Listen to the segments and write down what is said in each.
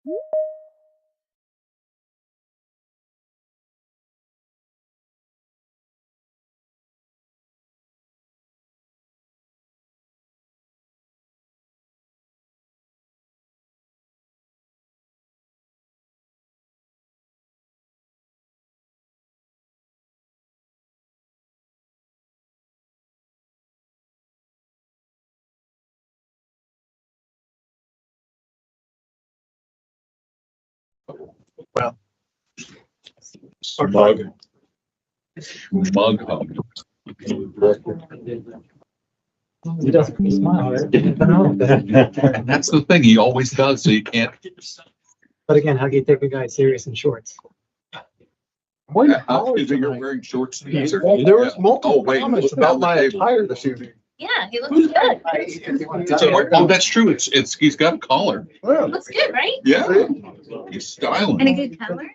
Well, Smug hug. he doesn't smile. Right? That's the thing. He always does. So you can't. But again, how do you take a guy serious in shorts? Why Is it you're wearing shorts? There was multiple wait, comments look down about the my table. attire this evening. Yeah, he looks good. Oh, that's true. It's he's got a collar. Well, Looks good, right? Yeah, he's styling. And a good color.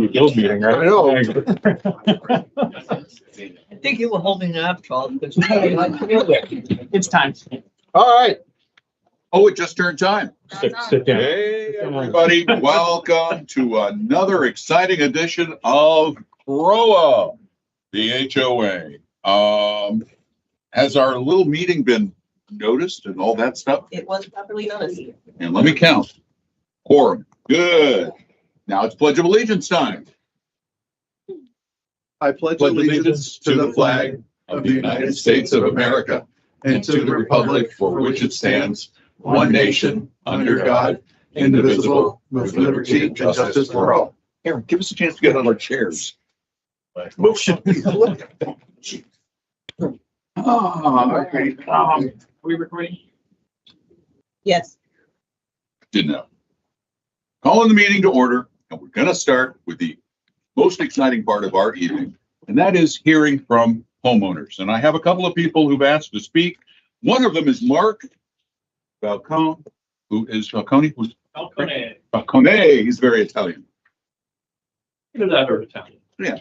guild meeting, right? I know. I think you were holding it up, Charles. It's time. All right. Oh, it just turned time. Sit down. Hey, everybody, welcome to another exciting edition of CROA, the HOA. Has our little meeting been noticed and all that stuff? It was properly noticed. And let me count. Quorum. Good. Now it's Pledge of Allegiance time. I pledge Pledge allegiance to the flag of the United States of America and to the republic for which it stands, one nation, under God, indivisible, with liberty and justice for all. Aaron, give us a chance to get on our chairs. Motion. Okay. Are we recording? Yes. Didn't know. Calling the meeting to order, and we're going to start with the most exciting part of our evening, and that is hearing from homeowners. And I have a couple of people who've asked to speak. One of them is Mark Falcone, who is Falcone. Who's Falcone. Falcone. He's very Italian. Either that or Italian. Yeah.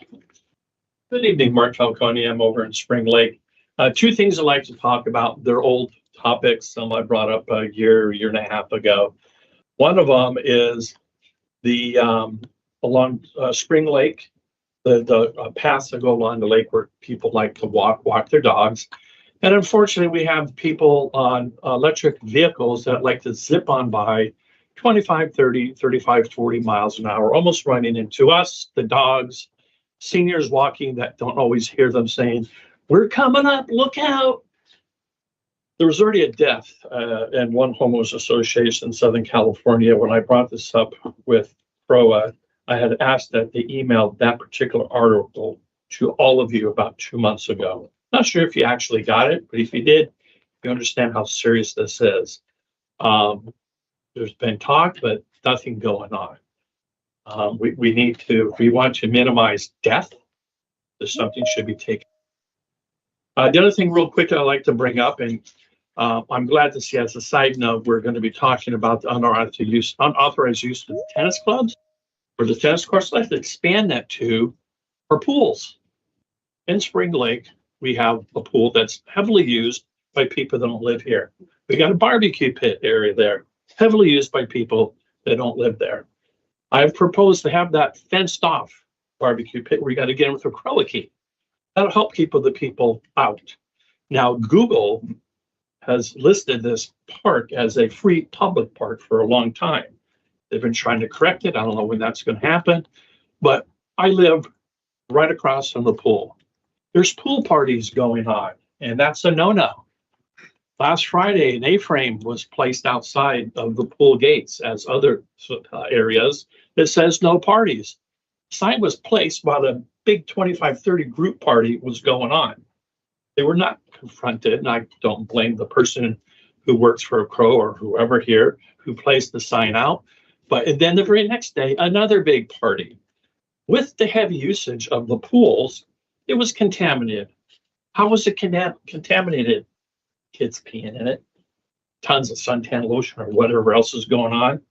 Good evening, Mark Falcone. I'm over in Spring Lake. Two things I'd like to talk about. They're old topics. Some I brought up a year and a half ago. One of them is the along Spring Lake, the paths that go along the lake where people like to walk their dogs. And unfortunately, we have people on electric vehicles that like to zip on by 25, 30, 35, 40 miles an hour, almost running into us, the dogs, seniors walking that don't always hear them saying, "We're coming up, look out." There was already a death in one homeowners association in Southern California. When I brought this up with CROA, I had asked that they emailed that particular article to all of you about 2 months ago. Not sure if you actually got it, but if you did, you understand how serious this is. There's been talk, but nothing going on. We want to minimize death. There's something should be taken. The other thing real quick I'd like to bring up, and I'm glad to see as a side note, we're going to be talking about the unauthorized use of the tennis clubs or the tennis courts. Let's expand that to our pools. In Spring Lake, we have a pool that's heavily used by people that don't live here. We got a barbecue pit area there, heavily used by people that don't live there. I've proposed to have that fenced off barbecue pit where you got to get in with a CROA key. That'll help keep the people out. Now, Google has listed this park as a free public park for a long time. They've been trying to correct it. I don't know when that's going to happen, but I live right across from the pool. There's pool parties going on, and that's a no-no. Last Friday, an A-frame was placed outside of the pool gates as other areas that says no parties. Sign was placed while the big 25-30 group party was going on. They were not confronted, and I don't blame the person who works for a CROA or whoever here who placed the sign out. But then the very next day, another big party. With the heavy usage of the pools, it was contaminated. How was it contaminated? Kids peeing in it, tons of suntan lotion or whatever else is going on.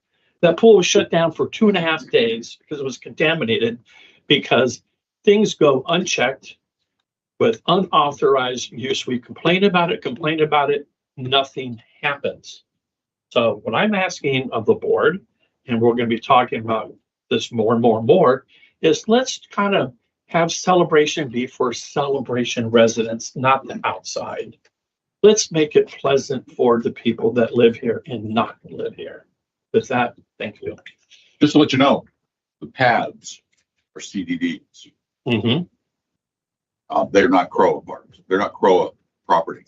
That pool was shut down for 2.5 days because it was contaminated, because things go unchecked with unauthorized use. We complain about it, nothing happens. So what I'm asking of the board, and we're going to be talking about this more and more and more, is let's kind of have celebration be for celebration residents, not the outside. Let's make it pleasant for the people that live here and not live here. With that, thank you. Just to let you know, the pads are CDDs. Mm-hmm. They're not CROA parks. They're not CROA property.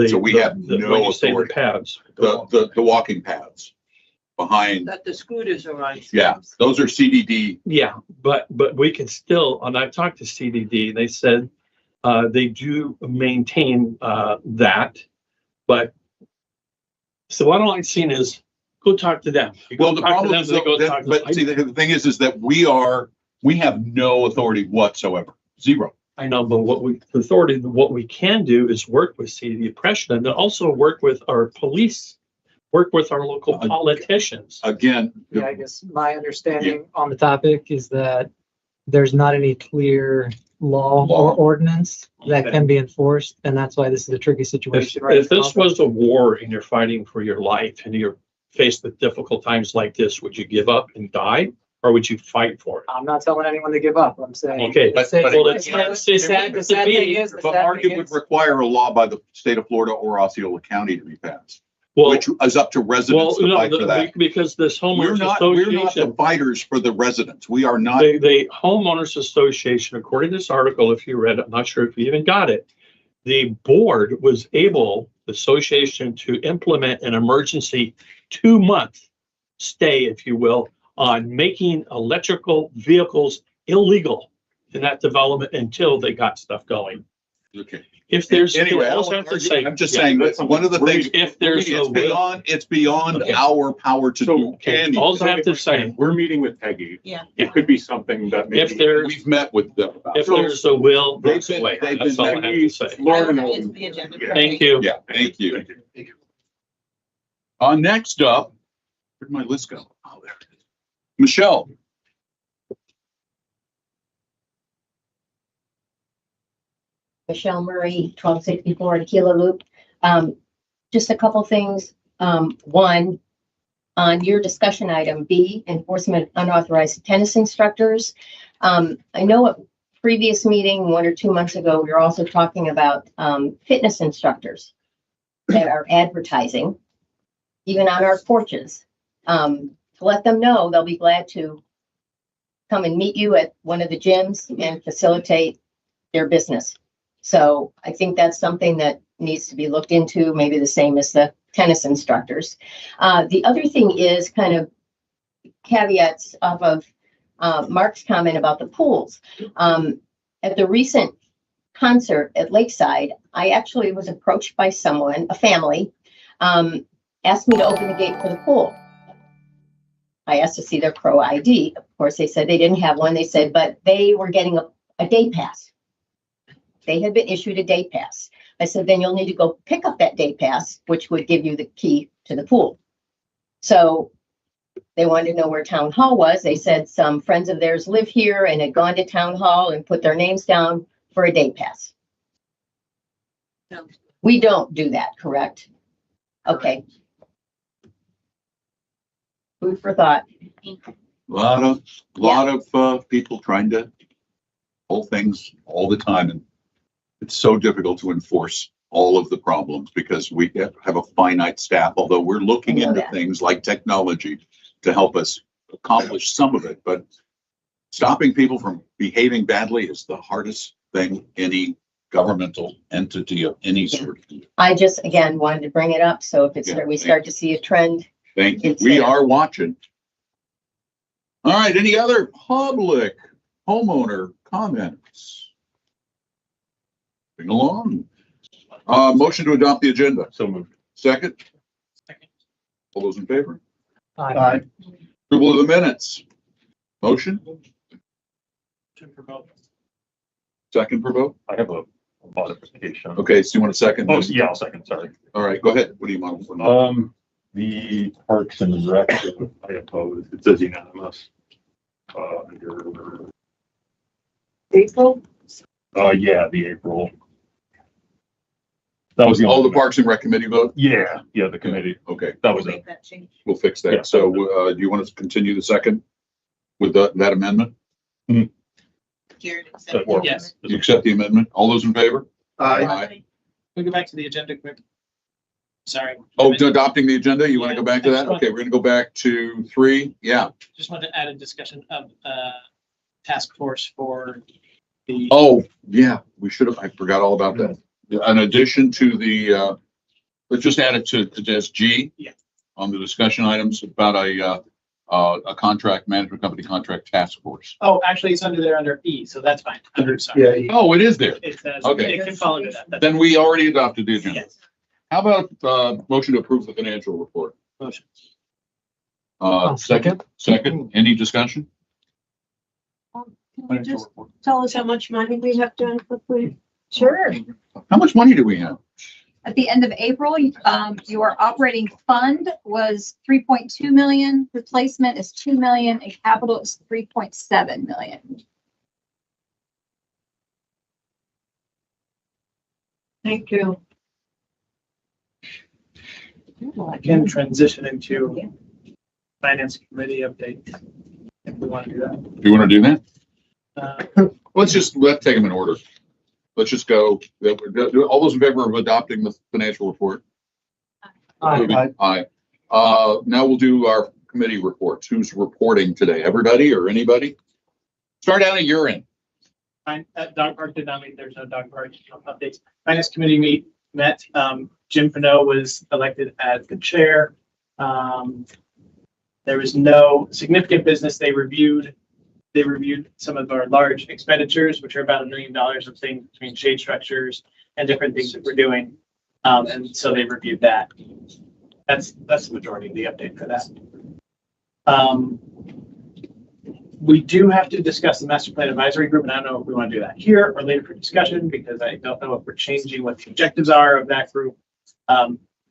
So we have no when you say the authority. pads. The walking paths behind, That the scooters are on. yeah, those are CDD. Yeah, but we can still, and I've talked to CDD, they said they do maintain that, but so what I like seeing is go talk to them. You go Well, the talk to problem them, is, they go talk to but see, the thing is that we have no authority whatsoever. Zero. I know, but what we can do is work with CDD oppression and then also work with our police, work with our local politicians. Again, Yeah, I guess my understanding on the topic is that there's not any clear law or ordinance that Okay. can be enforced, and that's why this is a tricky situation right If this now. was a war and you're fighting for your life and you're faced with difficult times like this, would you give up and die? Or would you fight for it? I'm not telling anyone to give up. I'm saying. Okay, but- Say- but- well, the sad thing is, the but sad Mark, thing it would is- require a law by the state of Florida or Osceola County to be passed, well, which is up to residents to no, fight for that. because this We're homeowners not the association, fighters for the residents. We are not. the homeowners association, according to this article, if you read it, I'm not sure if you even got it. The board was able, the association, to implement an emergency 2-month stay, if you will, on making electrical vehicles illegal in that development until they got stuff going. Okay. If there's, Anyway, I also don't have to wanna say, argue. I'm just yeah, saying that one of the things, if there's a it's will, beyond Okay. our power to do. okay, Candy. all I have to say, We're meeting with Peggy. Yeah. It could be something that maybe. if there's, We've met with them about if it. there's a will, They've there's a been- way. they've That's been all I have to say. Laura It's knows. the agenda. Yeah. Thank you. Yeah, thank you. Thank you. Next up, where'd my list go? Oh, there it is. Michelle. Michelle Murray, 1264 Tequila Loop. Just a couple things. One, on your discussion item B, enforcement unauthorized tennis instructors. I know at previous meeting, 1 or 2 months ago, we were also talking about fitness instructors that are advertising, even on our porches. To let them know, they'll be glad to come and meet you at one of the gyms and facilitate their business. So I think that's something that needs to be looked into, maybe the same as the tennis instructors. The other thing is kind of caveats off of Mark's comment about the pools. At the recent concert at Lakeside, I actually was approached by someone, a family, asked me to open the gate for the pool. I asked to see their CROA ID. Of course, they said they didn't have one. They said, but they were getting a day pass. They had been issued a day pass. I said, then you'll need to go pick up that day pass, which would give you the key to the pool. So they wanted to know where town hall was. They said some friends of theirs live here and had gone to town hall and put their names down for a day pass. No. We don't do that, correct? Okay. Food for thought. Lot of people trying to pull things all the time, and it's so difficult to enforce all of the problems because we have a finite staff, although we're looking I know into that. things like technology to help us accomplish some of it, but stopping people from behaving badly is the hardest thing any governmental entity of any sort can do. I just, again, wanted to bring it up. So if it's, Yeah, we start to see a trend, Thank you. It's We there. are watching. All right, any other public homeowner comments? Bring along. Motion to adopt the agenda. So moved. Second? All those in favor? Aye. Approval of the minutes. Motion? Second for vote? I have a modification. Okay, so you want a second? Oh, yeah, I'll second, sorry. All right, go ahead. What do you want? The Parks and Rec, I oppose. It says unanimous. Under, April? yeah, the April. That was the Oh, the only, Parks and Rec committee vote? yeah, the committee, Okay, that was it. Make that change. we'll fix Yeah. that. So, do you want us to continue the second with that amendment? Jared, That works. Yes. You accept the amendment? All those in favor? We go back to the agenda quick. Sorry. Oh, to adopting the agenda, you want to Yeah, go back to I that? just want- Okay, we're gonna go back to 3. Yeah. Just wanted to add a discussion of task force for the. Oh, yeah, we should have, I forgot all about that. In addition to the, let's just add it to as G. Yeah. On the discussion items about a contract management company contract task force. Oh, actually, it's under there under E, so that's fine. Sorry. Yeah. Oh, it is there. It says, Okay. it can fall under that. That's- Then we already adopted the agenda. Yes. How about, motion to approve the financial report? Motion. Second, any discussion? Can you just tell us how much money we have done quickly? Sure. How much money do we have? At the end of April, your operating fund was 3.2 million, replacement is 2 million, and capital is 3.7 million. Thank you. I can transition into finance committee update if we want to do that. Do you want to do that? Uh, Let's take them in order. Let's just go, all those in favor of adopting the financial report? Aye. Now we'll do our committee reports. Who's reporting today? Everybody or anybody? Start out at your end. Dog park did not meet. There's no dog park updates. Finance committee met. Jim Pinot was elected as the chair. There was no significant business. They reviewed some of our large expenditures, which are about $1 million of things between shade structures and different things that we're doing. And so they reviewed that. That's the majority of the update for that. We do have to discuss the master plan advisory group, and I don't know if we want to do that here or later for discussion, because I don't know if we're changing what the objectives are of that group.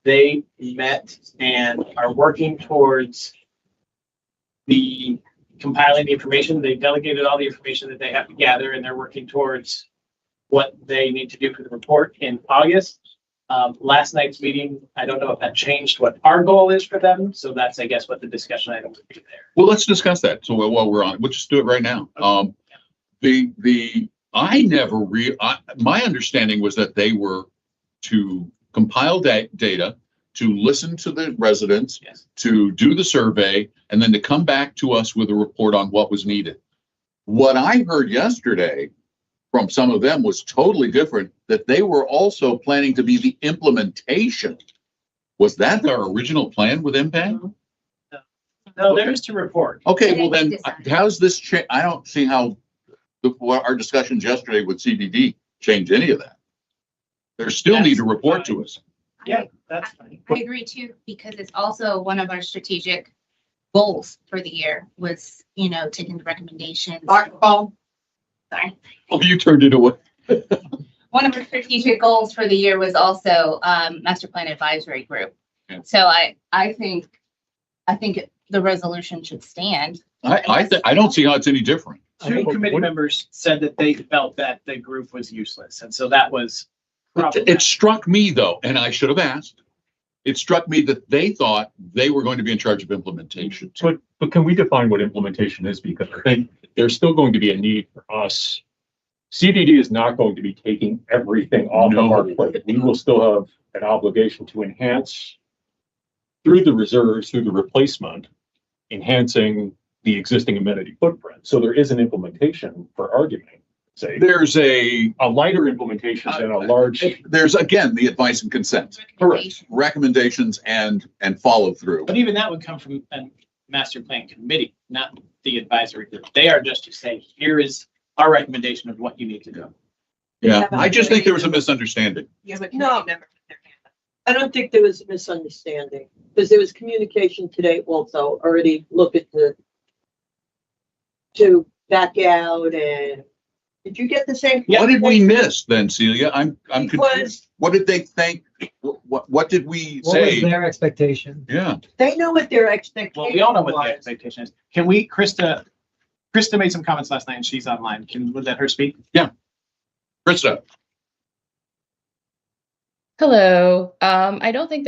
They met and are working towards compiling the information. They delegated all the information that they have to gather, and they're working towards what they need to do for the report in August. Last night's meeting, I don't know if that changed what our goal is for them. So that's, I guess, what the discussion item would be there. Well, let's discuss that. So while we're on it, we'll just do it right now. My understanding was that they were to compile data, to listen to the residents, Yes. to do the survey, and then to come back to us with a report on what was needed. What I heard yesterday from some of them was totally different, that they were also planning to be the implementation. Was that their original plan with Impact? No, there is to report. Okay, well then, how's this change? I don't see how what our discussions yesterday with CDD change any of that. They still need to report to us. Yeah, that's fine. I agree too, because it's also one of our strategic goals for the year was, taking the recommendations. Sorry. Oh, you turned it away. One of our strategic goals for the year was also master plan advisory group. Yeah. So I think the resolution should stand. I don't see how it's any different. Two committee members said that they felt that the group was useless. And so that was. It struck me though, and I should have asked. It struck me that they thought they were going to be in charge of implementation. But can we define what implementation is? Because I think there's still going to be a need for us. CDD is not going to be taking everything off of our plate. We will still have an obligation to enhance through the reserves, through the replacement, enhancing the existing amenity footprint. So there is an implementation for argument. Say There's a lighter implementation than a large. there's again the advice and consent, recommendations and follow through. But even that would come from a master plan committee, not the advisory group. They are just to say, here is our recommendation of what you need to do. Yeah, I just think there was a misunderstanding. No. I don't think there was a misunderstanding, because there was communication today also, already looking to back out, and did you get the same? What did we miss then, Celia? I'm confused. Because What did they think? What did we What was say? their expectation? Yeah, they know what their expectation Well, we all know what the was. expectation is. Can we, Krista made some comments last night and she's online. Can we let her speak? Krista. Hello. I don't think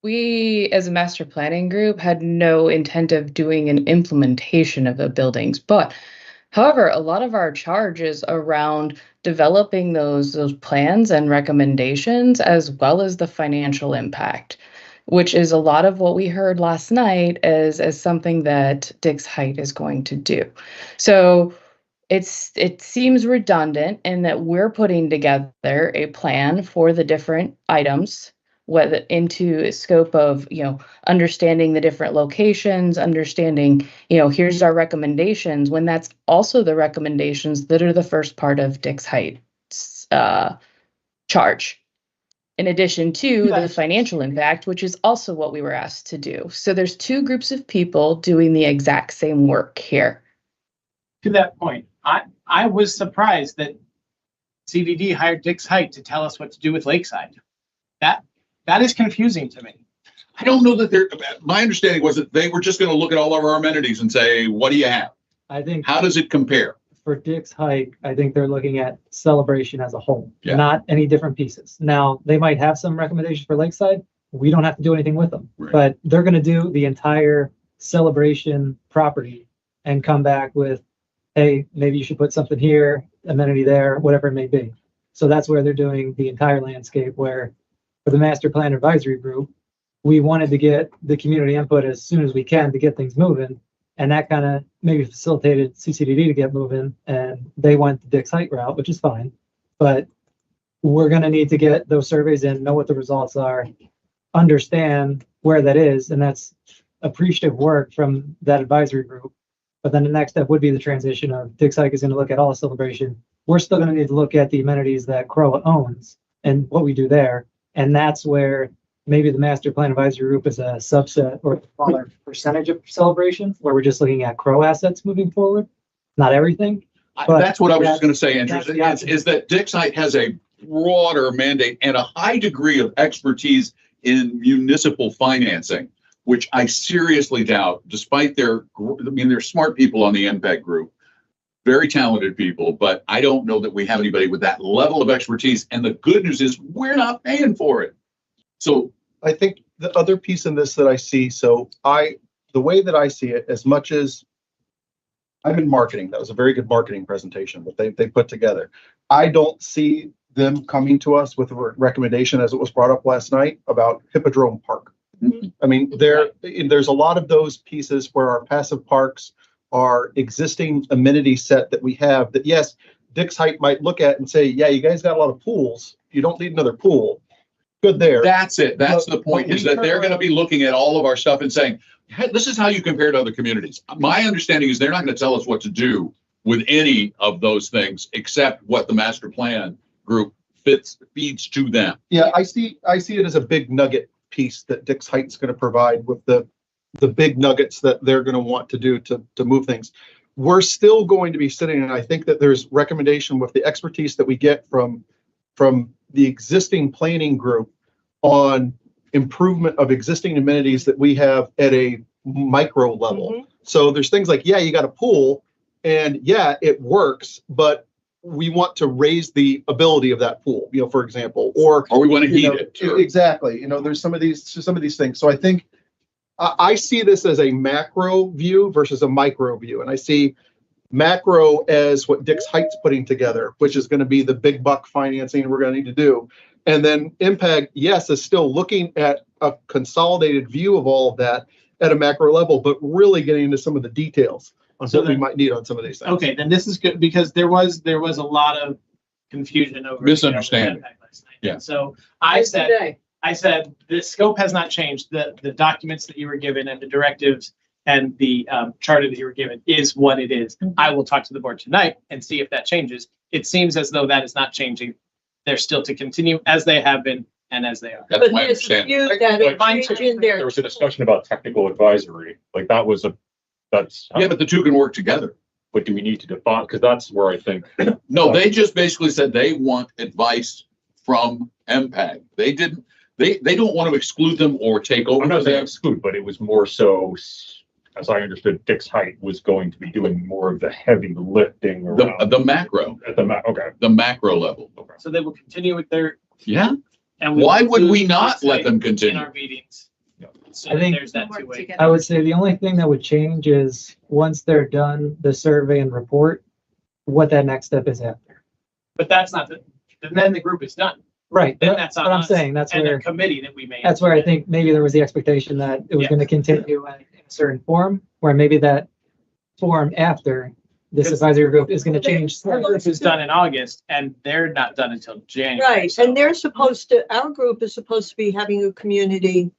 we as a master planning group had no intent of doing an implementation of the buildings, but however, a lot of our charge is around developing those plans and recommendations as well as the financial impact, which is a lot of what we heard last night as something that Dix Height is going to do. So it seems redundant in that we're putting together a plan for the different items, whether into a scope of, understanding the different locations, understanding, here's our recommendations, when that's also the recommendations that are the first part of Dix Height's charge. In addition to the financial impact, which is also what we were asked to do. So there's two groups of people doing the exact same work here. To that point, I was surprised that CDD hired Dix Height to tell us what to do with Lakeside. That is confusing to me. I don't know that my understanding was that they were just going to look at all of our amenities and say, what do you have? I think How does it compare? for Dix Height, I think they're looking at celebration as a whole, Yeah. not any different pieces. Now, they might have some recommendations for Lakeside. We don't have to do anything with them, Right. but they're going to do the entire celebration property and come back with, hey, maybe you should put something here, amenity there, whatever it may be. So that's where they're doing the entire landscape, where for the master plan advisory group, we wanted to get the community input as soon as we can to get things moving. And that kind of maybe facilitated CCDD to get moving, and they went the Dix Height route, which is fine. But we're going to need to get those surveys in, know what the results are, understand where that is, and that's appreciative work from that advisory group. But then the next step would be the transition of Dix Height is going to look at all the celebration. We're still going to need to look at the amenities that CROA owns and what we do there. And that's where maybe the master plan advisory group is a subset or a smaller percentage of celebration, where we're just looking at CROA assets moving forward, not everything. But That's what I was just going to say, Andrew, that's the option. is that Dix Height has a broader mandate and a high degree of expertise in municipal financing, which I seriously doubt, despite they're smart people on the MPEG group, very talented people, but I don't know that we have anybody with that level of expertise. And the good news is we're not paying for it. So I think the other piece in this that I see, the way that I see it, as much as I'm in marketing, that was a very good marketing presentation that they put together. I don't see them coming to us with a recommendation, as it was brought up last night, about Hippodrome Park. Mm-hmm. I mean, there's a lot of those pieces where our passive parks are existing amenity set that we have that, yes, Dix Height might look at and say, yeah, you guys got a lot of pools. You don't need another pool. Good there. that's it. That's But- the point, but is we that turn they're going to around- be looking at all of our stuff and saying, hey, this is how you compare to other communities. My understanding is they're not going to tell us what to do with any of those things, except what the master plan group feeds to them. Yeah, I see it as a big nugget piece that Dix Height's going to provide with the big nuggets that they're going to want to do to move things. We're still going to be sitting, and I think that there's recommendation with the expertise that we get from the existing planning group on improvement of existing amenities that we have at a micro level. So there's things like, yeah, you got a pool, and yeah, it works, but we want to raise the ability of that pool, for example, or we want to heat know, it. Sure. Exactly. There's some of these things. So I think I see this as a macro view versus a micro view. And I see macro as what Dix Height's putting together, which is going to be the big buck financing we're going to need to do. And then Impact, yes, is still looking at a consolidated view of all of that at a macro level, but really getting into some of the details on what we might need on some of these things. Okay, then this is good, because there was a lot of confusion over. Misunderstanding. Last night. Yeah. So I said, the scope has not changed. The documents that you were given and the directives and the charter that you were given is what it is. I will talk to the board tonight and see if that changes. It seems as though that is not changing. They're still to continue as they have been and as they are. That's But my there's a understanding. few that are Mine- changing their. There was a discussion about technical advisory, like that's. Yeah, but the two can work together. What do we need to define? Because that's where I think. No, they just basically said they want advice from MPAG. They don't want to exclude them or take over I'm not saying them. exclude, but it was more so, as I understood, Dix Height was going to be doing more of the heavy lifting around The macro, at the okay. the macro level. So they will continue with their. Yeah. And Why would we include not let them in continue? our meetings. So I think- there's that two-way. I would say the only thing that would change is once they're done the survey and report, what that next step is after. But that's not then the group is done. Right, Then but that's on but I'm us saying that's And where, the committee that we made. that's where I think maybe there was the expectation that it was Yeah. gonna continue in a certain form, where maybe that form after this Because- advisory group is gonna change. Our group is done in August and they're not done until January. Right, so- and they're supposed to, our group is supposed to be having a community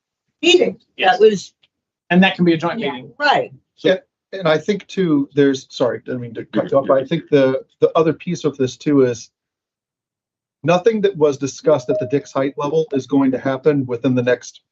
meeting. Yes. That was, And that can be a joint Yeah. meeting. right. And I think too, sorry, I didn't mean to cut you off, but I think the other piece of this too is nothing that was discussed at the Dix Height level is going to happen within the next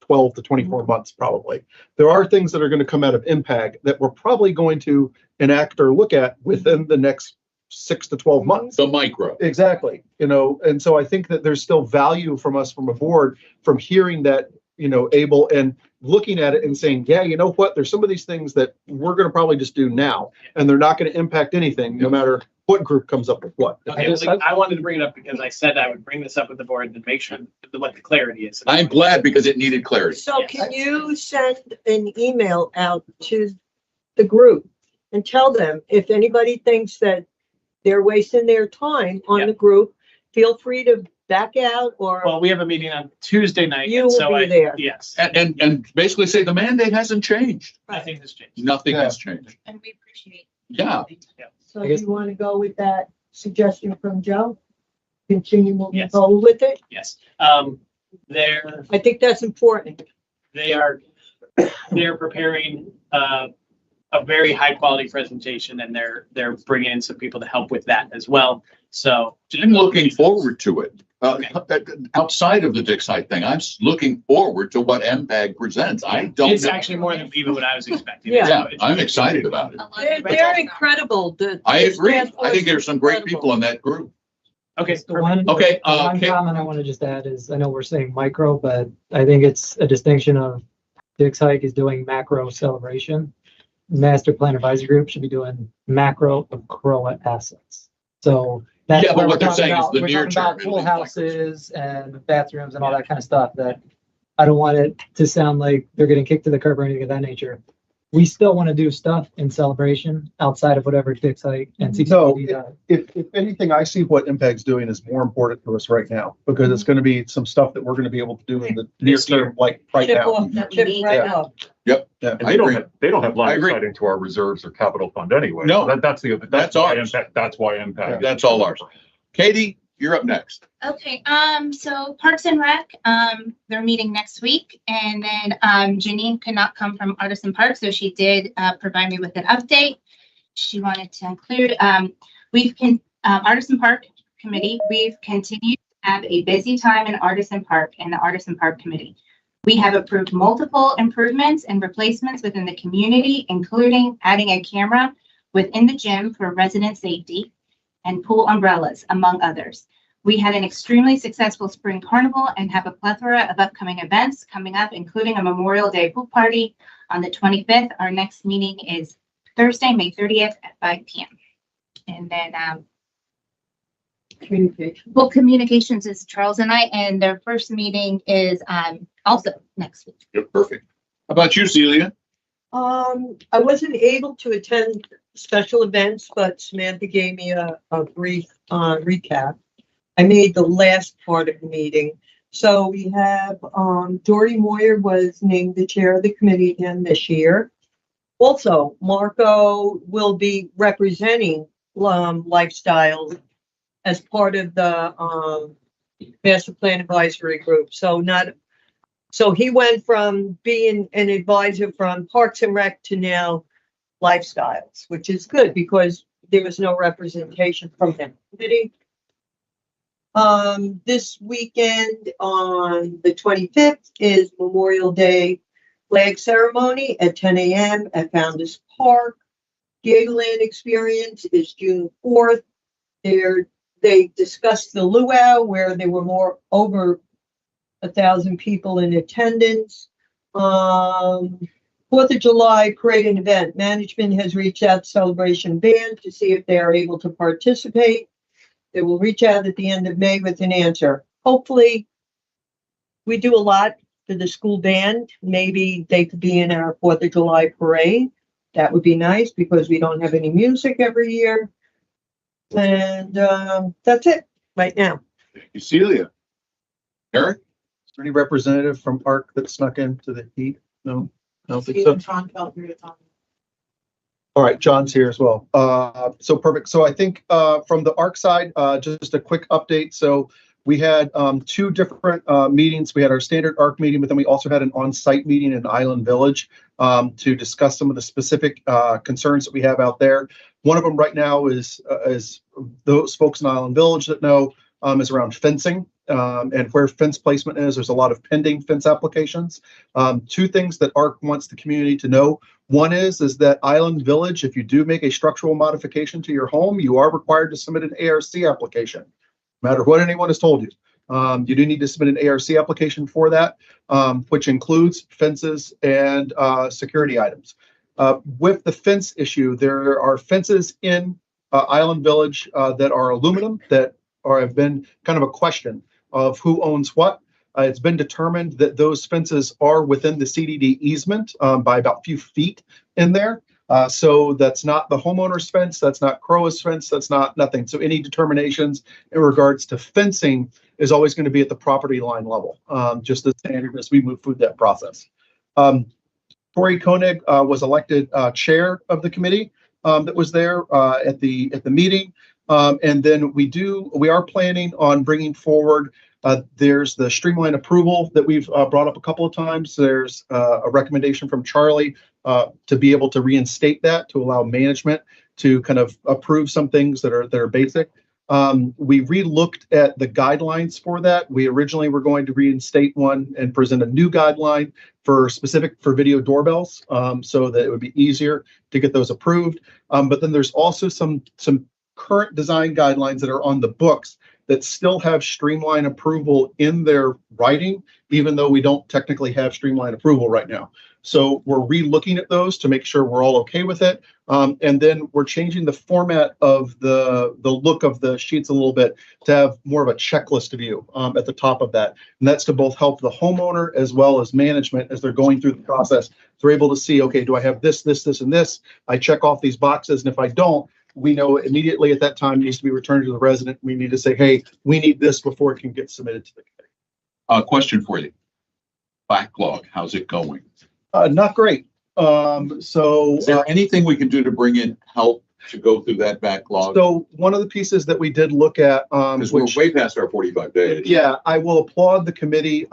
12 to 24 months, probably. There are things that are going to come out of impact that we're probably going to enact or look at within the next 6 to 12 months. The micro. Exactly, and so I think that there's still value from us from a board, from hearing that, able and looking at it and saying, yeah, you know what, there's some of these things that we're gonna probably just do now, and they're not gonna impact anything, no matter what group comes up with what. Okay, I wanted to bring it up because I said I would bring this up with the board to make sure what the clarity is. I'm glad because it needed clarity. So Yes. can you send an email out to the group and tell them if anybody thinks that they're wasting their time on Yeah. the group, feel free to back out or Well, we have a meeting on Tuesday night. You and will so be there. Yes, And basically say the mandate hasn't changed. nothing has changed. Nothing Yeah. has changed. And we appreciate. Yeah. so I guess- you want to go with that suggestion from Joe? Continue moving Yes. forward with it? Yes, they're, I think that's important. they're preparing, a very high quality presentation and they're bringing in some people to help with that as well. So. I'm looking forward to it. Okay. Outside of the Dix Height thing, I'm looking forward to what MPAG presents. I don't It's know. actually more than even what I was expecting. Yeah. Yeah, It's- I'm excited about it. A lot of They're results. incredible. I agree. task I think force there's some great incredible. people in that group. Okay, The perfect. one, Okay, the one okay. comment I want to just add is, I know we're saying micro, but I think it's a distinction of Dix Hike is doing macro celebration. Master Plan Advisory Group should be doing macro of CROA assets. So that's Yeah, but where what we're they're talking saying is about, the we're near talking about term pool is like- houses and bathrooms and all that kind of stuff that I don't want it to sound like they're getting kicked to the curb or anything of that nature. We still want to do stuff in celebration outside of whatever Dix Hike and CCTV does. If anything, I see what Impact's doing is more important to us right now, because it's gonna be some stuff that we're gonna be able to do in the near This year. term, like right Chip now. off, That we chip need. right Yeah. off. Yeah. And I they don't agree. have, they don't have I line of agree. sight into our reserves or capital fund anyway. No. That's That's why ours. impact, that's why impact. That's all ours. Katie, you're up next. Okay, so Parks and Rec, they're meeting next week, and then, Janine could not come from Artisan Park, so she did, provide me with an update. She wanted to include, Artisan Park Committee, we've continued to have a busy time in Artisan Park and the Artisan Park Committee. We have approved multiple improvements and replacements within the community, including adding a camera within the gym for resident safety and pool umbrellas, among others. We had an extremely successful spring carnival and have a plethora of upcoming events coming up, including a Memorial Day pool party on the 25th. Our next meeting is Thursday, May 30th at 5 p.m. And then, Communication. well, communications is Charles and I, and their first meeting is also next week. You're perfect. How about you, Celia? I wasn't able to attend special events, but Samantha gave me a brief recap. I made the last part of the meeting. So we have, Dory Moyer was named the chair of the committee again this year. Also, Marco will be representing, Lifestyles as part of the, Master Plan Advisory Group. So he went from being an advisor from Parks and Rec to now Lifestyles, which is good because there was no representation from him. This weekend on the 25th is Memorial Day flag ceremony at 10 a.m. at Founders Park. Gigaland Experience is June 4th. They discussed the luau where there were over 1,000 people in attendance. 4th of July parade and event. Management has reached out to Celebration Band to see if they are able to participate. They will reach out at the end of May with an answer. Hopefully we do a lot for the school band. Maybe they could be in our 4th of July parade. That would be nice because we don't have any music every year. And that's it right now. Thank you, Celia. Eric? Is there any representative from ARC that snuck into the heat? No, I don't think so. All right, John's here as well. So perfect. So I think from the ARC side, just a quick update. So we had 2 different meetings. We had our standard ARC meeting, but then we also had an on-site meeting in Island Village to discuss some of the specific concerns that we have out there. One of them right now is those folks in Island Village that know is around fencing and where fence placement is. There's a lot of pending fence applications. 2 things that ARC wants the community to know. One is that Island Village, if you do make a structural modification to your home, you are required to submit an ARC application, no matter what anyone has told you. You do need to submit an ARC application for that, which includes fences and security items. With the fence issue, there are fences in Island Village that are aluminum that have been kind of a question of who owns what. It's been determined that those fences are within the CDD easement by about a few feet in there. So that's not the homeowner's fence, that's not CROA's fence, that's not nothing. So any determinations in regards to fencing is always going to be at the property line level, just as standard as we move through that process. Tori Koenig was elected chair of the committee that was there at the meeting. And then we are planning on bringing forward, there's the streamline approval that we've brought up a couple of times. There's a recommendation from Charlie to be able to reinstate that, to allow management to kind of approve some things that are basic. We re-looked at the guidelines for that. We originally were going to reinstate one and present a new guideline for video doorbells, so that it would be easier to get those approved. But then there's also some current design guidelines that are on the books that still have streamline approval in their writing, even though we don't technically have streamline approval right now. So we're re-looking at those to make sure we're all okay with it. And then we're changing the format of the look of the sheets a little bit to have more of a checklist view at the top of that. And that's to both help the homeowner as well as management as they're going through the process. They're able to see, okay, do I have this, this, this, and this? I check off these boxes. And if I don't, we know immediately at that time it needs to be returned to the resident. We need to say, hey, we need this before it can get submitted to the committee. Question for you. Backlog, how's it going? Not great. So is there anything we can do to bring in help to go through that backlog? So one of the pieces that we did look at, because we're way past our 45 days. Yeah, I will applaud the committee.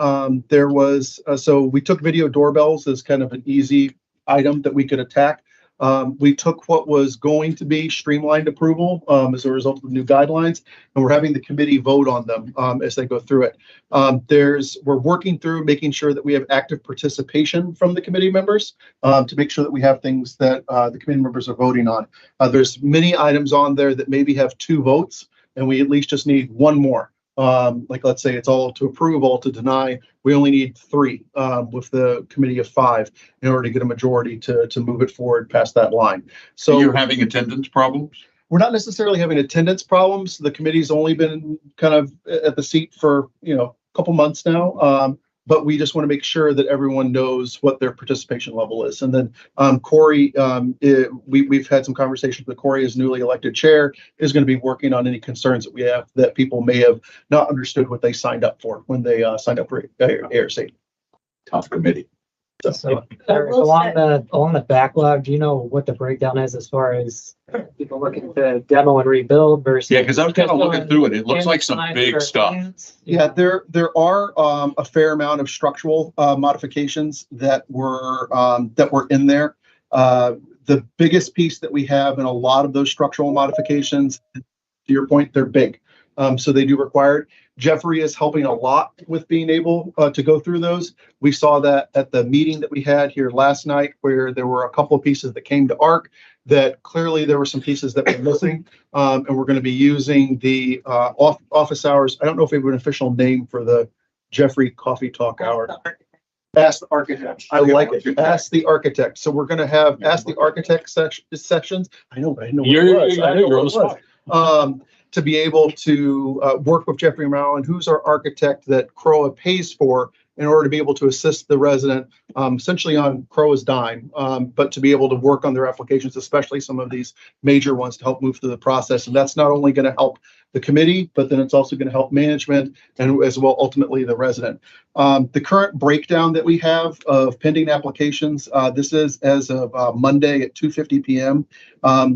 There was, so we took video doorbells as kind of an easy item that we could attack. We took what was going to be streamlined approval as a result of the new guidelines, and we're having the committee vote on them as they go through it. We're working through making sure that we have active participation from the committee members to make sure that we have things that the committee members are voting on. There's many items on there that maybe have 2 votes, and we at least just need 1 more. Like let's say it's all to approve, all to deny. We only need 3 with the committee of 5 in order to get a majority to move it forward past that line. So you're having attendance problems? We're not necessarily having attendance problems. The committee's only been kind of at the seat for a couple months now. But we just want to make sure that everyone knows what their participation level is. And then Corey, we've had some conversations with Corey as newly elected chair, is going to be working on any concerns that we have that people may have not understood what they signed up for when they signed up for ARC. Tough committee. So Eric, along the backlog, do you know what the breakdown is as far as people looking to demo and rebuild versus? Yeah, because I'm kind of looking through it. It looks like some big stuff. Yeah, there are a fair amount of structural modifications that were in there. The biggest piece that we have in a lot of those structural modifications, to your point, they're big. So they do require it. Jeffrey is helping a lot with being able to go through those. We saw that at the meeting that we had here last night, where there were a couple of pieces that came to ARC that clearly there were some pieces that were missing. And we're going to be using the office hours. I don't know if we have an official name for the Jeffrey Coffee Talk Hour. Ask the Architect. I like it. Ask the Architect. So we're going to have Ask the Architect sessions. I know what it was. I know what it was. To be able to work with Jeffrey Mowen, who's our architect that CROA pays for in order to be able to assist the resident, essentially on CROA's dime, but to be able to work on their applications, especially some of these major ones, to help move through the process. And that's not only going to help the committee, but then it's also going to help management and as well, ultimately the resident. The current breakdown that we have of pending applications, this is as of Monday at 2:50 p.m.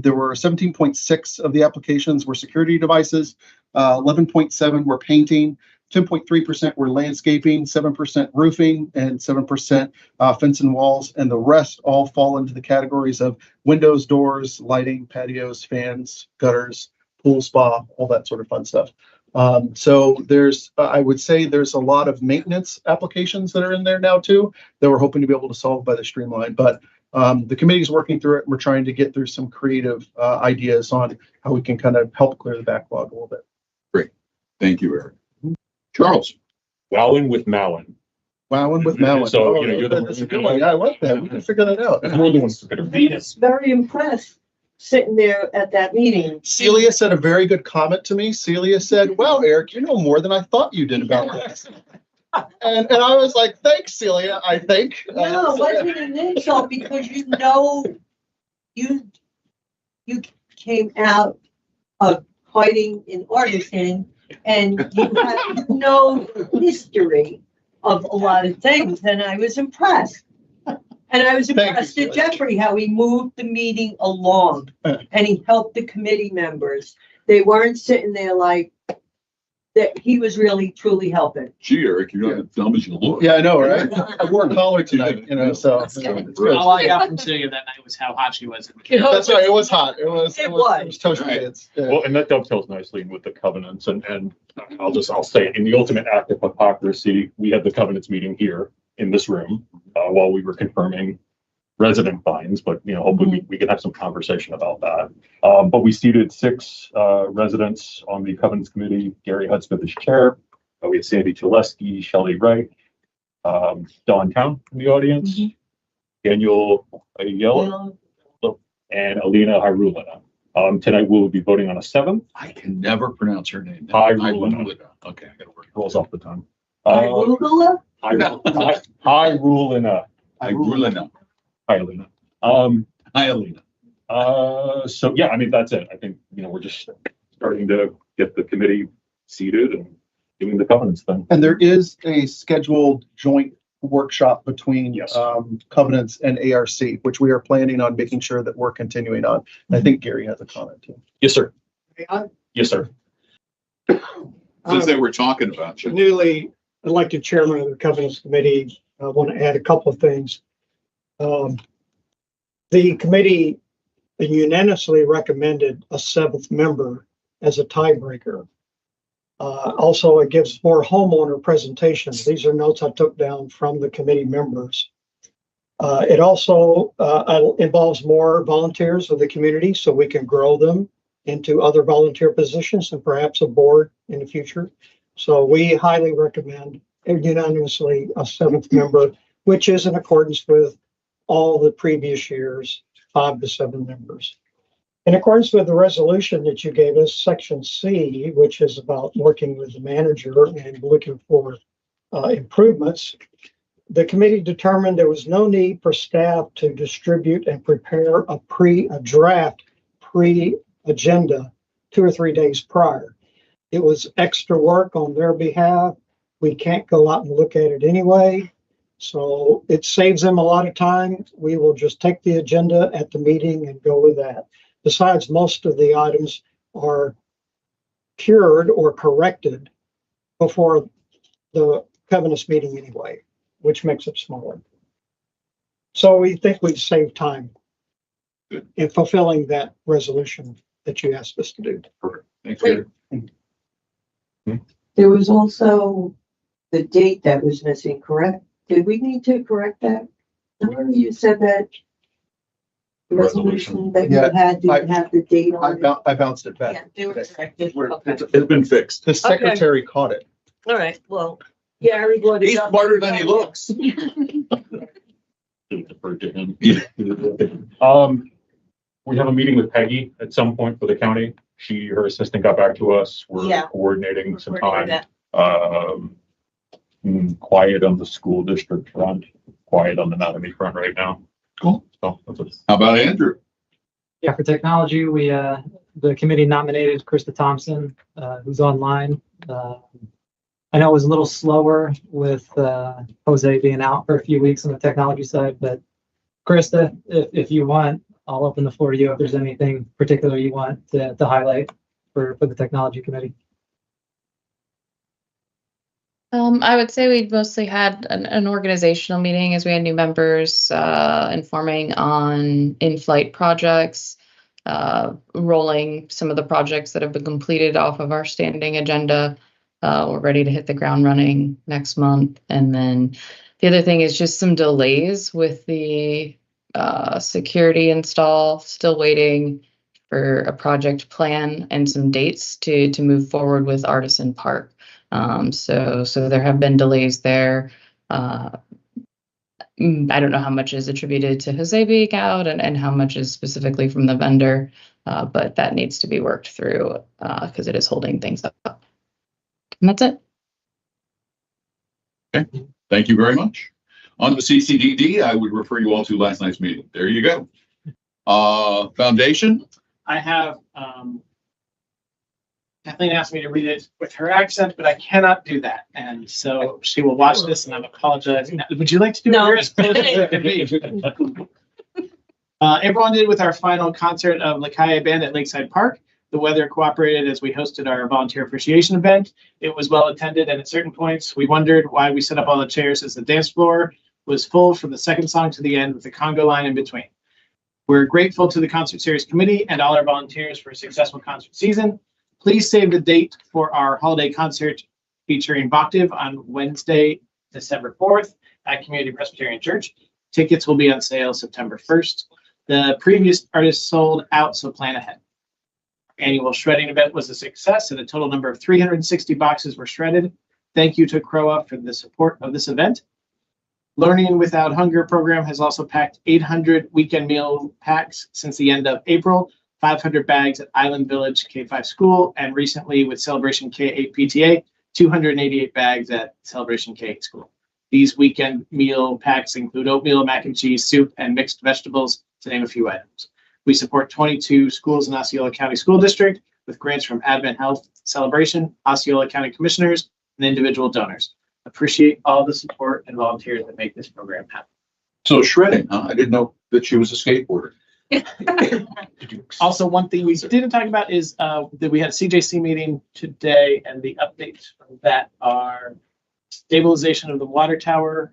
There were 17.6 of the applications were security devices, 11.7 were painting, 10.3% were landscaping, 7% roofing, and 7% fence and walls, and the rest all fall into the categories of windows, doors, lighting, patios, fans, gutters, pool, spa, all that sort of fun stuff. So there's, I would say there's a lot of maintenance applications that are in there now too, that we're hoping to be able to solve by the streamline. But the committee's working through it. And we're trying to get through some creative ideas on how we can kind of help clear the backlog a little bit. Great. Thank you, Eric. Charles. Wowing with Malin. Wowing with Malin. So, you know, you're the- that's a good one. Yeah, I like that. We can figure that out. We're the ones that are I was very impressed sitting there at that meeting. Celia said a very good comment to me. Celia said, "Well, Eric, you know more than I thought you did about this." And I was like, "Thanks, Celia, I think." No, it wasn't an insult because you know, you came out of fighting in Artisan and you have no history of a lot of things, and I was impressed. And I was Thank you, impressed at Celia. Jeffrey, how he moved the meeting along and he helped the committee members. They weren't sitting there like that. He was really, truly helping. Gee, Eric, you're not as dumb as you look. Yeah, I know, right? I wore a collar tonight, you know, so. That's good. it's good. All I got from Celia that night was how hot she was. That's right. It was hot. It was toasty. Right. It's, yeah. Well, and that dovetails nicely with the covenants, and I'll say, in the ultimate act of hypocrisy, we had the covenants meeting here in this room while we were confirming resident fines, but, you know, hopefully we can have some conversation about that. But we seated 6 residents on the covenants committee. Gary Hudspeth is chair. We have Sandy Tuleski, Shelley Wright, Don Town in the audience, Daniel Ayala, and Alina Hirulina. Tonight we'll be voting on a 7th. I can never pronounce her name. Hirulina. Okay, I gotta work. Rolls off the tongue. Arugula? Hirulina. Hirulina. Hirulina. Hi, Alina. So yeah, I mean, that's it. I think, you know, we're just starting to get the committee seated and doing the covenants thing. And there is a scheduled joint workshop between Yes. covenants and ARC, which we are planning on making sure that we're continuing on. I think Gary has a comment too. Yes, sir. Yes, sir. Since they were talking about you. Newly elected chairman of the Covenants Committee, I want to add a couple of things. The committee unanimously recommended a 7th member as a tiebreaker. Also, it gives more homeowner presentations. These are notes I took down from the committee members. It also involves more volunteers of the community so we can grow them into other volunteer positions and perhaps a board in the future. So we highly recommend unanimously a 7th member, which is in accordance with all the previous years, 5 to 7 members. In accordance with the resolution that you gave us, section C, which is about working with the manager and looking for improvements, the committee determined there was no need for staff to distribute and prepare a draft pre-agenda 2 or 3 days prior. It was extra work on their behalf. We can't go out and look at it anyway. So it saves them a lot of time. We will just take the agenda at the meeting and go with that. Besides, most of the items are cured or corrected before the covenants meeting anyway, which makes it smaller. So we think we've saved time in fulfilling that resolution that you asked us to do. Perfect. Thanks, Gary. There was also the date that was missing, correct? Did we need to correct that? Remember you said that resolution that you Yeah, had, didn't have the date on it? I bounced it Yeah, back. they were corrected. We're- Okay. It's been fixed. The secretary caught it. All right, well, Gary brought it He's up. smarter than he looks. Defer to him. We have a meeting with Peggy at some point for the county. Her assistant got back to us. We're Yeah. coordinating some We're doing time. that. Quiet on the school district front, quiet on the Mattamy front right now. Cool. So that's what- How about Andrew? Yeah, for technology, the committee nominated Krista Thompson, who's online. I know it was a little slower with Jose being out for a few weeks on the technology side, but Krista, if you want, I'll open the floor to you if there's anything particular you want to highlight for the technology committee. I would say we mostly had an organizational meeting as we had new members, informing on in-flight projects, rolling some of the projects that have been completed off of our standing agenda. We're ready to hit the ground running next month. And then the other thing is just some delays with the security install, still waiting for a project plan and some dates to move forward with Artisan Park. So there have been delays there. I don't know how much is attributed to Jose being out and how much is specifically from the vendor, but that needs to be worked through because it is holding things up. And that's it. Okay, thank you very much. On to CCDD, I would refer you all to last night's meeting. There you go. Foundation. I have, Kathleen asked me to read it with her accent, but I cannot do that. And so she will watch this and I'm apologizing. Would you like to do No. yours? April ended with our final concert of Lakaya Band at Lakeside Park. The weather cooperated as we hosted our volunteer appreciation event. It was well attended, and at certain points, we wondered why we set up all the chairs as the dance floor was full from the second song to the end with the conga line in between. We're grateful to the Concert Series Committee and all our volunteers for a successful concert season. Please save the date for our holiday concert featuring Bhaktiv on Wednesday, December 4th at Community Presbyterian Church. Tickets will be on sale September 1st. The previous artist sold out, so plan ahead. Annual shredding event was a success and a total number of 360 boxes were shredded. Thank you to CROA for the support of this event. Learning Without Hunger program has also packed 800 weekend meal packs since the end of April, 500 bags at Island Village K5 School, and recently with Celebration K8 PTA, 288 bags at Celebration K8 School. These weekend meal packs include oatmeal, mac and cheese, soup, and mixed vegetables, to name a few items. We support 22 schools in Osceola County School District with grants from Advent Health Celebration, Osceola County Commissioners, and individual donors. Appreciate all the support and volunteers that make this program happen. So shredding, huh? I didn't know that she was a skateboarder. Also, one thing we didn't talk about is that we had a CJC meeting today, and the updates from that are stabilization of the water tower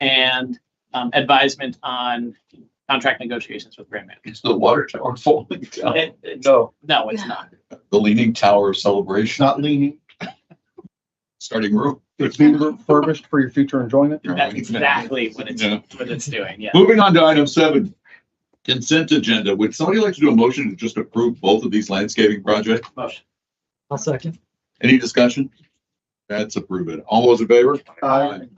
and advisement on contract negotiations with Grand Man. Is the water tower falling down? No, it's not. The Leaning Tower of Celebration, Not leaning. starting room. It's being refurbished for your future enjoyment. That's exactly what Yeah. it's doing, yeah. Moving on to item 7, consent agenda. Would somebody like to do a motion to just approve both of these landscaping projects? Motion. I'll second. Any discussion? That's approved. All those in favor? Aye.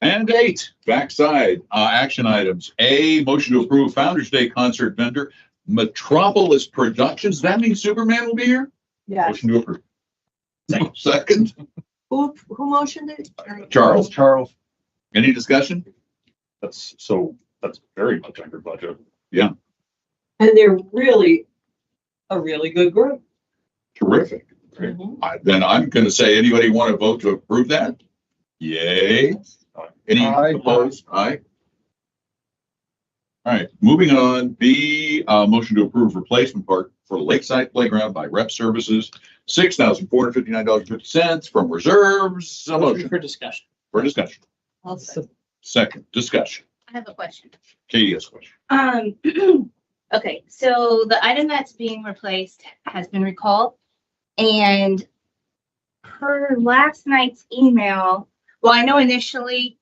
And 8, backside, action items. A, motion to approve Founder's Day concert vendor, Metropolis Productions. Does that mean Superman will be here? Yes. Motion to approve. Second, Who motioned it? Charles. Charles. Any discussion? That's very much under budget. And they're really a really good group. Terrific. Then I'm going to say, anybody want to vote to approve that? Yay. Any Aye. opposed? Aye. All right, moving on. B, motion to approve replacement part for Lakeside Playground by Rep Services, $6,459.50 from reserves. A motion For discussion. for discussion. Second, discussion. I have a question. Katie has a question. Okay, so the item that's being replaced has been recalled. And per last night's email, well, I know initially,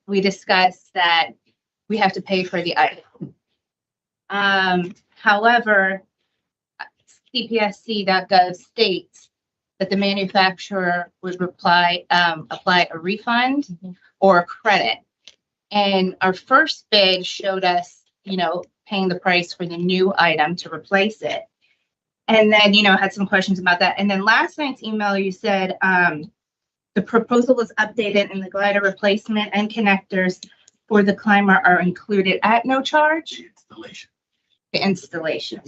we discussed that we have to pay for the item. However, CPSC.gov states that the manufacturer would apply a refund or a credit. And our first bid showed us, paying the price for the new item to replace it. And then, had some questions about that. And then last night's email, you said, the proposal was updated and the glider replacement and connectors for the climber are included at no charge? The installation.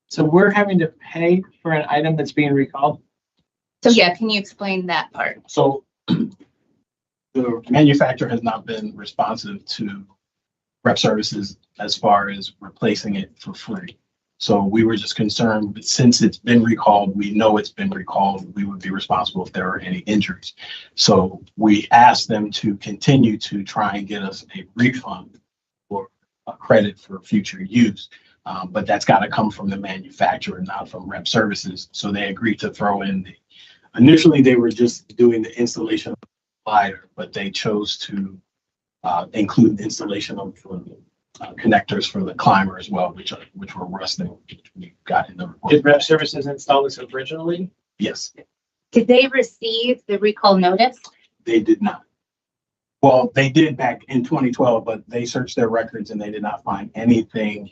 So we're having to pay for an item that's being recalled? So yeah, can you explain that part? So the manufacturer has not been responsive to rep services as far as replacing it for free. So we were just concerned that since it's been recalled, we know it's been recalled, we would be responsible if there are any injuries. So we asked them to continue to try and get us a refund or a credit for future use. But that's got to come from the manufacturer, not from rep services. So they agreed to throw in initially they were just doing the installation of the glider, but they chose to include the installation of connectors for the climber as well, which were rusting, which we got in the report. Did rep services install this originally? Yes, Did they receive the recall notice? they did not. Well, they did back in 2012, but they searched their records and they did not find anything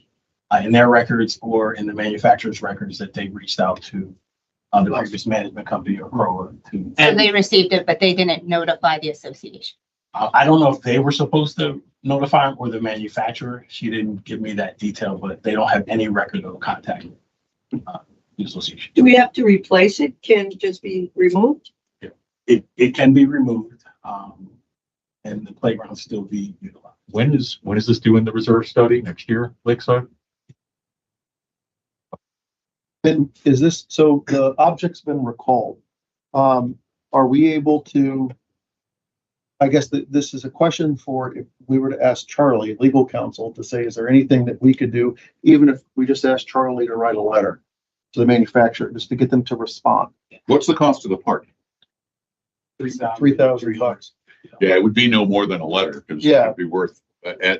in their records or in the manufacturer's records that they reached out to the previous management company or CROA to. So they received it, but they didn't notify the association. I don't know if they were supposed to notify him or the manufacturer. She didn't give me that detail, but they don't have any record of contact the association. Do we have to replace it? Can it just be removed? It can be removed, and the playground still be utilized. When is this due in the reserve study next year, Lakeside? And is this, so the object's been recalled. Are we able to, I guess that this is a question for if we were to ask Charlie, legal counsel, to say, is there anything that we could do, even if we just asked Charlie to write a letter to the manufacturer, just to get them to respond? What's the cost of the part? $3,000. Yeah, it would be no more than a letter because Yeah. it'd be worth,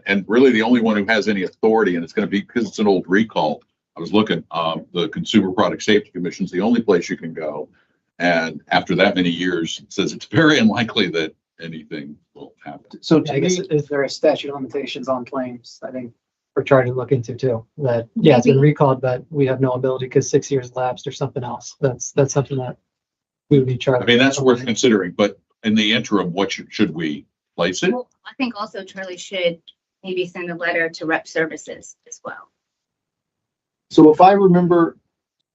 and really the only one who has any authority, and it's going to be because it's an old recall. I was looking, the Consumer Product Safety Commission is the only place you can go. And after that many years, it says it's very unlikely that anything will happen. So to I guess, me, is there a statute of limitations on claims? I think we're trying to look into too, that, yeah, it's been Maybe. recalled, but we have no ability because 6 years lapsed or something else. That's something that we would need Charlie. I mean, that's worth considering, but in the interim, what should we place it? Well, I think also Charlie should maybe send a letter to rep services as well. so if I remember,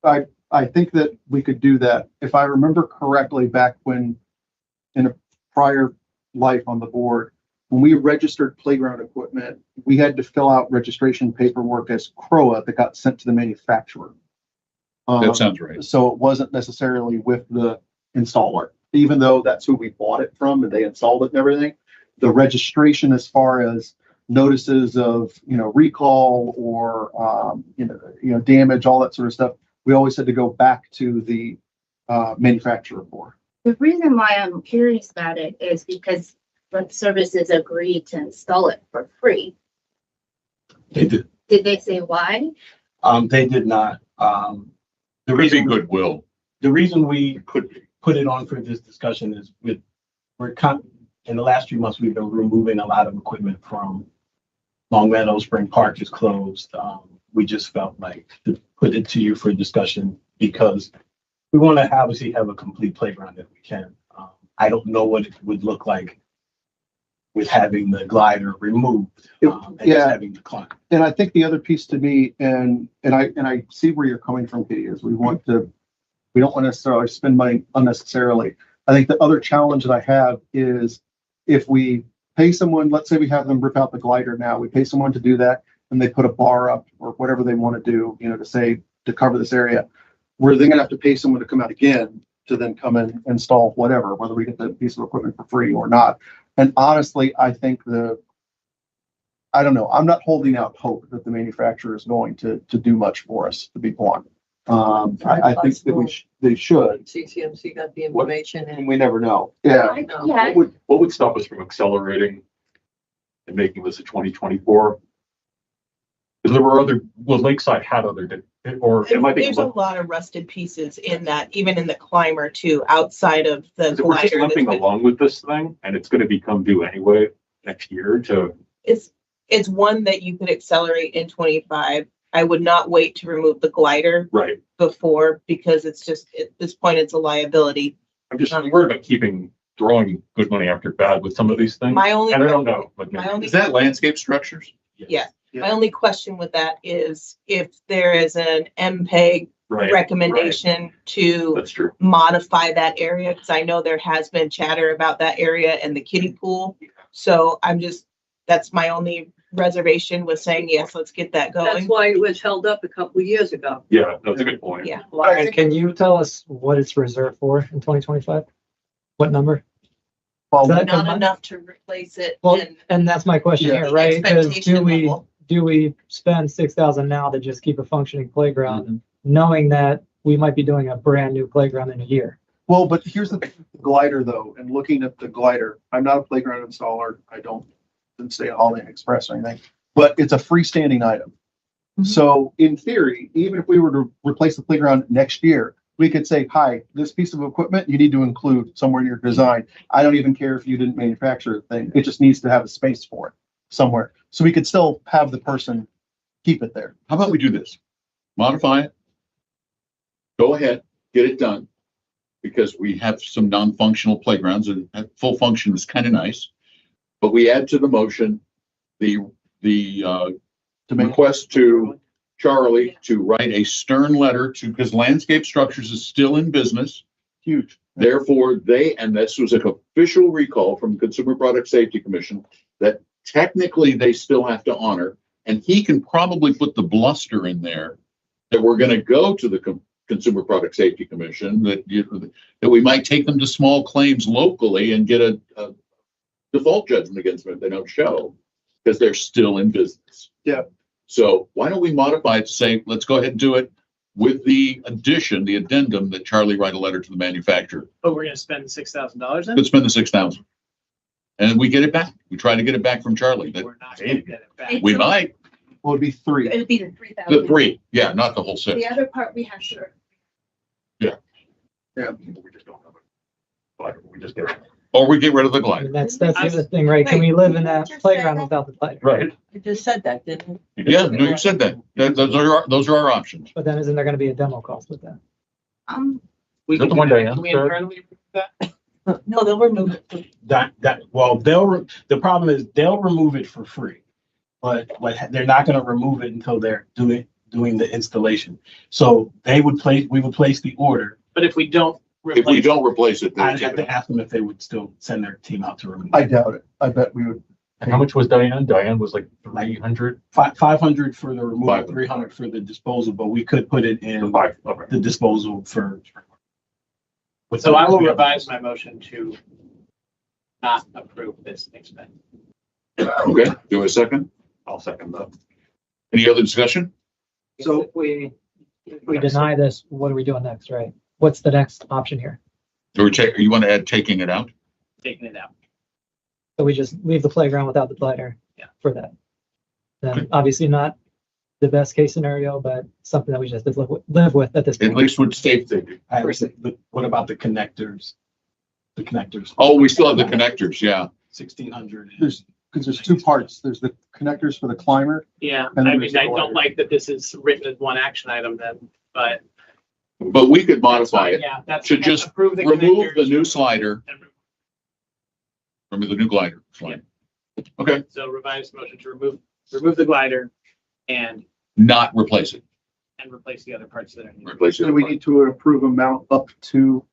I think that we could do that. If I remember correctly, back when, in a prior life on the board, when we registered playground equipment, we had to fill out registration paperwork as CROA that got sent to the manufacturer. That sounds right. So it wasn't necessarily with the installer, even though that's who we bought it from and they installed it and everything. The registration as far as notices of, recall or, damage, all that sort of stuff, we always had to go back to the manufacturer for. The reason why I'm curious about it is because rep services agreed to install it for free. They did. Did they say why? They did not. The Could be reason goodwill. the reason we put it on for this discussion is in the last few months, we've been removing a lot of equipment from Long Meadow. Spring Park is closed. We just felt like to put it to you for discussion because we want to obviously have a complete playground if we can. I don't know what it would look like with having the glider removed and just Yeah. having the climb. And I think the other piece to me, and I see where you're coming from, Katie, is we don't want to necessarily spend money unnecessarily. I think the other challenge that I have is if we pay someone, let's say we have them rip out the glider now, we pay someone to do that and they put a bar up or whatever they want to do, to cover this area. We're then gonna have to pay someone to come out again to then come and install whatever, whether we get the piece of equipment for free or not. And honestly, I think I don't know, I'm not holding out hope that the manufacturer is going to do much for us, to be blunt. I think that they should, CCMC got the information and and. we never know. Yeah. Yeah, What would stop us from accelerating and making this a 2024? Because there were Lakeside had other, or it might be. There's a lot of rusted pieces in that, even in the climber too, outside of the If we're just glider. limping along with this thing and it's gonna become due anyway next year It's one that you could accelerate in 25. I would not wait to remove the glider Right. before, because it's just, at this point, it's a liability. I'm just worried about throwing good money after bad with some of these things. My only, And I don't know. Like, my only, Is that landscape structures? yeah, my only question with that is if there is an MPEG right. recommendation to That's true. modify that area, because I know there has been chatter about that area and the kiddie pool. So that's my only reservation, was saying, yes, let's get that That's going. why it was held up a couple of years ago. Yeah, that's a good point. Yeah. And can you tell us what it's reserved for in 2025? What number? Well, That Not combined? enough to replace it. Well, And and that's my question Yeah. here, right? Because Expectation level. do we spend 6,000 now to just keep a functioning playground, knowing that we might be doing a brand new playground in a year? Well, but here's the glider though, and looking at the glider, I'm not a playground installer. I didn't stay at Holiday Inn Express or anything, but it's a freestanding item. Mhm. So in theory, even if we were to replace the playground next year, we could say, hi, this piece of equipment you need to include somewhere in your design. I don't even care if you didn't manufacture the thing. It just needs to have a space for it somewhere. So we could still have the person keep it there. How about we do this? Modify it. Go ahead, get it done. Because we have some non-functional playgrounds and full function is kind of nice. But we add to the motion, the request to Charlie to write a stern letter to, because Landscape Structures is still in business. Huge. Therefore, and this was an official recall from the Consumer Product Safety Commission, that technically they still have to honor, and he can probably put the bluster in there that we're going to go to the Consumer Product Safety Commission, that we might take them to small claims locally and get a default judgment against them if they don't show, because they're still in business. Yeah. So why don't we modify it to say, let's go ahead and do it with the addendum that Charlie write a letter to the manufacturer. But we're gonna spend $6,000 then? Let's spend the 6,000. And we get it back. We try to get it back from Charlie. We're not gonna get it back. We might, Well, it'd be 3. It'd be the 3,000. the 3, yeah, not the whole 6. The other part we have to. We just don't have it. But we just get it. Or we get rid of the I glider. mean, that's the other thing, right? Can we live in that playground without the glider? Right. You just said that, didn't you? Yeah, no, you said that. Those are our options. But then isn't there gonna be a demo cost with that? We Is that can the one do that. Diane Can we said? internally approve that? No, they'll remove it. The problem is they'll remove it for free. But they're not gonna remove it until they're doing the installation. So we would place the order. But if we don't If we don't replace it, I'd then have to ask them if they would still send their team out to remove I it. doubt it. I bet we would. And how much was Diane? Diane was like 300. 500 for the removal, 500. 300 for the disposal, but we could put it in Okay. the disposal for. So I will revise my motion to not approve this expense. okay, do a second. I'll second that. Any other discussion? So if we deny this, what are we doing next, right? What's the next option here? Or you want to add taking it out? Taking it out. So we just leave the playground without the glider? Yeah. For that. Then obviously not the best case scenario, but something that we just have to live with at this At point. least with safety. What about the connectors? The connectors. Oh, we still have the connectors, yeah. 1,600. Because there's 2 parts. There's the connectors for the climber. Yeah, And I then mean, there's I the don't like that this is written as one action item then, but. But we could modify it Yeah, that's. to just approve the remove the connectors. new slider, remove the new glider slide. Okay, So revised motion to remove the glider and not replace it, replace the other parts that are needed. replace So it. we need to approve amount up to,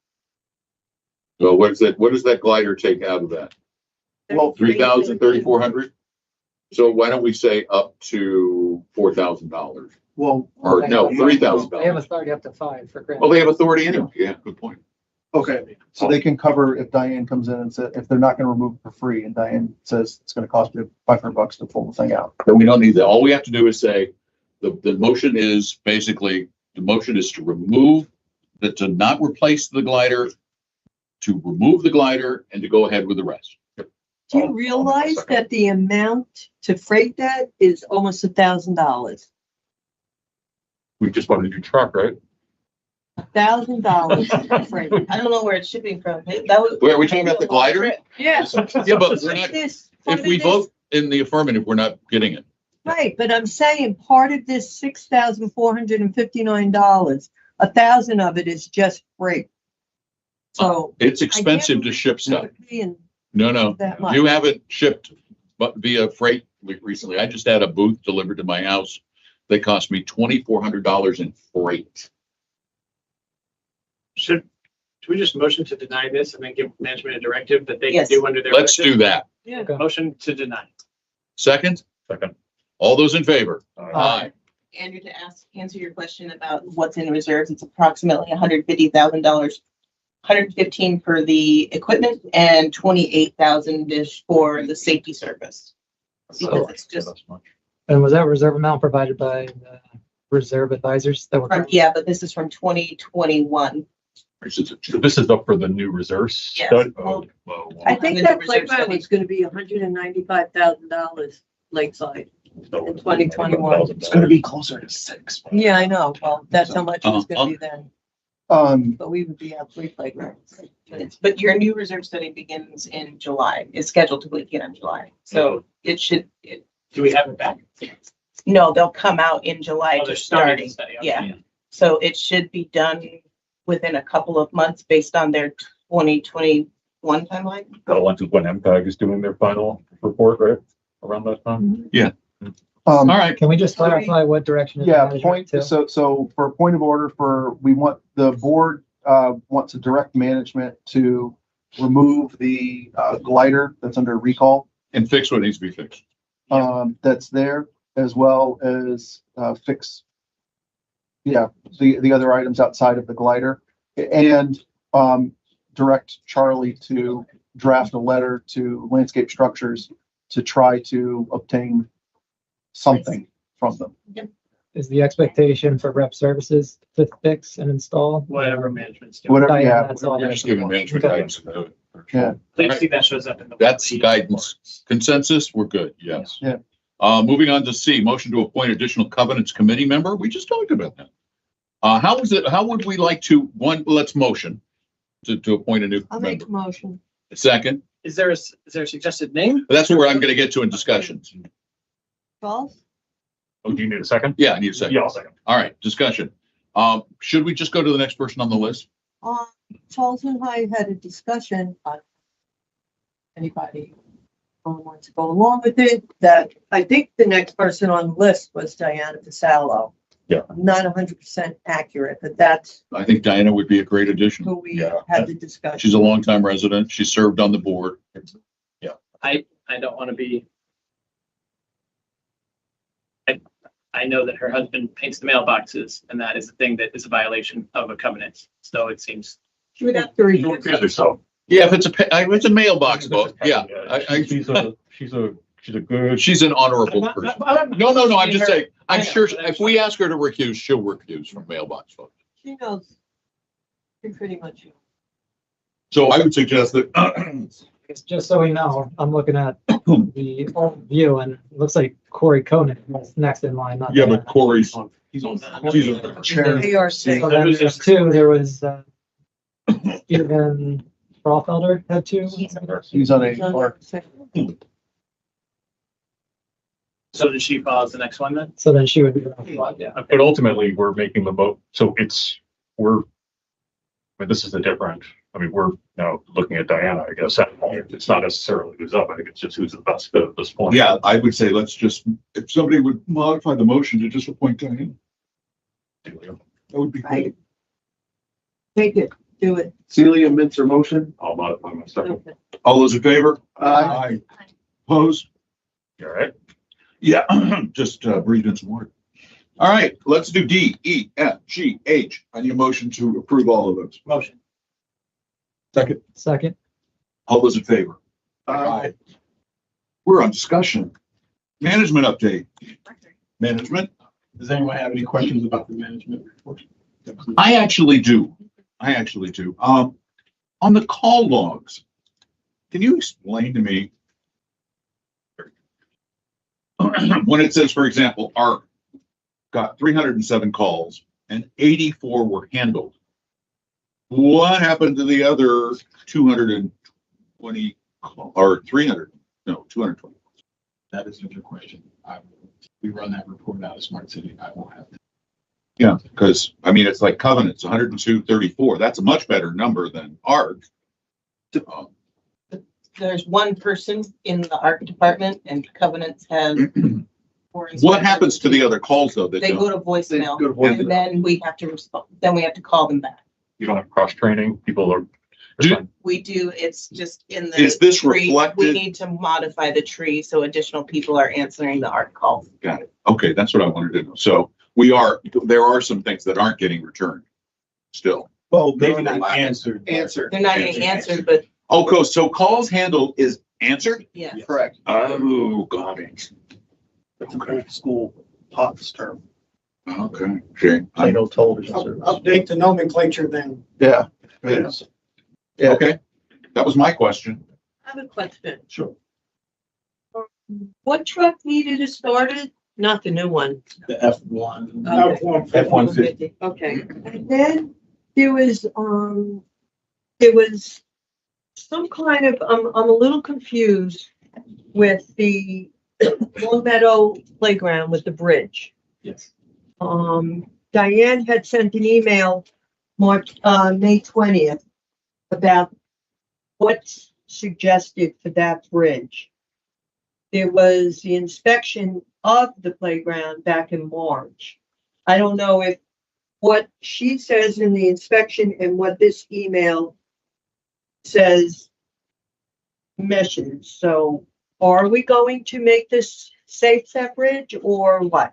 So what does that glider take out of that? well, 3,000, 3,400? So why don't we say up to $4,000? well, Or no, They have $3,000. authority up to 5 for grant. Oh, they have authority anyway. Yeah, good point. okay. So they can cover if Diane comes in and said, if they're not gonna remove it for free and Diane says it's gonna cost you $500 to pull the thing out. Then we don't need that. All we have to do is say, the motion is basically, the motion is to remove, to not replace the glider, to remove the glider and to go ahead with the rest. Do you realize that the amount to freight that is almost $1,000? We just bought a new truck, right? $1,000 to freight. I don't know where it's shipping from. That was. Wait, are we talking about the glider? Yes. Yeah, but we're not, This, if we vote in the affirmative, we're not getting it. Right, but I'm saying part of this $6,459, 1,000 of it is just freight. So. It's expensive to ship stuff. No. That much. You haven't shipped but via freight recently. I just had a booth delivered to my house. They cost me $2,400 in freight. Should we just motion to deny this and then give management a directive that they can Yes. do under their? Let's do that. Yeah. Motion to deny. Second? Second. All those in favor? Aye. Andrew, to answer your question about what's in reserves, it's approximately $150,000, 115 for the equipment and 28,000-ish for the safety service. Because it's just, And was that reserve amount provided by the reserve advisors that were? yeah, but this is from 2021. This is up for the new reserves. Yes. study? Well, Whoa. I think I'm in that the playground reserve study. was gonna be $195,000 lakeside. in 2021. It's gonna be closer to 6. Yeah, I know. Well, that's how much it was gonna be then, Um, but we would be at 3 playgrounds. But your new reserve study begins in July, is scheduled to begin in July. So it should, Do we have it back? no, they'll come out in July Oh, they're to starting starting. the study. Okay. Yeah. So it should be done within a couple of months based on their 2021 timeline. That one is when MPAG is doing their final report, right? Around that time? All right. Can we just clarify what direction? is Yeah, management point, to? so for a point of order we want, the board, wants to direct management to remove the, glider that's under recall, And fix what needs to be fixed. that's there, as well as, fix, the other items outside of the glider. And, direct Charlie to draft a letter to Landscape Structures to try to obtain something from them. Is the expectation for rep services to fix and install? Whatever management's doing. Whatever, yeah. That's all. We're just giving management Okay. guidance. to do it. Yeah. Please see that shows up in the. That's the guidance. Consensus, we're good, yes. Yeah. Moving on to C, motion to appoint additional covenants committee member. We just talked about that. How would we like to, let's motion to appoint a new I'll make member. a motion. Second, Is there a suggested name? that's where I'm gonna get to in discussions. Charles? Oh, do you need a second? Yeah, I need a second. Yeah, I'll second. All right, discussion. Should we just go to the next person on the list? Charles and I had a discussion on anybody wants to go along with it, that I think the next person on the list was Diana Pasalo. Yeah. I'm not 100% accurate, but that's I think Diana would be a great addition. who we Yeah. had the discussion. She's a longtime resident. She served on the board. I don't want to be. I know that her husband paints the mailboxes and that is a thing that is a violation of a covenant. So it seems. She would have to review. Yeah, so. Yeah, if it's a mailbox vote, yeah. She's a good. She's an honorable person. No, I'm just saying, I I'm know, sure but if we ask her to recuse, she'll recuse from mailbox vote. She knows. She pretty much. So I would suggest that, Just so we know, I'm looking at the old view and it looks like Corey Koenig was next in line. not yeah, Diana. but Corey's, He's on. she's a Chair. ARC. So then there's two, there was, Stephen Braufelder had two. He's on a, or, So does she follow the next one then? So then she would be. Yeah. But ultimately, we're making the vote, so this is a different, we're now looking at Diana, I guess. It's not necessarily who's up, I think it's just who's the best fit at this point. yeah, I would say let's just, if somebody would modify the motion to just appoint Diana, that would be great. Take it, do it. Celia Mintzer motion. I'll modify my second. Okay. All those in favor? Aye. Opposed? You all right? Yeah, just breathe in some water. All right, let's do D, E, F, G, H. I need a motion to approve all of those. Motion. Second, All those in favor? Aye. We're on discussion. Management update. Management? Does anyone have any questions about the management report? I actually do. On the call logs, can you explain to me when it says, for example, ARC got 307 calls and 84 were handled? What happened to the other 220 or 300? No, 220. That is a good question. we run that report out of Smart City, I won't have to. Yeah, because I mean, it's like Covenant's 102.34. That's a much better number than ARC. There's one person in the art department and Covenants have. What happens to the other calls though? That They go to voicemail and then we have to respond, then we have to call them back. You don't have cross training. People are. We do, it's just in the. Is this tree. reflected? We need to modify the tree so additional people are answering the art calls. Got it. Okay, that's what I wanted to know. So there are some things that aren't getting returned still. Well, Maybe not answered. They're not getting answered, but Okay, so calls handled is answered? yeah. correct. Oh, got it. That's an old school POTS term. Okay, okay. Plain old television service. Update the nomenclature then. Yeah. it is. Yeah. Okay, that was my question. I have a question. Sure. What truck needed it started? Not the new one. The F1. Okay. F-150. Okay, and then there was some kind of, I'm a little confused with the Long Meadow Playground with the bridge. Yes. Diane had sent an email May 20th about what's suggested for that bridge. There was the inspection of the playground back in March. I don't know if what she says in the inspection and what this email says meshes. So are we going to make this safe, that bridge, or what?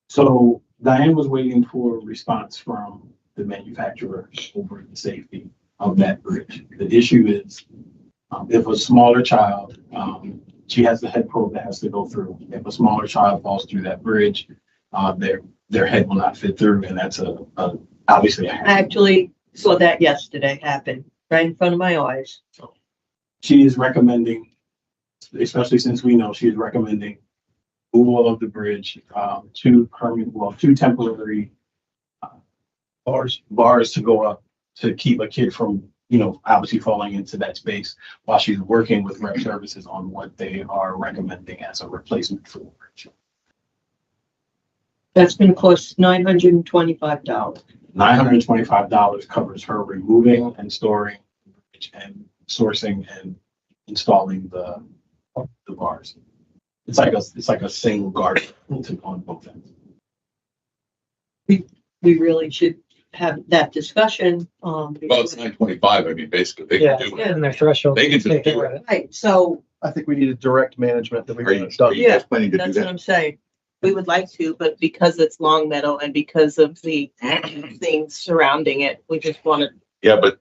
So Diane was waiting for a response from the manufacturer over the safety of that bridge. The issue is, if a smaller child, she has the head probe that has to go through. If a smaller child falls through that bridge, their head will not fit through, and that's obviously a hazard. I actually saw that yesterday happen right in front of my eyes. She is recommending, especially since we know she is recommending removal of the bridge, two temporary bars to go up to keep a kid from, obviously falling into that space while she's working with rep services on what they are recommending as a replacement for the bridge. That's going to cost $925. $925 covers her removing and storing and sourcing and installing the bars. It's like a single guard on both ends. We really should have that discussion. Well, it's 925. I mean, basically, they Yeah, can do it. and their threshold. They can just take do care it. of it. Right, so I think we need a direct management that we Are you, want it done. are you guys planning to do that's what that? I'm saying. We would like to, but because it's Long Meadow and because of the things surrounding it, we just want to. Yeah, but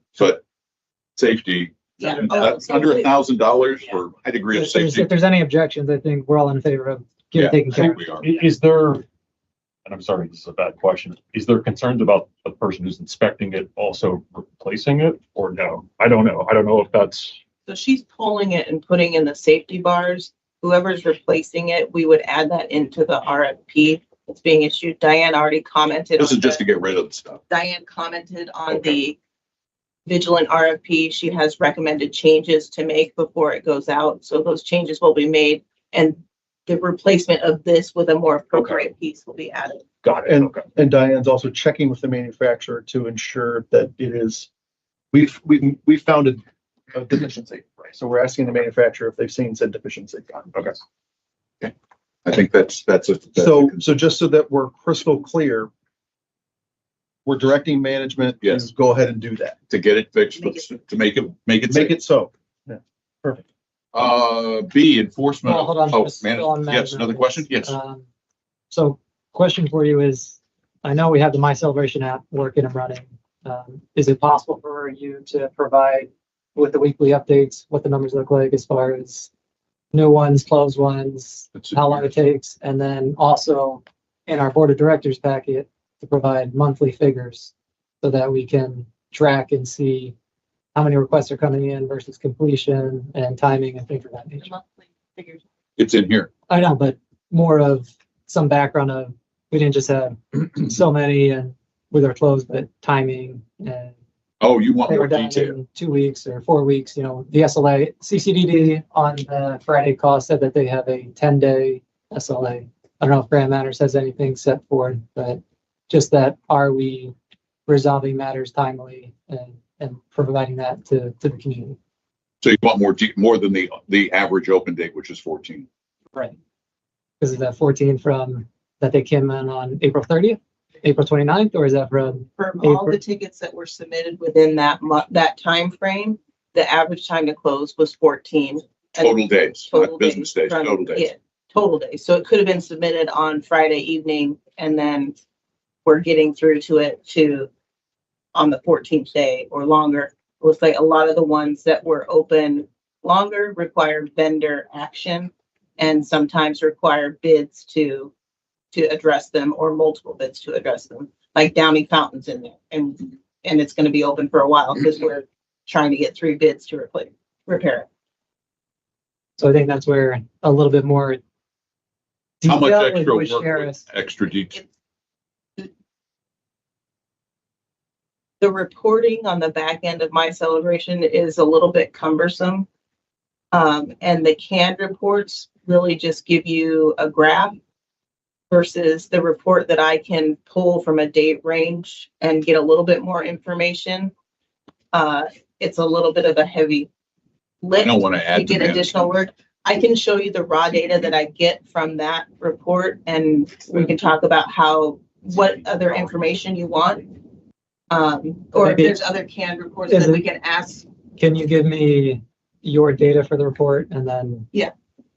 safety, Yeah. that's under $1,000 for high degree of safety. If there's any objections, I think we're all in favor of getting Yeah, taken I care think of. we are. Is there, and I'm sorry, this is a bad question. Is there concerns about the person who's inspecting it also replacing it or no? I don't know. I don't know if that's, So she's pulling it and putting in the safety bars. Whoever's replacing it, we would add that into the RFP that's being issued. Diane already commented. This is on just to the- get rid of the stuff. Diane commented on the Vigilant RFP. She has recommended changes to make before it goes out. So those changes will be made and the replacement of this with a more appropriate piece will be added. got it. And, Okay. and Diane's also checking with the manufacturer to ensure that it is, we've found a deficiency. So we're asking the manufacturer if they've seen said deficiency. Okay. I think that's So just so that we're crystal clear, we're directing management Yes. to go ahead and do that. to get it fixed, but to make it Make safe. it so. Yeah, perfect. B, enforcement. Well, hold on. Oh, just still on yes, another management. question? Yes. So question for you is, I know we have the My Celebration app working and running. Is it possible for you to provide with the weekly updates, what the numbers look like as far as new ones, closed ones, how long it takes? And then also in our board of directors packet to provide monthly figures so that we can track and see how many requests are coming in versus completion and timing and things of that The nature. monthly figures. It's in here. I know, but more of some background of, we didn't just have so many and with our close, but timing and Oh, you want they were more done detail. in 2 weeks or 4 weeks, the SLA, CCDD on the Friday call said that they have a 10-day SLA I don't know if Grand Matters has anything set forward, but just that, are we resolving matters timely and providing that to the community? So you want more than the average open date, which is 14. Right. Because is that 14 from that they came in on April 30th, April 29th, or is that from all April? the tickets that were submitted within that time frame, the average time to close was 14. Total days, Total not business days, from- total days. Yeah, total days. So it could have been submitted on Friday evening, and then we're getting through to it on the 14th day or longer. It was like a lot of the ones that were open longer require vendor action and sometimes require bids to address them, or multiple bids to address them, like Downey Fountains in there. And it's going to be open for a while because we're trying to get 3 bids to repair it. So I think that's where a little bit more How much detail extra would work, share us. extra detail? The reporting on the back end of my celebration is a little bit cumbersome. And the canned reports really just give you a graph versus the report that I can pull from a date range and get a little bit more information. It's a little bit of a heavy I lift don't want to to add get additional work. I can show you the raw data that I get from that report, and we can talk about what other information you want. Or if Maybe- there's other canned reports that we can ask. Can you give me your data for the report, and then Yeah.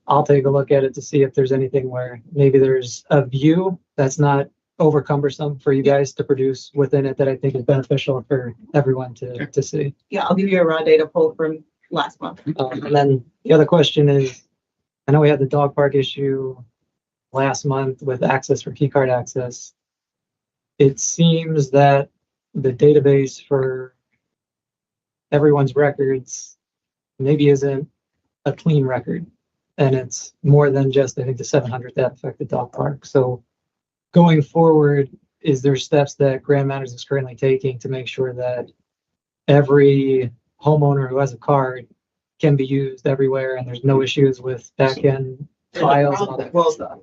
I'll take a look at it to see if there's anything where maybe there's a view that's not over cumbersome for you guys to produce within it that I think is beneficial for everyone to see. Yeah, I'll give you a raw data pull from last month. And then the other question is, I know we had the dog park issue last month with access for key card access. It seems that the database for everyone's records maybe isn't a clean record. And it's more than just, I think, the 700 that affected dog park. So going forward, is there steps that Grand Matters is currently taking to make sure that every homeowner who has a card can be used everywhere and there's no issues with back end files and all that Well, stuff?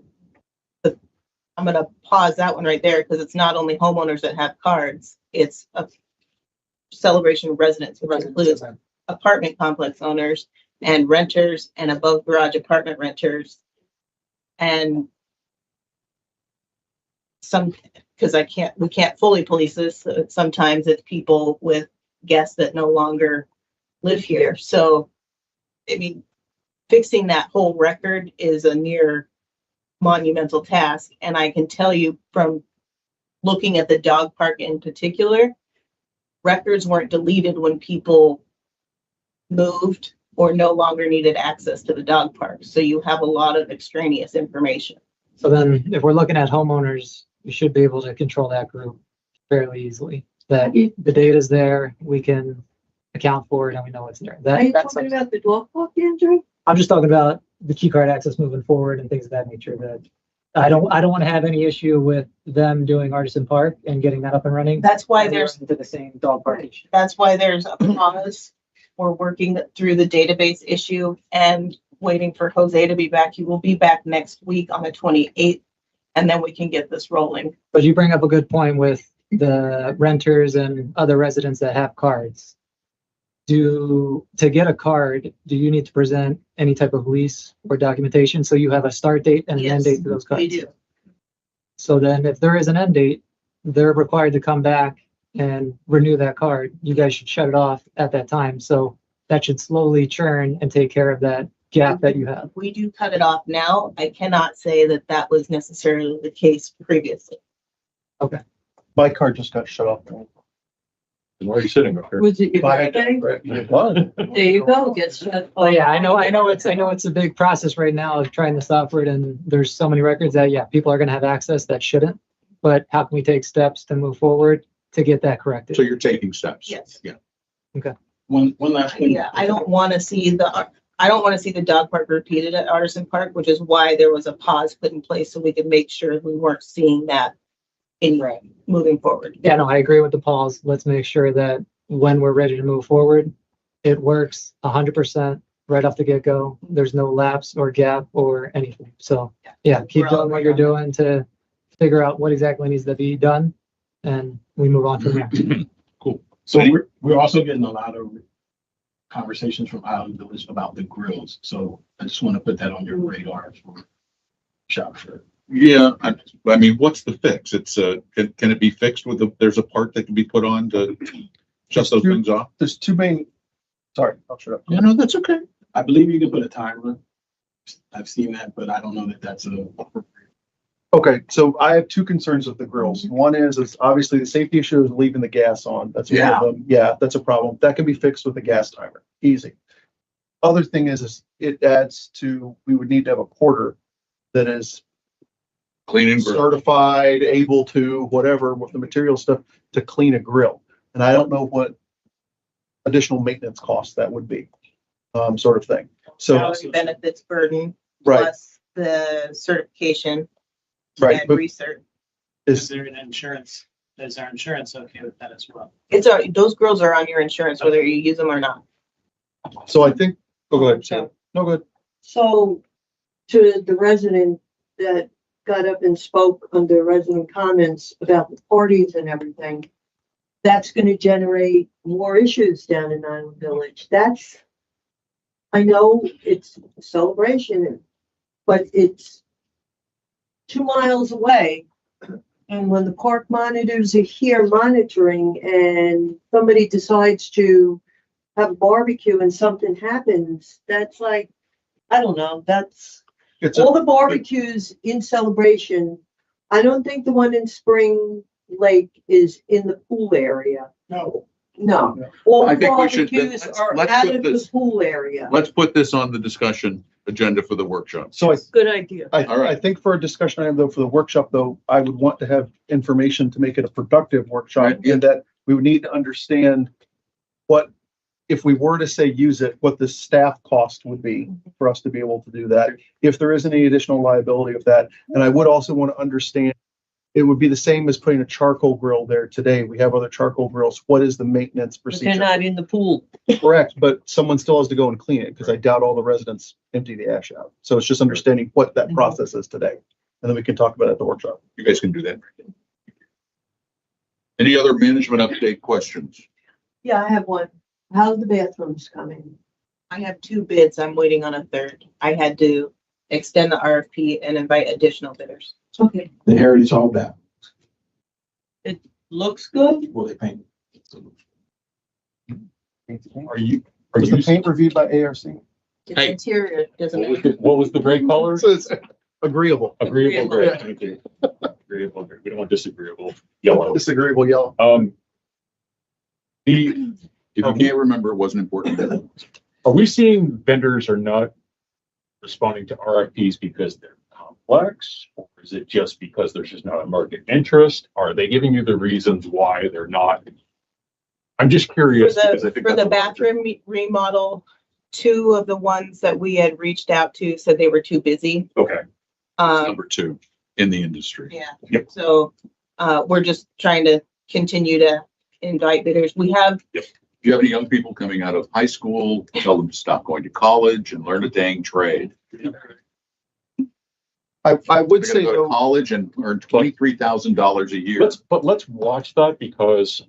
I'm gonna pause that one right there because it's not only homeowners that have cards, it's a celebration residents, which includes apartment complex owners and renters and above garage apartment renters. And because we can't fully police this, so sometimes it's people with guests that no longer live here. So, I mean, fixing that whole record is a near monumental task. And I can tell you from looking at the dog park in particular, records weren't deleted when people moved or no longer needed access to the dog park. So you have a lot of extraneous information. So then if we're looking at homeowners, we should be able to control that group fairly easily. That the data's there, we can account for it and we know it's there. Are you That's talking about the dog park, Andrew? I'm just talking about the key card access moving forward and things of that nature. That I don't want to have any issue with them doing Artisan Park and getting that up and running. That's why And we're there's into the same dog park issue. That's why there's a pause. We're working through the database issue and waiting for Jose to be back. He will be back next week on the 28th, and then we can get this rolling. But you bring up a good point with the renters and other residents that have cards. To get a card, do you need to present any type of lease or documentation? So you have a start date and an end Yes, date for those cards? We do. So then if there is an end date, they're required to come back and renew that card. You guys should shut it off at that time. So that should slowly churn and take care of that gap that you have. We do cut it off now. I cannot say that that was necessarily the case previously. My card just got shut off. Why are you sitting up here? Was it your Bye. birthday? It was. There you go, get shut. Oh yeah, I know it's a big process right now of trying to stop it, and there's so many records that, yeah, people are gonna have access that shouldn't. But how can we take steps to move forward to get that corrected? So you're taking steps. Yes. Yeah. One last thing. Yeah, I don't want to see the dog park repeated at Artisan Park, which is why there was a pause put in place so we could make sure we weren't seeing that moving forward. Yeah, no, I agree with the pause. Let's make sure that when we're ready to move forward, it works 100%. right off the get-go. There's no lapse or gap or anything. So yeah, keep doing what you're doing to figure out what exactly needs to be done, and we move on from there. Cool. So we're also getting a lot of conversations from out of the village about the grills. So I just want to put that on your radar for shop for. Yeah, I mean, what's the fix? It's can it be fixed with there's a part that can be put on to shut those things off? There's two main, sorry, I'll shut up. Yeah, no, that's okay. I believe you can put a timer. I've seen that, but I don't know that that's a. Okay, so I have two concerns with the grills. One is obviously the safety issue is leaving the gas on. That's one of them. Yeah, that's a problem. That can be fixed with a gas timer. Easy. Other thing is it adds to, we would need to have a porter that is Clean and grill. certified, able to, whatever, with the material stuff to clean a grill. And I don't know what additional maintenance costs that would be, sort of thing. So, Salary benefits burden right, plus the certification right. and But research. Is there an insurance? Is our insurance okay with that as well? Those grills are on your insurance, whether you use them or not. So I think, oh, go ahead. Sarah. No, go ahead. So to the resident that got up and spoke under resident comments about the parties and everything, that's going to generate more issues down in Island Village. I know it's a celebration, but it's 2 miles away. And when the park monitors are here monitoring and somebody decides to have a barbecue and something happens, that's like, I don't know, all the barbecues in Celebration. I don't think the one in Spring Lake is in the pool area. No. All I the think we should- barbecues are let's out put of the this- pool area. Let's put this on the discussion agenda for the workshop. So Good idea. I think for a discussion item though, for the workshop though, I would want to have information to make it a productive workshop, Right, yeah. and that we would need to understand what, if we were to say use it, what the staff cost would be for us to be able to do that. If there is any additional liability of that. And I would also want to understand, it would be the same as putting a charcoal grill there today. We have other charcoal grills. What is the maintenance But they're procedure? not in the pool. Correct, but someone still has to go and clean it because I doubt all the residents empty the ash out. So it's just understanding what that process is today. And then we can talk about it at the workshop. You guys can do that. Any other management update questions? Yeah, I have one. How's the bathrooms coming? I have 2 bids. I'm waiting on a third. I had to extend the RFP and invite additional bidders. Okay. The Heritage Hall back. Looks good. Will they paint? Are Was the you, paint reviewed by ARC? The Hey. interior doesn't. what was the gray color? So it's agreeable. Agreeable gray. Thank you. Agreeable gray. We don't want disagreeable yellow. Disagreeable yellow. The, If you can't remember, it wasn't important. are we seeing vendors are not responding to RFPs because they're complex? Or is it just because there's just not a market interest? Are they giving you the reasons why they're not? I'm just curious. because I think For the that's- bathroom remodel, 2 of the ones that we had reached out to said they were too busy. Okay. Number 2 in the industry. Yeah. Yep. So, we're just trying to continue to invite bidders. We have, If you have any young people coming out of high school, tell them to stop going to college and learn a dang trade. I would They're gonna say go to though, college and earn $23,000 a year. Let's watch that because,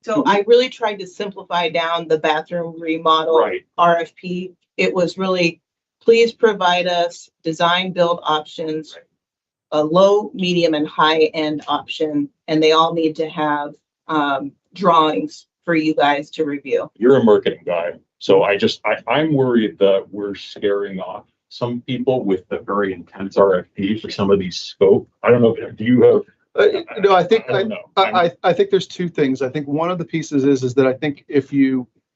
so I really tried to simplify down the bathroom remodel right, RFP. It was really, please provide us design build options, a low, medium, and high-end option, and they all need to have drawings for you guys to review. you're a marketing guy. So I'm worried that we're scaring off some people with the very intense RFP for some of these scope. I don't know, do you have? no, I think, I don't know. I think there's 2 things. I think one of the pieces is that I think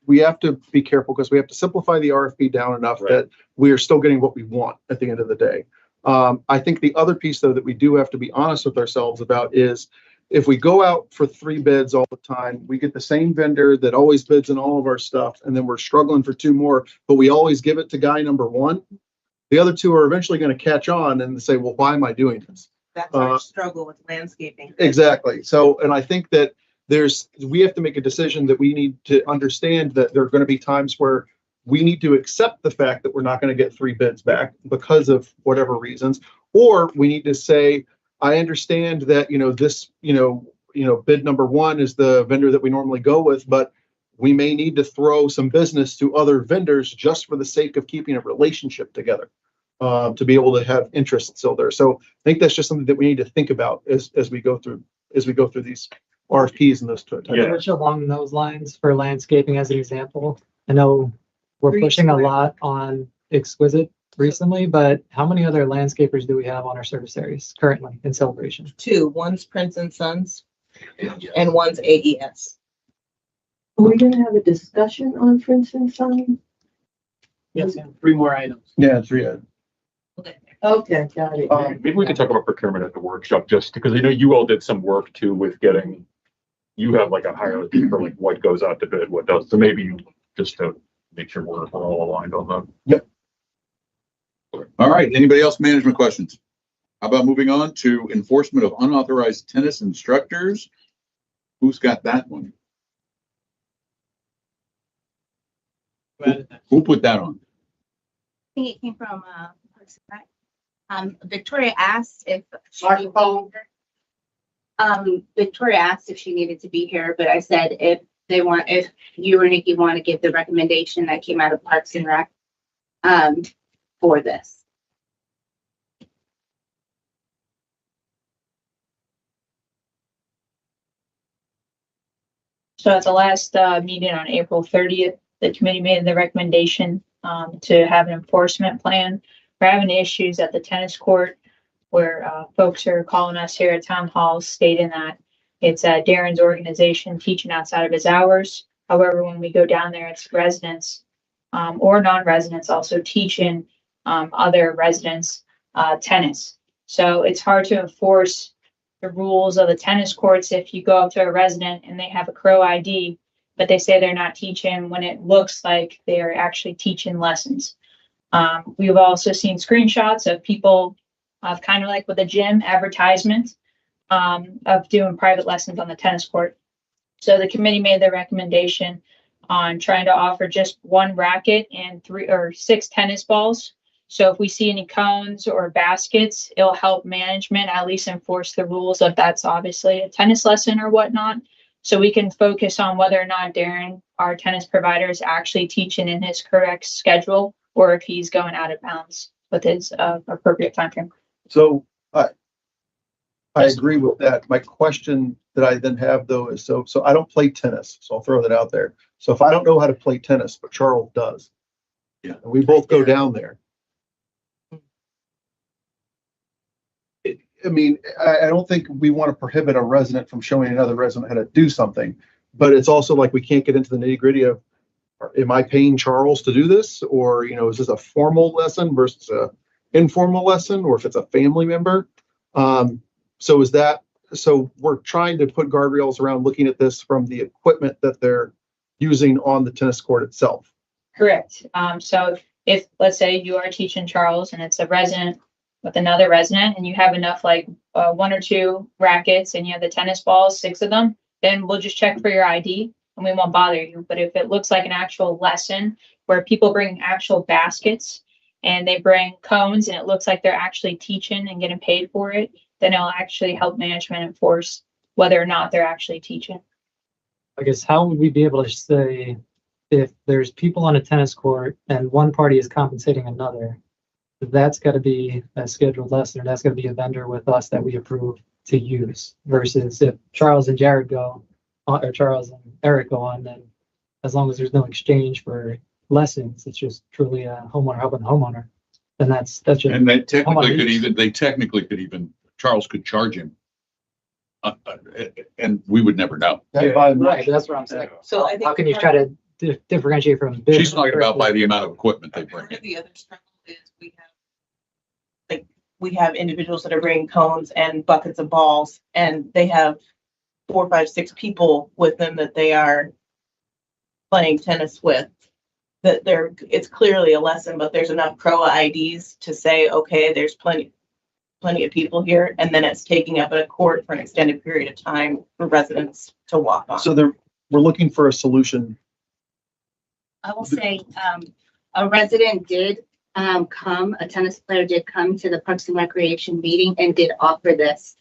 we have to be careful because we have to simplify the RFP down enough Right. that we are still getting what we want at the end of the day. I think the other piece though that we do have to be honest with ourselves about is if we go out for 3 bids all the time, we get the same vendor that always bids in all of our stuff, and then we're struggling for 2 more, but we always give it to guy number 1. The other 2 are eventually going to catch on and say, well, why am I doing this? That's our struggle with landscaping. Exactly. So, and I think that we have to make a decision that we need to understand that there are going to be times where we need to accept the fact that we're not going to get 3 bids back because of whatever reasons, or we need to say, I understand that, this, bid number 1 is the vendor that we normally go with, but we may need to throw some business to other vendors just for the sake of keeping a relationship together, to be able to have interest still there. So I think that's just something that we need to think about as we go through these RFPs and those types. Yeah. Which along those lines for landscaping as an example, I know we're pushing a lot on Exquisite recently, but how many other landscapers do we have on our service areas currently in Celebration? 2, one's Prince and Sons and one's AES. Are we gonna have a discussion on Prince and Son? Yes, 3 more items. Yeah, 3. Okay, got it. Maybe we can talk about procurement at the workshop, just because I know you all did some work too with getting, you have like a hierarchy for like what goes out to bid, what does, so maybe just to make sure we're all aligned on that. Yep. All right, anybody else management questions? How about moving on to enforcement of unauthorized tennis instructors? Who's got that one? Who put that on? I think it came from, Victoria asked if. Victoria asked if she needed to be here, but I said if you or Nikki want to give the recommendation that came out of Parks and Rec, for this. So at the last meeting on April 30th, the committee made the recommendation to have an enforcement plan. We're having issues at the tennis court where folks are calling us here at town hall stating that it's Darren's organization teaching outside of his hours. However, when we go down there, it's residents or non-residents also teaching other residents tennis. So it's hard to enforce the rules of the tennis courts if you go up to a resident and they have a CROA ID, but they say they're not teaching when it looks like they're actually teaching lessons. We've also seen screenshots of people kind of like with a gym advertisement of doing private lessons on the tennis court. So the committee made the recommendation on trying to offer just 1 racket and 3 or 6 tennis balls. So if we see any cones or baskets, it'll help management at least enforce the rules if that's obviously a tennis lesson or whatnot. So we can focus on whether or not Darren, our tennis provider, is actually teaching in his correct schedule or if he's going out of bounds with his appropriate time frame. So I agree with that. My question that I then have though is, so I don't play tennis, so I'll throw that out there. So if I don't know how to play tennis, but Charles does, yeah, and we both go down there. I mean, I don't think we want to prohibit a resident from showing another resident how to do something, but it's also like we can't get into the nitty-gritty of, am I paying Charles to do this? Or, is this a formal lesson versus a informal lesson, or if it's a family member? So we're trying to put guardrails around looking at this from the equipment that they're using on the tennis court itself. Correct. So if, let's say you are teaching Charles and it's a resident with another resident and you have enough like 1 or 2 rackets and you have the tennis balls, 6 of them, then we'll just check for your ID and we won't bother you. But if it looks like an actual lesson where people bring actual baskets and they bring cones and it looks like they're actually teaching and getting paid for it, then it'll actually help management enforce whether or not they're actually teaching. I guess how would we be able to say if there's people on a tennis court and one party is compensating another, that's got to be a scheduled lesson, or that's going to be a vendor with us that we approve to use, versus if Charles and Jared go on, or Charles and Eric go on, then as long as there's no exchange for lessons, it's just truly a homeowner helping homeowner. Then that's just. And they technically could even, Charles could charge him. And we would never know. Right, that's what I'm saying. So I think how can you try to differentiate from business? She's talking about by the amount of equipment they bring in. The other struggle is we have individuals that are bringing cones and buckets of balls, and they have 4, 5, 6 people with them that they are playing tennis with. That it's clearly a lesson, but there's enough CROA IDs to say, okay, there's plenty of people here, and then it's taking up a court for an extended period of time for residents to walk on. So we're looking for a solution I will say, a resident did come, a tennis player did come to the Parks and Recreation meeting and did offer this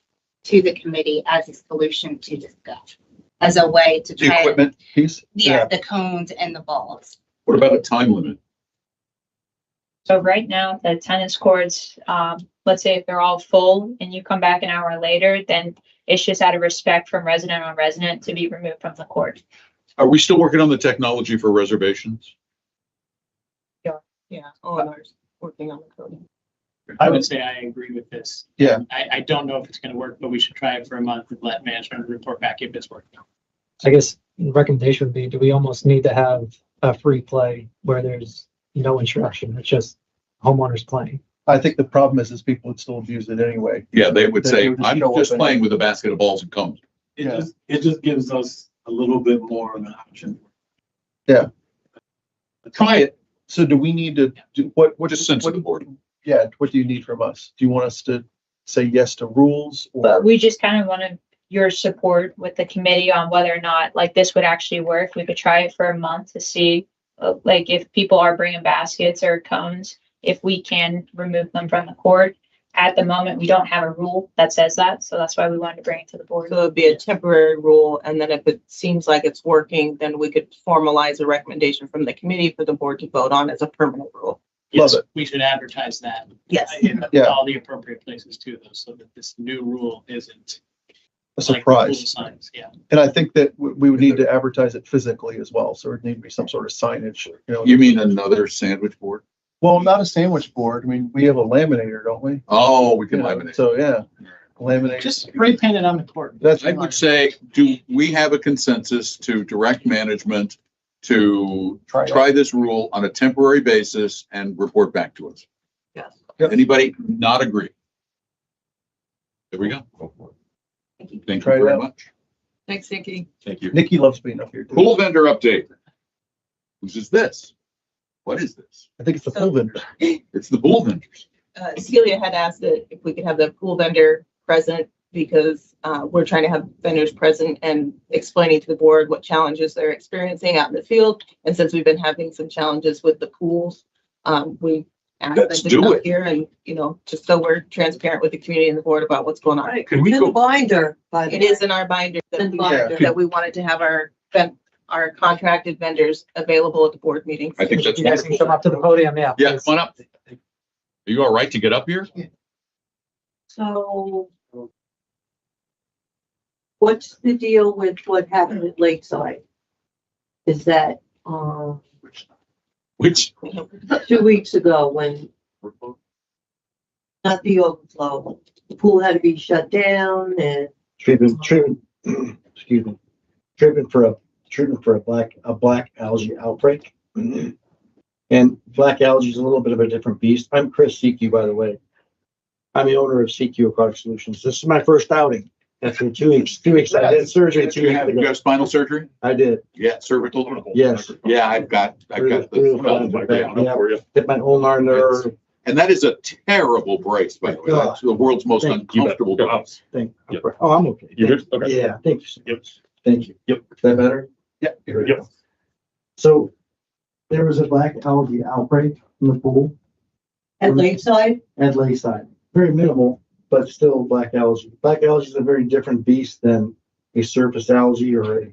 to the committee as a solution to discuss, as a way to The try. equipment piece? Yeah, the cones and the balls. What about a time limit? So right now, the tennis courts, let's say if they're all full and you come back an hour later, then it's just out of respect from resident on resident to be removed from the court. Are we still working on the technology for reservations? Yeah, owners working on the coding. I would say I agree with this. Yeah. I don't know if it's gonna work, but we should try it for a month and let management report back if it's working. I guess recommendation would be, do we almost need to have a free play where there's no instruction? It's just homeowners playing. I think the problem is people would still abuse it anyway. Yeah, they would That say, you would just I'm show just up and- playing with a basket of balls and cones. It just gives us a little bit more of an option. Try it. So do we need to do what Just sense of the board. Yeah, what do you need from us? Do you want us to say yes to rules or? But we just kind of wanted your support with the committee on whether or not like this would actually work. We could try it for a month to see like if people are bringing baskets or cones, if we can remove them from the court. At the moment, we don't have a rule that says that, so that's why we wanted to bring it to the board. So it'd be a temporary rule, and then if it seems like it's working, then we could formalize a recommendation from the committee for the board to vote on as a permanent rule. Yes, Love it. we should advertise that Yes. in Yeah. all the appropriate places too, though, so that this new rule isn't A like the surprise. pool signs. Yeah. And I think that we would need to advertise it physically as well. So it need to be some sort of signage, you know. You mean another sandwich board? Well, not a sandwich board. I mean, we have a laminator, don't we? Oh, we can You know, laminate. So, yeah, laminate. Just spray paint it on the court. That's I would say, do we have a consensus to direct management to try this rule on a temporary basis and report back to us? Yes. Yep. Anybody not agree? There we go. Thank you. Thank Try you it very out. much. Thanks, Nikki. Thank you. Nikki loves being up here. too. Pool vendor update. Whose is this? What is this? I think it's the pool vendor. It's the pool vendors. Celia had asked that if we could have the pool vendor present because we're trying to have vendors present and explaining to the board what challenges they're experiencing out in the field. And since we've been having some challenges with the pools, we asked them Let's to do come it. here and, just so we're transparent with the community and the board about what's going on. Can we In the go? binder, by the It way. is in our binder Yeah. that we wanted to have our contracted vendors available at the board meetings. I think that's You guys can wonderful. come up to the podium, yeah. Yeah, please. come on up. Are you all right to get up here? So what's the deal with what happened at Lakeside? Is that, Which, 2 weeks ago when, not the overflow, the pool had to be shut down and treatment, excuse me, treatment for a black algae outbreak. And black algae is a little bit of a different beast. I'm Chris CQ, by the way. I'm the owner of CQ Aquatic Solutions. This is my first outing. After 2 weeks, I did surgery 2 you weeks have ago. spinal surgery? I did, Yeah, cervical. yes. Yeah, I've got the, Hit my ulnar nerve. and that is a terrible brace, by the way. That's the world's most Thank uncomfortable you. brace. Yep. Oh, I'm okay. You good? Okay. Yeah, thank you. so Yep. much. Thank you. Yep. Is that better? Yeah. Yep. So there was a black algae outbreak in the pool at Lakeside, at Lakeside. Very minimal, but still black algae. Black algae is a very different beast than a surface algae or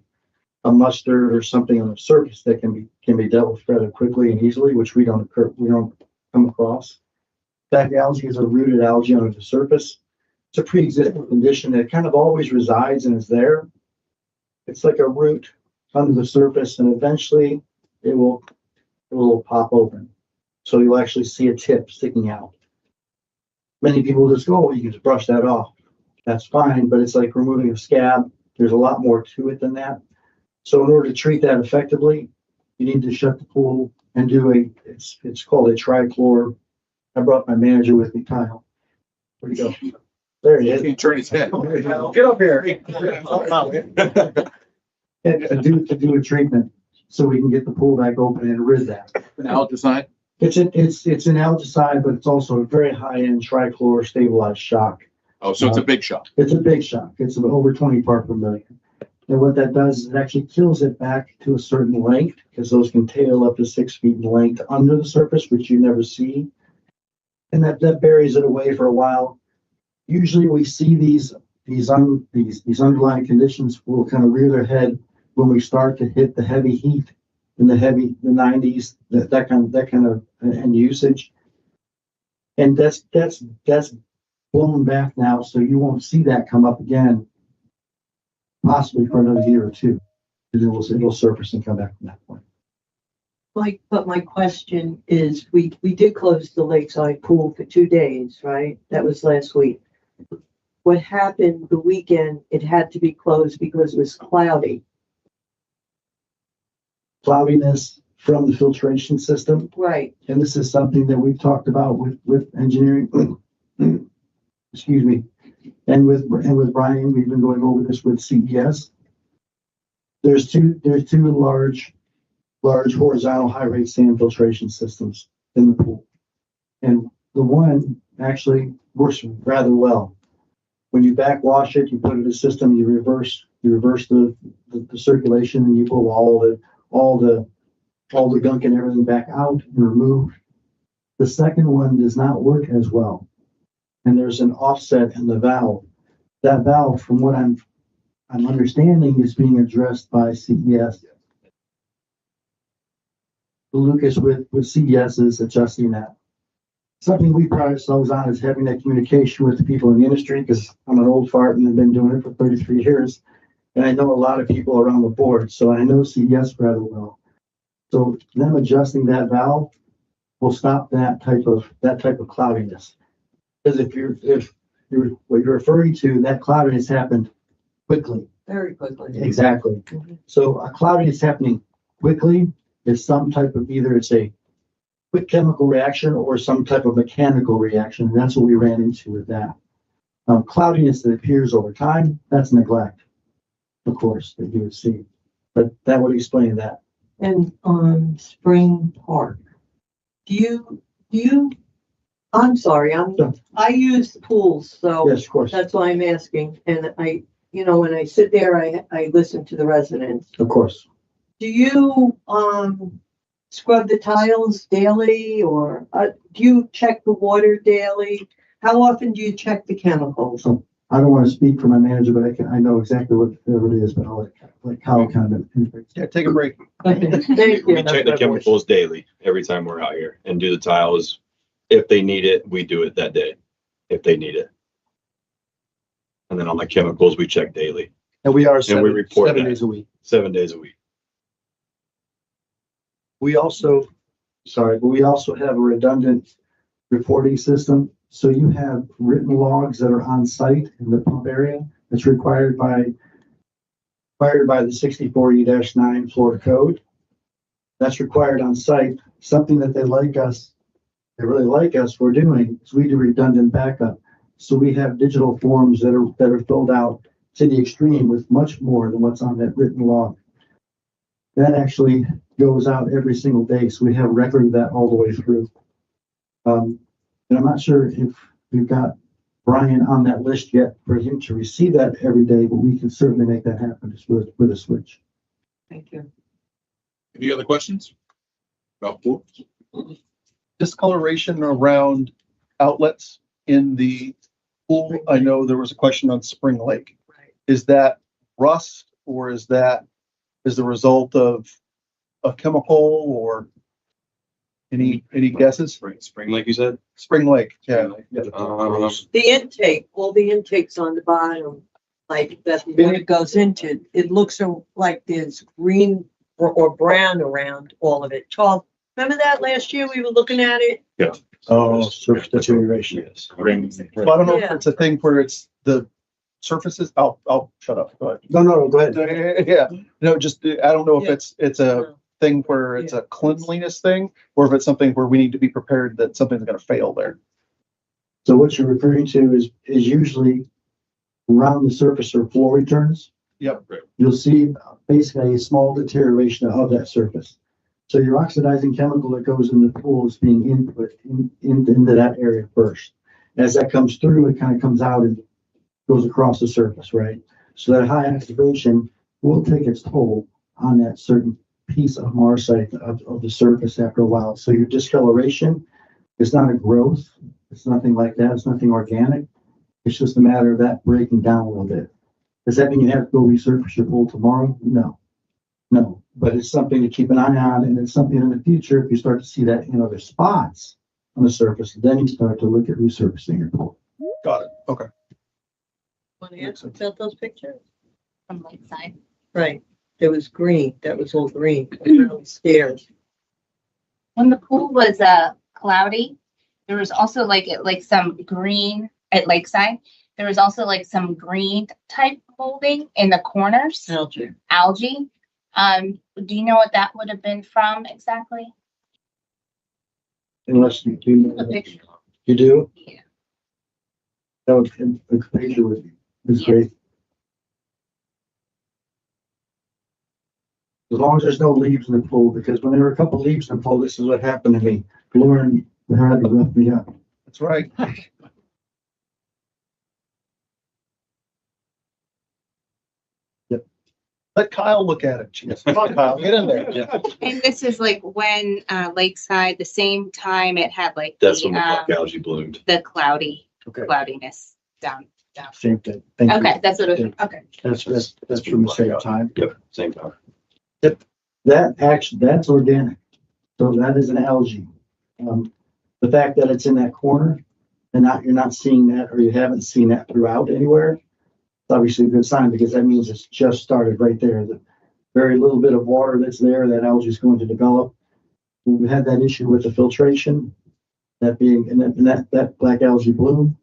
a mustard or something on the surface that can be dealt with rather quickly and easily, which we don't come across. Black algae is a rooted algae on the surface. It's a pre-existing condition that kind of always resides and is there. It's like a root under the surface, and eventually it will pop open. So you'll actually see a tip sticking out. Many people just go, oh, you can just brush that off. That's fine, but it's like removing a scab. There's a lot more to it than that. So in order to treat that effectively, you need to shut the pool and do it's called a trichlor. I brought my manager with me, Kyle. Where'd he go? There he He is. can't turn his head. Get up here. And to do a treatment so we can get the pool back open and rid that. An algicide? It's an algicide, but it's also a very high-end trichlor stabilized shock. Oh, so it's a big shot. It's a big shock. It's over 20 parts per million. And what that does is it actually kills it back to a certain length, because those can tail up to 6 feet in length under the surface, which you never see. And that buries it away for a while. Usually we see these underlying conditions will kind of rear their head when we start to hit the heavy heat in the 90s, that kind of and usage. And that's blown back now, so you won't see that come up again, possibly for another year or two. It'll surface and come back from that point. But my question is, we did close the lakeside pool for 2 days, right? That was last week. What happened the weekend, it had to be closed because it was cloudy. Cloudiness from the filtration system. Right. And this is something that we've talked about with engineering, excuse me, and with Brian, we've been going over this with CES. There's two large horizontal high rate sand filtration systems in the pool. And the one actually works rather well. When you backwash it, you put it in a system, you reverse the circulation, and you pull all the gunk and everything back out and remove. The second one does not work as well. And there's an offset in the valve. That valve, from what I'm understanding, is being addressed by CES. Lucas with CES is adjusting that. Something we pride ourselves on is having that communication with the people in the industry, because I'm an old fart and I've been doing it for 33 years. And I know a lot of people around the board, so I know CES rather well. So them adjusting that valve will stop that type of cloudiness. Because if what you're referring to, that cloudiness happened quickly. Very quickly. Exactly. So a cloudiness happening quickly is some type of, either it's a quick chemical reaction or some type of mechanical reaction. And that's what we ran into with that. Cloudiness that appears over time, that's neglect, of course, that you would see. But that would explain that. And on Spring Park, I'm sorry, I use the pools, so Yes, of course. that's why I'm asking. And when I sit there, I listen to the residents. Of course. Do you, scrub the tiles daily, or do you check the water daily? How often do you check the chemicals? I don't want to speak for my manager, but I know exactly what it is, but I'll let Kyle kind of. Yeah, take a break. Thank We you. check the chemicals daily, every time we're out here, and do the tiles. If they need it, we do it that day, if they need it. And then on the chemicals, we check daily, And we are and we report 7 that. days a week. 7 days a week. We also have a redundant reporting system. So you have written logs that are on site in the pump area. It's required by the 64E-9 Florida code. That's required on site. Something that they really like us for doing is we do redundant backup. So we have digital forms that are filled out to the extreme with much more than what's on that written log. That actually goes out every single day. So we have record of that all the way through. And I'm not sure if we've got Brian on that list yet for him to receive that every day, but we can certainly make that happen just with a switch. Thank you. Any other questions about pools? Discoloration around outlets in the pool. I know there was a question on Spring Lake. Right. Is that rust, or is the result of a chemical, or any guesses? Spring Lake, you said? Spring Lake, yeah. All the intakes on the bottom, like that when it goes into, it looks like there's green or brown around all of it. Charles, remember that last year we were looking at it? Yeah. Oh, surface deterioration. Yes. Well, I don't know if Yeah. it's a thing where it's the surfaces. I'll shut up. Go ahead. No, go ahead. Yeah, no, just, I don't know if Yeah. it's a thing where it's a cleanliness thing, or if it's something where we need to be prepared that something's gonna fail there. So what you're referring to is usually around the surface or floor returns. Yep. You'll see basically a small deterioration of that surface. So your oxidizing chemical that goes in the pool is being input into that area first. As that comes through, it kind of comes out and goes across the surface, right? So that high oxidation will take its toll on that certain piece of marsite of the surface after a while. So your discoloration is not a growth. It's nothing like that. It's nothing organic. It's just a matter of that breaking down a little bit. Does that mean you have to go resurface your pool tomorrow? No. No, but it's something to keep an eye on, and it's something in the future, if you start to see that in other spots on the surface, then you start to look at resurfacing your pool. Got it. Okay. Want to answer about those pictures? From Lakeside. Right. It was green. That was all green. I was really scared. When the pool was cloudy, there was also like some green at Lakeside. There was also like some green type molding in the corners. Algae. Do you know what that would have been from exactly? Unless you do. The picture. You do? Yeah. That would, the picture was great. As long as there's no leaves in the pool, because when there were a couple leaves in the pool, this is what happened to me. Lauren had to rough me up. That's right. Let Kyle look at it. Jeez. Come on, Kyle, get in there. Yeah. And this is like when Lakeside, the same time it had like That's when the black algae bloomed. the cloudiness down. Same thing. Thank you. Okay, that's what it was. Okay. That's from the same time. Yep, same time. That actually, that's organic. So that is an algae. The fact that it's in that corner and you're not seeing that, or you haven't seen that throughout anywhere, it's obviously a good sign, because that means it's just started right there. The very little bit of water that's there, that algae is going to develop. We had that issue with the filtration, that being, and that black algae bloom.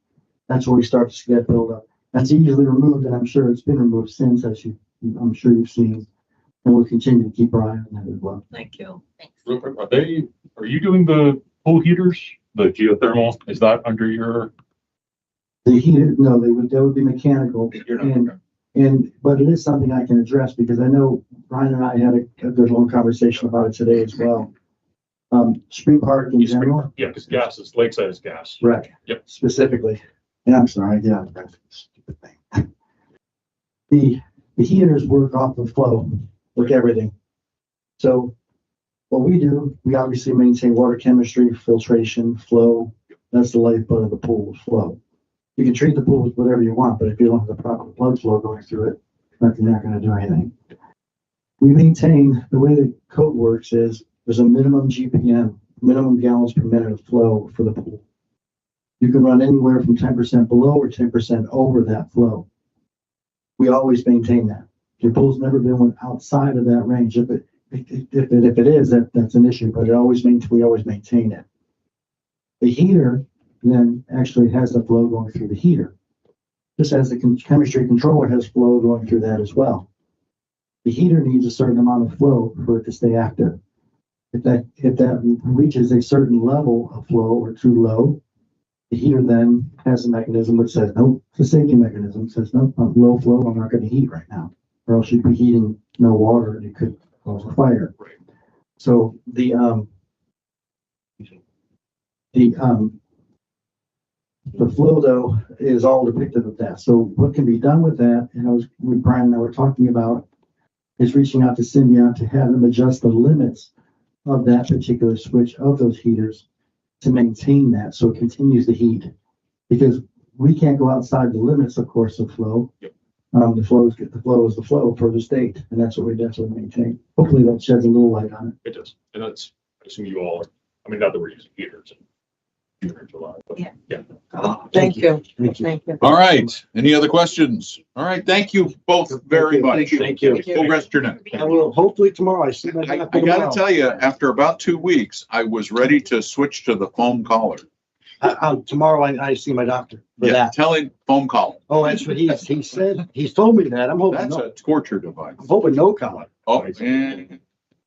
That's where we start to see that build up. That's easily removed, and I'm sure it's been removed since, I'm sure you've seen. And we'll continue to keep our eye on that as well. Thank you. Thanks. Real quick, are you doing the pool heaters, the geothermal? Is that under your? The heater, no, that would be mechanical. You're not, But it is something I can address, because I know Brian and I had a good long conversation about it today as well. Spring Park in general. Yeah, because gas is, Lakeside is gas. Right. Yep. Specifically. Yeah, I'm sorry. Yeah, that's a stupid thing. The heaters work off the flow with everything. So what we do, we obviously maintain water chemistry, filtration, flow. That's the lifeblood of the pool, flow. You can treat the pool with whatever you want, but if you don't have the proper blood flow going through it, you're not going to do anything. We maintain, the way the code works is there's a minimum GPM, minimum gallons per minute of flow for the pool. You can run anywhere from 10% below or 10% over that flow. We always maintain that. Your pool's never been one outside of that range. If it is, that's an issue, but we always maintain it. The heater then actually has the flow going through the heater. Just as the chemistry controller has flow going through that as well. The heater needs a certain amount of flow for it to stay active. If that reaches a certain level of flow or too low, the heater then has a mechanism that says, nope, it's a safety mechanism. It says, nope, I'm low flow, I'm not going to heat right now. Or else you'd be heating no water and it could cause a fire. Right. So the flow, though, is all depicted with that. So what can be done with that, and when Brian and I were talking about, is reaching out to Symbiont to have them adjust the limits of that particular switch of those heaters to maintain that, so it continues to heat. Because we can't go outside the limits, of course, of flow. Yep. The flow is the flow for the state, and that's what we maintain. Hopefully that sheds a little light on it. It does, and that's, I assume you all, not that we're using heaters in June or July, but Yeah. yeah. Thank you. Thank you. Thank you. All right. Any other questions? All right. Thank you both very much. Thank you. We'll rest your neck. I will hopefully tomorrow. I see my I doctor gotta tomorrow. tell you, after about 2 weeks, I was ready to switch to the foam collar. Tomorrow I see my doctor for Yeah, that. tell him foam collar. Oh, that's what he said. He's told me that. I'm hoping That's no. a torture device. I'm hoping no collar. Oh, man.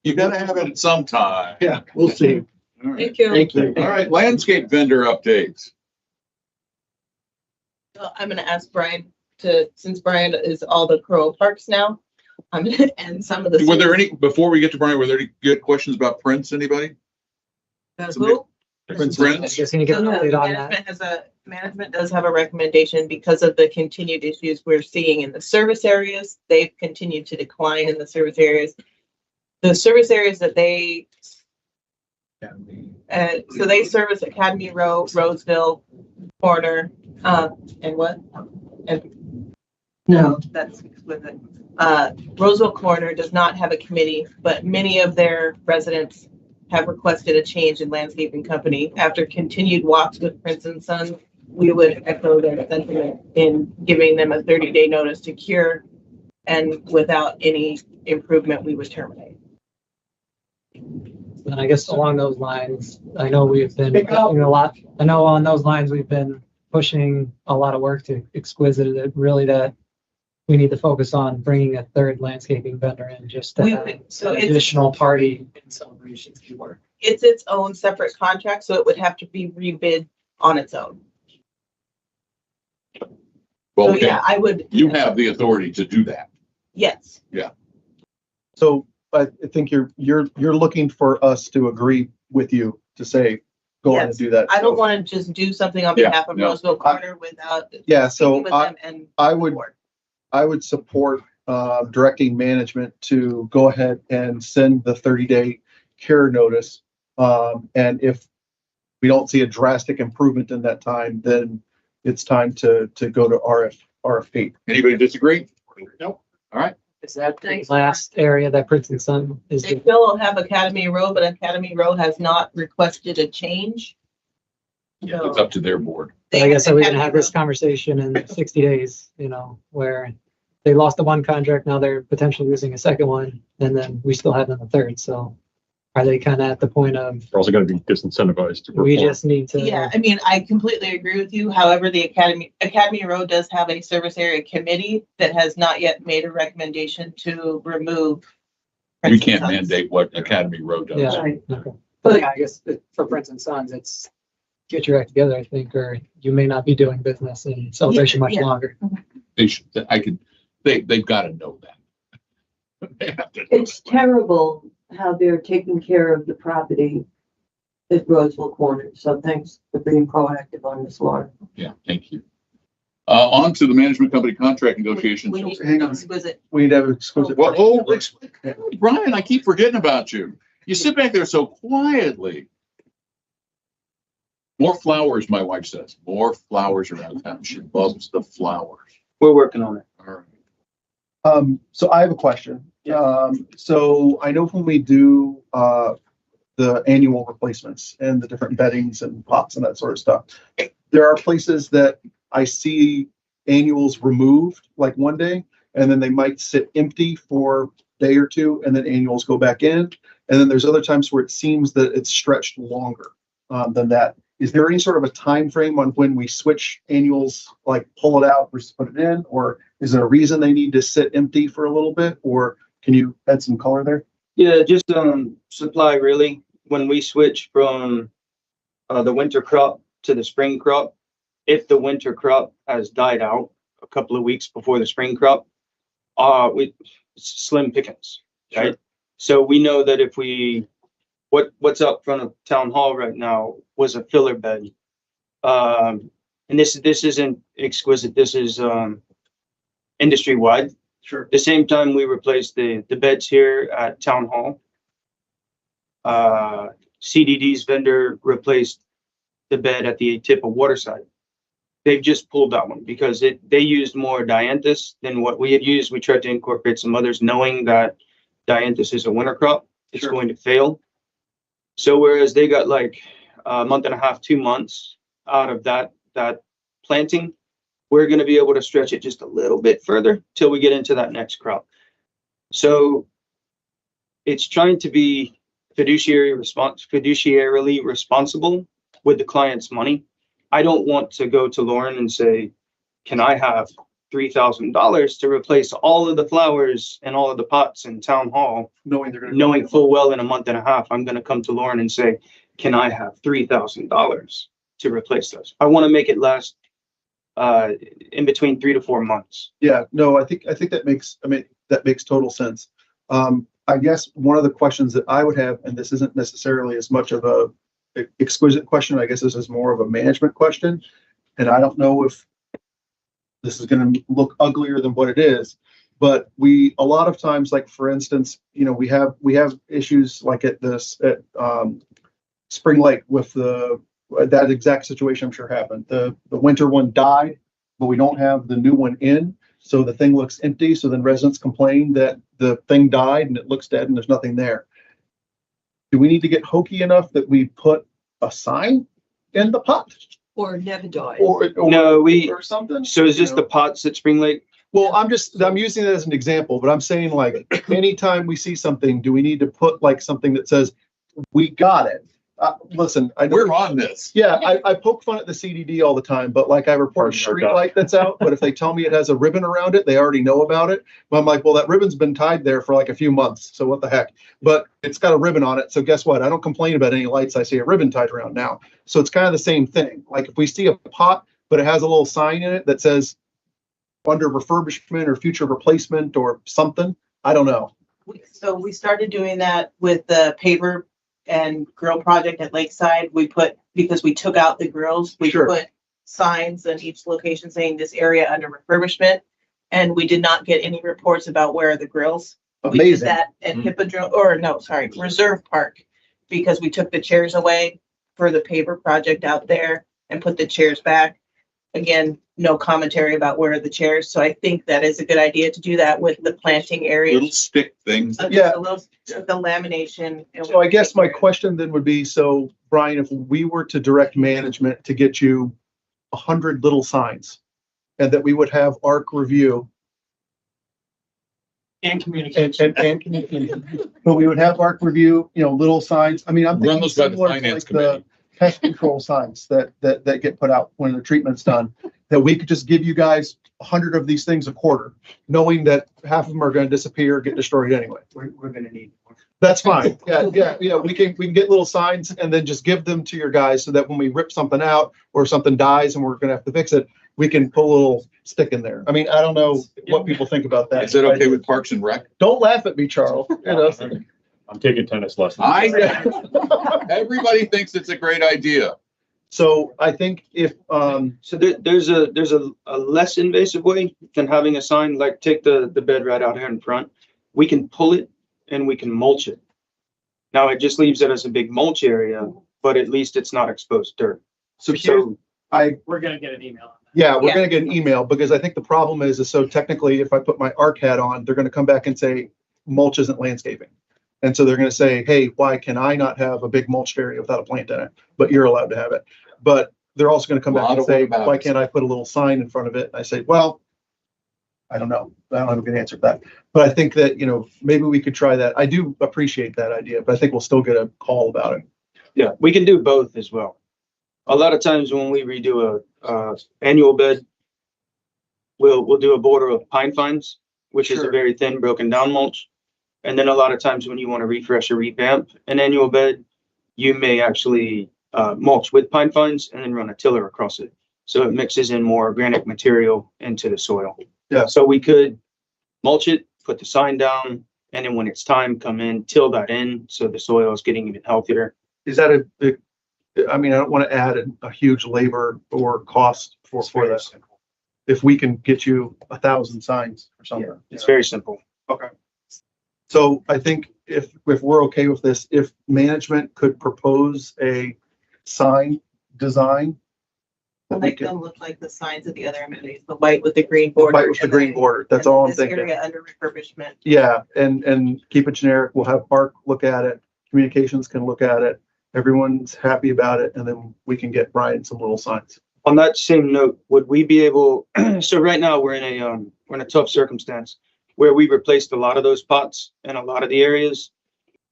You gotta have it at some time. Yeah, we'll see. All right. Thank you. Thank you. All right, landscape vendor updates. I'm gonna ask Brian since Brian is all the CROA parks now, and some of the. Were there any, before we get to Brian, were there any good questions about Prince, anybody? Who? Prince? I guess can you give an update on that? Management has Management does have a recommendation because of the continued issues we're seeing in the service areas. They've continued to decline in the service areas. The service areas that they, so they service Academy Row, Roseville Corner, and what? And no, that's exquisite. Roseville Corner does not have a committee, but many of their residents have requested a change in landscaping company. After continued walks with Prince and Sons, we would echo their sentiment in giving them a 30-day notice to cure, and without any improvement, we would terminate. And I guess along those lines, I know we've been pushing a lot. I know on those lines, we've been pushing a lot of work to Exquisite, that really that we need to focus on bringing a third landscaping vendor in just to have additional party and celebrations to work. It's its own separate contract, so it would have to be rebid on its own. Well, So yeah, I would. you have the authority to do that. Yes. Yeah. So I think you're looking for us to agree with you to say, go ahead and do that. I don't want to just do something on Yeah, behalf of no. Roseville Corner without. Yeah, so speaking with them and I would support directing management to go ahead and send the 30-day cure notice. And if we don't see a drastic improvement in that time, then it's time to go to RFP. Anybody disagree? Nope. All right. Is that the last area that Prince and Son is? They still have Academy Road, but Academy Road has not requested a change. So It's up to their board. I guess we're gonna have Academy this conversation in 60 days, you know, where they lost the one contract, now they're potentially losing a second one, and then we still have them a third, so are they kind of at the point of, They're also going to be disincentivized to we perform. just need to? Yeah, I mean, I completely agree with you. However, the Academy Road does have a service area committee that has not yet made a recommendation to remove. You Prince and can't Sons. mandate what Academy Road does. Yeah, okay. But yeah, I guess for Prince and Sons, it's get your act together, I think, or you may not be doing business in Celebration much Yeah. longer. They should, they've got to know that. They have to know It's that. terrible how they're taking care of the property at Roseville Corner. So thanks for being proactive on this, Laura. Yeah, thank you. On to the management company contract negotiations. We need Hang on. exquisite. We need to have exquisite. Well, Brian, I keep forgetting about you. You sit back there so quietly. More flowers, my wife says. More flowers around town. She loves the flowers. We're working on it. All right. So I have a question. So I know when we do the annual replacements and the different beddings and pots and that sort of stuff, there are places that I see annuals removed like one day, and then they might sit empty for a day or two, and then annuals go back in. And then there's other times where it seems that it's stretched longer than that. Is there any sort of a time frame on when we switch annuals, like pull it out versus put it in, or is there a reason they need to sit empty for a little bit, or can you add some color there? Yeah, just supply really. When we switch from the winter crop to the spring crop, if the winter crop has died out a couple of weeks before the spring crop, we slim pickings, right? Sure. So we know that if we what's up front of town hall right now was a filler bed, and this isn't exquisite. This is industry wide. Sure. The same time we replaced the beds here at town hall, CDD's vendor replaced the bed at the tip of Waterside. They've just pulled that one because they used more dianthus than what we had used. We tried to incorporate some others, knowing that dianthus is a winter crop. It's Sure. going to fail. So whereas they got like a month and a half, 2 months out of that planting, we're going to be able to stretch it just a little bit further till we get into that next crop. So it's trying to be fiduciarily responsible with the client's money. I don't want to go to Lauren and say, can I have $3,000 to replace all of the flowers and all of the pots in town hall, knowing full well in a month and a half, I'm going to come to Lauren and say, can I have $3,000 to replace those? I want to make it last in between 3 to 4 months. Yeah, no, I think that makes total sense. I guess one of the questions that I would have, and this isn't necessarily as much of a exquisite question, I guess this is more of a management question. And I don't know if this is going to look uglier than what it is, but a lot of times, like for instance, we have issues like at Spring Lake with that exact situation. I'm sure happened. The winter one died, but we don't have the new one in. So the thing looks empty. So then residents complain that the thing died and it looks dead and there's nothing there. Do we need to get hokey enough that we put a sign in the pot? Or never died. Or something? So is this the pots at Spring Lake? Well, I'm using it as an example, but I'm saying like anytime we see something, do we need to put like something that says, we got it? Listen, we're on this. Yeah, I poke fun at the CDD all the time, but like I report a street light that's out, but if they tell me it has a ribbon around it, they already know about it. But I'm like, well, that ribbon's been tied there for like a few months, so what the heck? But it's got a ribbon on it, so guess what? I don't complain about any lights I see a ribbon tied around now. So it's kind of the same thing. Like if we see a pot, but it has a little sign in it that says under refurbishment or future replacement or something, I don't know. So we started doing that with the paver and grill project at Lakeside. Because we took out the grills, we put signs in each location saying this area under refurbishment. And we did not get any reports about where are the grills. Amazing. We did that at Reserve Park, because we took the chairs away for the paver project out there and put the chairs back. Again, no commentary about where are the chairs. So I think that is a good idea to do that with the planting area. Little stick things. Yeah. The lamination. So I guess my question then would be, so Brian, if we were to direct management to get you 100 little signs and that we would have ARC review And communication. and communication, but we would have ARC review, little signs. I mean, I'm Run thinking those by the similar to finance like the committee. pest control signs that get put out when the treatment's done, that we could just give you guys 100 of these things a quarter, knowing that half of them are going to disappear, get destroyed anyway. We're going to need more. That's fine. Yeah. We can get little signs and then just give them to your guys so that when we rip something out or something dies and we're going to have to fix it, we can put a little stick in there. I mean, I don't know what people think about that. Is that okay with Parks and Rec? Don't laugh at me, Charles. I'm taking tennis lessons. Everybody thinks it's a great idea. So I think if there's a less invasive way than having a sign, like take the bed right out here in front. We can pull it and we can mulch it. Now it just leaves it as a big mulch area, but at least it's not exposed dirt. We're gonna get an email. Yeah, we're gonna get an email, because I think the problem is so technically if I put my ARC hat on, they're gonna come back and say mulch isn't landscaping. And so they're going to say, hey, why can I not have a big mulched area without a plant in it? But you're allowed to have it. But they're also going to come back and say, why can't I put a little sign in front of it? And I say, well, I don't know. I don't have a good answer for that. But I think that, maybe we could try that. I do appreciate that idea, but I think we'll still get a call about it. Yeah, we can do both as well. A lot of times when we redo a annual bed, we'll do a border of pine fines, which is a very thin broken down mulch. And then a lot of times when you want to refresh or revamp an annual bed, you may actually mulch with pine fines and then run a tiller across it. So it mixes in more organic material into the soil. Yeah. So we could mulch it, put the sign down, and then when it's time, come in, till that in, so the soil is getting even healthier. Is that I don't want to add a huge labor or cost for that. Simple. If we can get you 1,000 signs or something. Yeah, it's very simple. Okay. So I think if we're okay with this, if management could propose a sign design. Make them look like the signs of the other amenities, the white with the green border. White with the green border. That's all I'm thinking. This area under refurbishment. Yeah, and keep it generic. We'll have Park look at it. Communications can look at it. Everyone's happy about it, and then we can get Brian some little signs. On that same note, would we be able? So right now we're in a tough circumstance where we replaced a lot of those pots in a lot of the areas,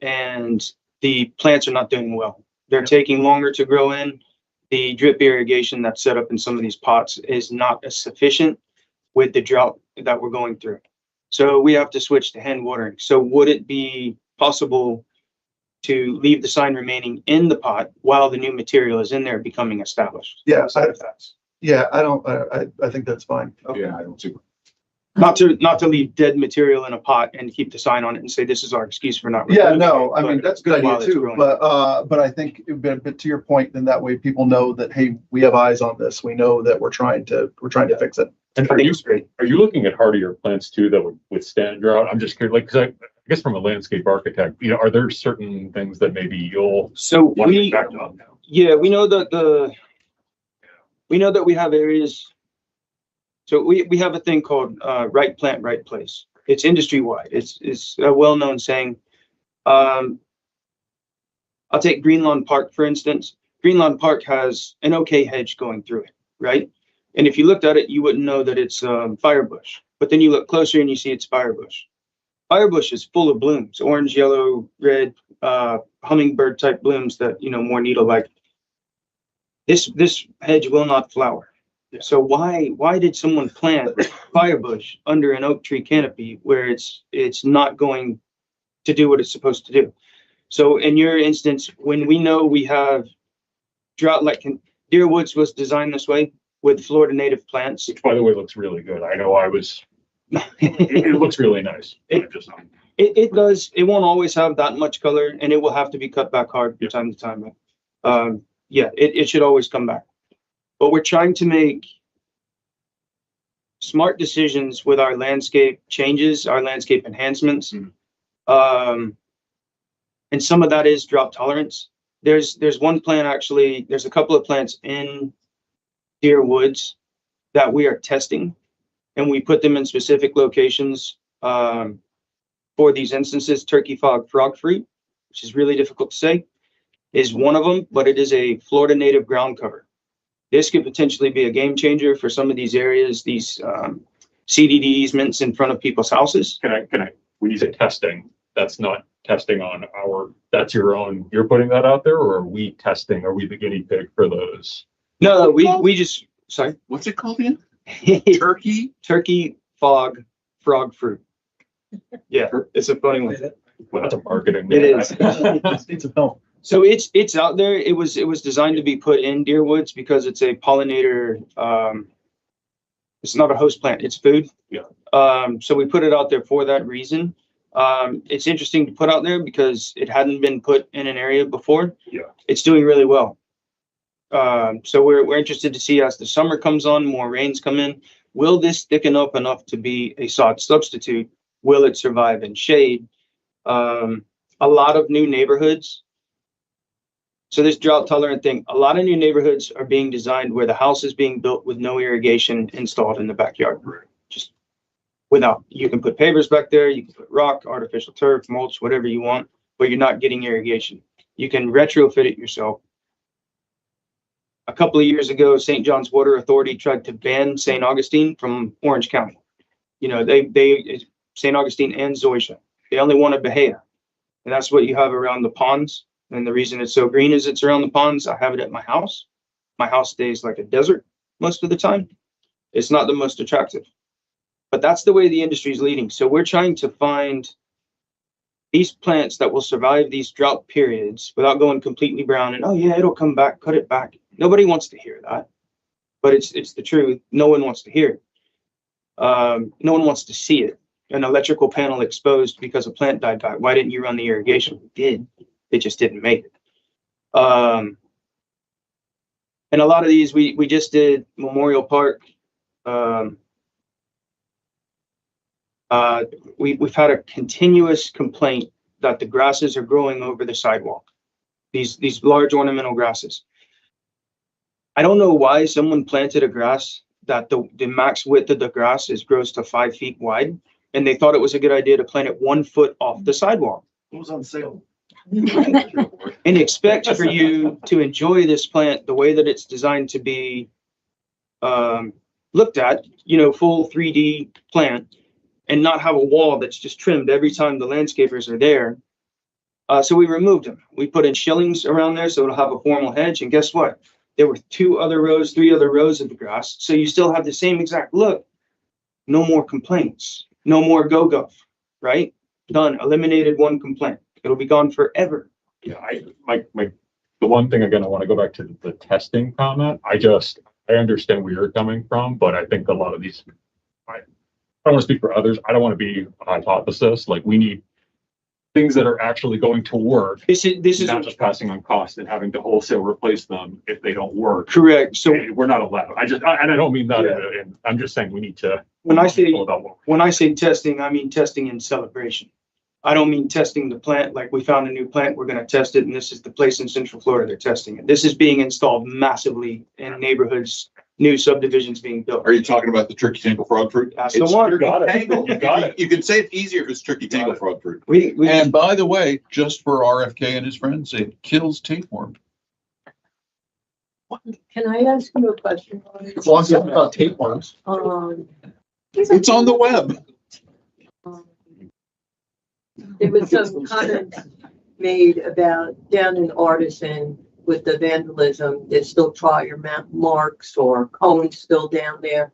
and the plants are not doing well. They're taking longer to grow in. The drip irrigation that's set up in some of these pots is not as sufficient with the drought that we're going through. So we have to switch to hand watering. So would it be possible to leave the sign remaining in the pot while the new material is in there becoming established? Yeah, I think that's fine. Okay. Yeah, I don't see. Not to leave dead material in a pot and keep the sign on it and say, this is our excuse for not. Yeah, removing no, it," I mean, but that's a good while idea it's too, growing. but I think, but to your point, then that way people know that, hey, we have eyes on this. We know that we're trying to fix it. And I think it's great. are you looking at hardier plants too that would withstand drought? I'm just curious, like, cause I guess from a landscape architect, are there certain things that maybe you'll So want to we, get back on now? yeah, we know that we have areas. So we have a thing called right plant, right place. It's industry wide. It's a well-known saying. I'll take Greenlawn Park, for instance. Greenlawn Park has an okay hedge going through it, right? And if you looked at it, you wouldn't know that it's firebush. But then you look closer and you see it's firebush. Firebush is full of blooms, orange, yellow, red, hummingbird type blooms that, more needle-like. This hedge will not flower. So why did someone plant firebush under an oak tree canopy where it's not going to do what it's supposed to do? So in your instance, when we know we have drought, like Deer Woods was designed this way with Florida native plants. Which, by the way, looks really good. I know it looks really nice. It does. It won't always have that much color, and it will have to be cut back hard from time to time. It should always come back. But we're trying to make smart decisions with our landscape changes, our landscape enhancements. And some of that is drought tolerance. There's one plant, actually, there's a couple of plants in Deer Woods that we are testing, and we put them in specific locations for these instances. Turkey frog fruit, which is really difficult to say, is one of them, but it is a Florida native ground cover. This could potentially be a game changer for some of these areas, these CDD easements in front of people's houses. Can I, when you say testing, that's not testing on that's your own, you're putting that out there, or are we testing? Are we the guinea pig for those? No, we just, sorry. What's it called again? Turkey frog fruit. Yeah, it's a funny one. Well, that's a marketing. It is. It's a film. So it's out there. It was designed to be put in Deer Woods because it's a pollinator. It's not a host plant. It's food. Yeah. So we put it out there for that reason. It's interesting to put out there because it hadn't been put in an area before. Yeah. It's doing really well. So we're interested to see as the summer comes on, more rains come in. Will this thicken up enough to be a sod substitute? Will it survive in shade? A lot of new neighborhoods. So this drought tolerant thing, a lot of new neighborhoods are being designed where the house is being built with no irrigation installed in the backyard. Just without, you can put pavers back there, you can put rock, artificial turf, mulch, whatever you want, but you're not getting irrigation. You can retrofit it yourself. A couple of years ago, St. John's Water Authority tried to ban St. Augustine from Orange County. They St. Augustine and Zoysia, they only wanted Bahia. And that's what you have around the ponds. And the reason it's so green is it's around the ponds. I have it at my house. My house stays like a desert most of the time. It's not the most attractive, but that's the way the industry is leading. So we're trying to find these plants that will survive these drought periods without going completely brown and, oh yeah, it'll come back, cut it back. Nobody wants to hear that, but it's the truth. No one wants to hear it. No one wants to see it. An electrical panel exposed because a plant died back. Why didn't you run the irrigation? We did. It just didn't make it. And a lot of these, we just did Memorial Park. We've had a continuous complaint that the grasses are growing over the sidewalk. These large ornamental grasses. I don't know why someone planted a grass that the max width of the grass grows to 5 feet wide, and they thought it was a good idea to plant it 1 foot off the sidewalk. It was on sale. And expect for you to enjoy this plant the way that it's designed to be looked at, full 3D plant, and not have a wall that's just trimmed every time the landscapers are there. So we removed them. We put in shillings around there so it'll have a formal hedge. And guess what? There were 3 other rows of the grass. So you still have the same exact look. No more complaints. No more go-go, right? Done. Eliminated one complaint. It'll be gone forever. Yeah, the one thing, again, I want to go back to the testing comment. I understand where you're coming from, but I think a lot of these, I don't want to speak for others. I don't want to be a hypothesis. Like, we need things that are actually going to work, This is not just passing on costs and having to wholesale replace them if they don't work. correct. So We're not allowed. And I don't mean that, and I'm just saying we need to. when I say, about what when I say testing, I mean testing in celebration. I don't mean testing the plant, like we found a new plant, we're gonna test it, and this is the place in Central Florida they're testing it. This is being installed massively in neighborhoods, new subdivisions being built. Are you talking about the turkey tangle frog fruit? That's the It's one. turkey You got it. tangle. You got it. You can say it easier if it's turkey tangle frog fruit. We, And by the way, just for RFK and his friends, it kills tapeworm. Can I ask you a question? As long as it's about tapeworms. It's on the web. There was some comments made about down in Artisan with the vandalism, there's still tire marks or cones still down there.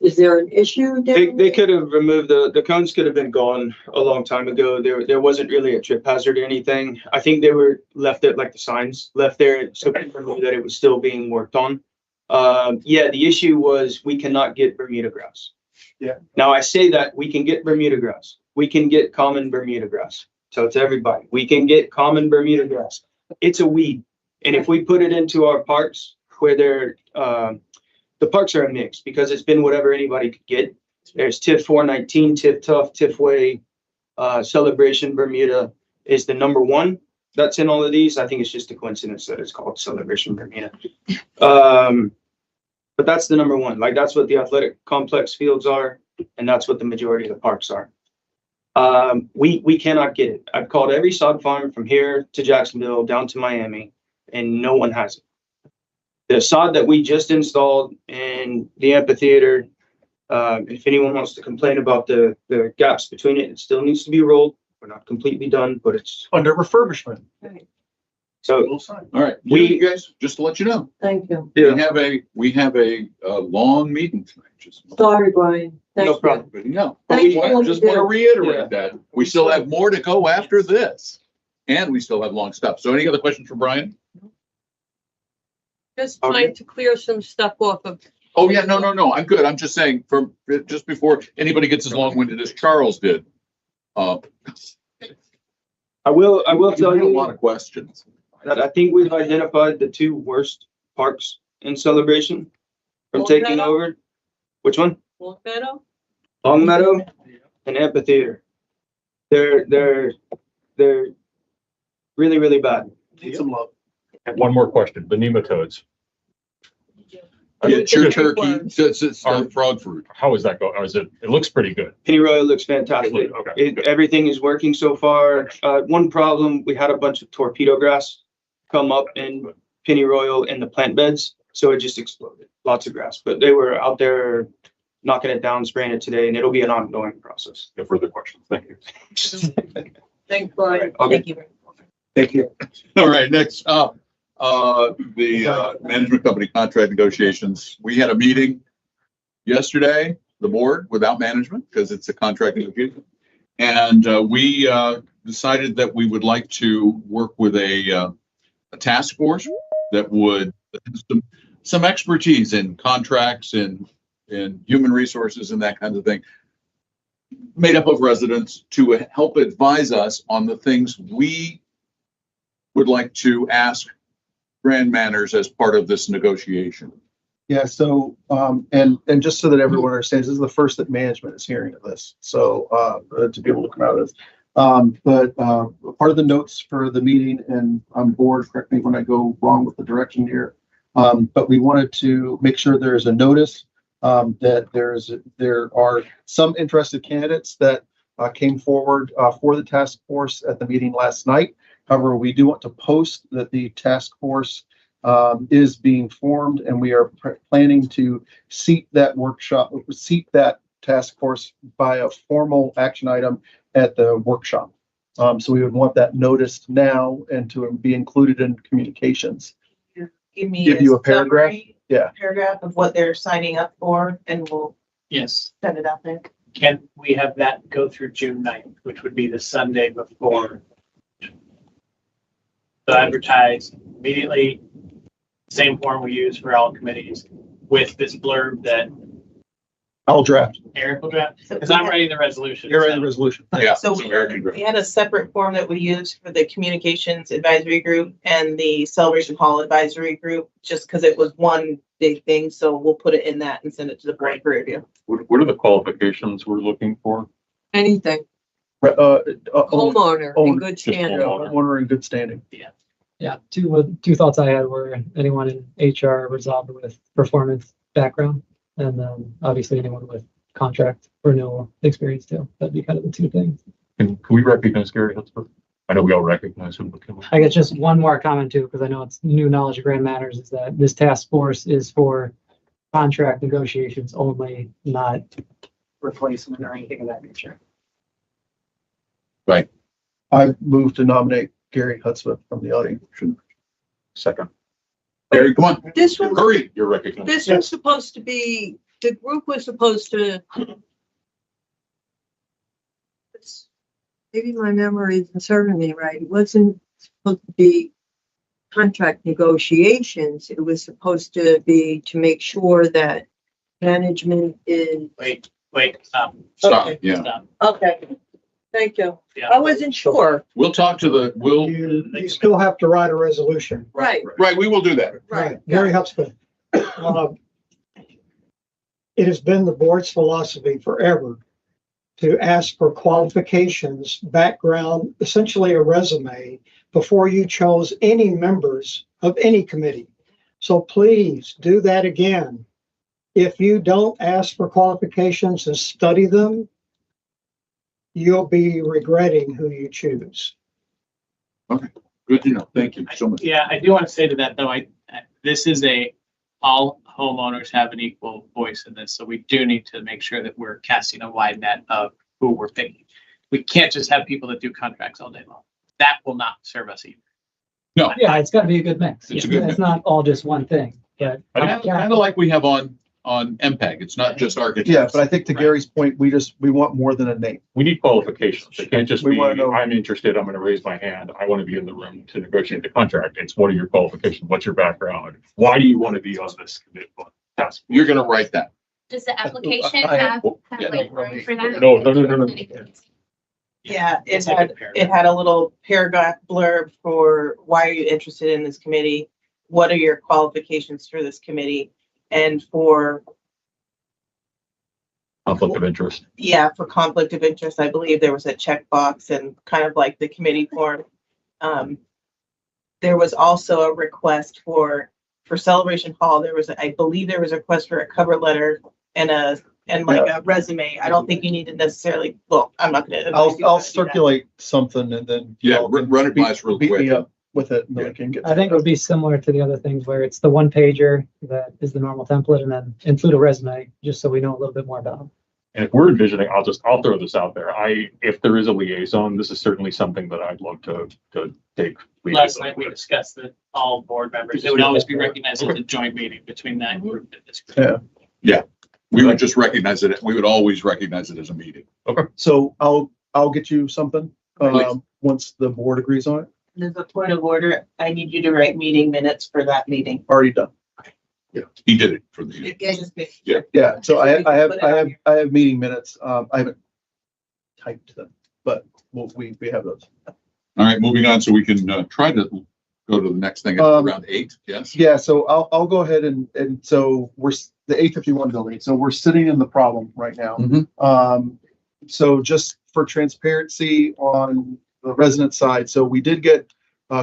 Is there an issue there? they could have removed the cones could have been gone a long time ago. There wasn't really a trip hazard or anything. I think they were left at like the signs left there so people knew that it was still being worked on. Yeah, the issue was we cannot get Bermuda grass. Yeah. Now I say that we can get Bermuda grass. We can get common Bermuda grass. So to everybody, we can get common Bermuda grass. It's a weed. And if we put it into our parks where the parks are a mix because it's been whatever anybody could get. There's TIF 419, TIF Tough, TIF Way, Celebration Bermuda is the number one that's in all of these. I think it's just a coincidence that it's called Celebration Bermuda. But that's the number one. Like that's what the athletic complex fields are. And that's what the majority of the parks are. We cannot get it. I've called every sod farm from here to Jacksonville down to Miami, and no one has it. The sod that we just installed in the amphitheater, if anyone wants to complain about the gaps between it, it still needs to be rolled. We're not completely done, but it's Under refurbishment. so. All right, We- you guys, just to let you know, Thank you. Yeah, we have a long meeting tonight. Just Sorry, Brian. Thank no you. problem. but no, Thank you. just want to reiterate Yeah. that we still have more to go after this, and we still have long stuff. So, any other questions for Brian? Just Okay. trying to clear some stuff off of. Oh yeah, no, I'm good. I'm just saying just before anybody gets as long-winded as Charles did. I will tell had a lot you of questions. that I think we've identified the two worst parks in Celebration from Long taking Meadow? over. Which one? Long Meadow? Long Meadow and Amphitheater. They're really, really bad. Need some love. And one more question, the nematodes. Yeah, it's your Turkey turkey, worms. it's the frog fruit. How is that going? Or it looks pretty good. Pennyroyal looks fantastic. Okay. Everything is working so far. One problem, we had a bunch of torpedo grass come up in Pennyroyal in the plant beds, so it just exploded. Lots of grass, but they were out there knocking it down, spraying it today, and it'll be an ongoing process. No further questions. Thank you. Thanks, Brian. Okay. Thank you. Thank you. All right, next up, the management company contract negotiations. We had a meeting yesterday, the board, without management, because it's a contract negotiation. And we decided that we would like to work with a task force that would some expertise in contracts and human resources and that kind of thing, made up of residents, to help advise us on the things we would like to ask Grand Manners as part of this negotiation. Yeah, so, and just so that everyone understands, this is the first that management is hearing of this, so, to be able to come out of this. But part of the notes for the meeting, and I'm bored, correct me when I go wrong with the direction here, but we wanted to make sure there's a notice that there are some interested candidates that came forward for the task force at the meeting last night. However, we do want to post that the task force is being formed, and we are planning to seat that task force by a formal action item at the workshop. So we would want that noticed now and to be included in communications. Give you a paragraph? summary, Yeah. paragraph of what they're signing up for, and we'll Yes. send it out there. Can we have that go through June 9th, which would be the Sunday before? So advertise immediately, same form we use for all committees, with this blurb that I'll draft. Eric will draft, because I'm writing the resolution. You're in so- the resolution. Yeah. So we had a separate form that we used for the communications advisory group and the celebration hall advisory group, just because it was one big thing. So we'll put it in that and send it to the board for review. What are the qualifications we're looking for? Anything, Own- homeowner in own- good just standing. homeowner. Owner in good standing. Yeah, two thoughts I had were anyone in HR resolved with performance background, and then obviously anyone with contract renewal experience too. That'd be kind of the two things. Can we recognize Gary Hutzberg? I know we all recognize him, but can we? I guess just one more comment too, because I know it's new knowledge of Grand Matters, is that this task force is for contract negotiations only, not replacement or anything of that nature. Right. I move to nominate Gary Hutzman from the audience. Second, Gary, come on, This one, hurry. you're recognized. this was supposed to be, the group was supposed to. Maybe my memory isn't serving me right. It wasn't supposed to be contract negotiations. It was supposed to be to make sure that management is. Wait, Stop, Okay. yeah. stop. Okay, thank you. Yeah. I wasn't sure. We'll talk to the, You still have to write a resolution. Right, right, we will do that. right. Gary Hubsford. It has been the board's philosophy forever to ask for qualifications, background, essentially a resume, before you chose any members of any committee. So please do that again. If you don't ask for qualifications and study them, you'll be regretting who you choose. Good to know. Thank you so much. Yeah, I do want to say to that though, this is all homeowners have an equal voice in this, so we do need to make sure that we're casting a wide net of who we're picking. We can't just have people that do contracts all day long. That will not serve us either. No, Yeah, it's got to be a good mix. It's a good mix. It's not all just one thing, but kind of like we have on MPEG. It's not just architects. Yeah, but I think to Gary's point, we want more than a name. We need qualifications. It can't just We be, wanna know- I'm interested, I'm gonna raise my hand, I want to be in the room to negotiate the contract. It's what are your qualifications? What's your background? Why do you want to be on this committee? Task. You're gonna write that. Does the application I- have yeah, kind of like room for that? No. Yeah, It's it like a had, paragraph. it had a little paragraph blurb for why are you interested in this committee? What are your qualifications for this committee? And for, Conflict of interest. yeah, for conflict of interest, I believe there was a checkbox and kind of like the committee form. There was also a request for Celebration Hall, I believe there was a request for a cover letter and a resume. I don't think you need to necessarily, well, I'm not gonna. I'll circulate something and then. Yeah, y'all can run it by us real beat me quick. up with it and then we can get. I think it would be similar to the other things where it's the one pager that is the normal template, and then include a resume, just so we know a little bit more about them. And if we're envisioning, I'll throw this out there. If there is a liaison, this is certainly something that I'd love to take. Last night we discussed that all board members, it would always be recognized as a joint meeting between that group and this group. Yeah. We would just recognize it. We would always recognize it as a meeting. So I'll get you something, Please. once the board agrees on it. There's a point of order. I need you to write meeting minutes for that meeting. Already done. He did it for the, Yeah, so I have meeting minutes. I haven't typed them, but we have those. all right, moving on, so we can try to go to the next thing at around 8, yes? Yeah, so I'll go ahead and so the 851 building, so we're sitting in the problem right now. Mhm. So just for transparency on the resident side, so we did get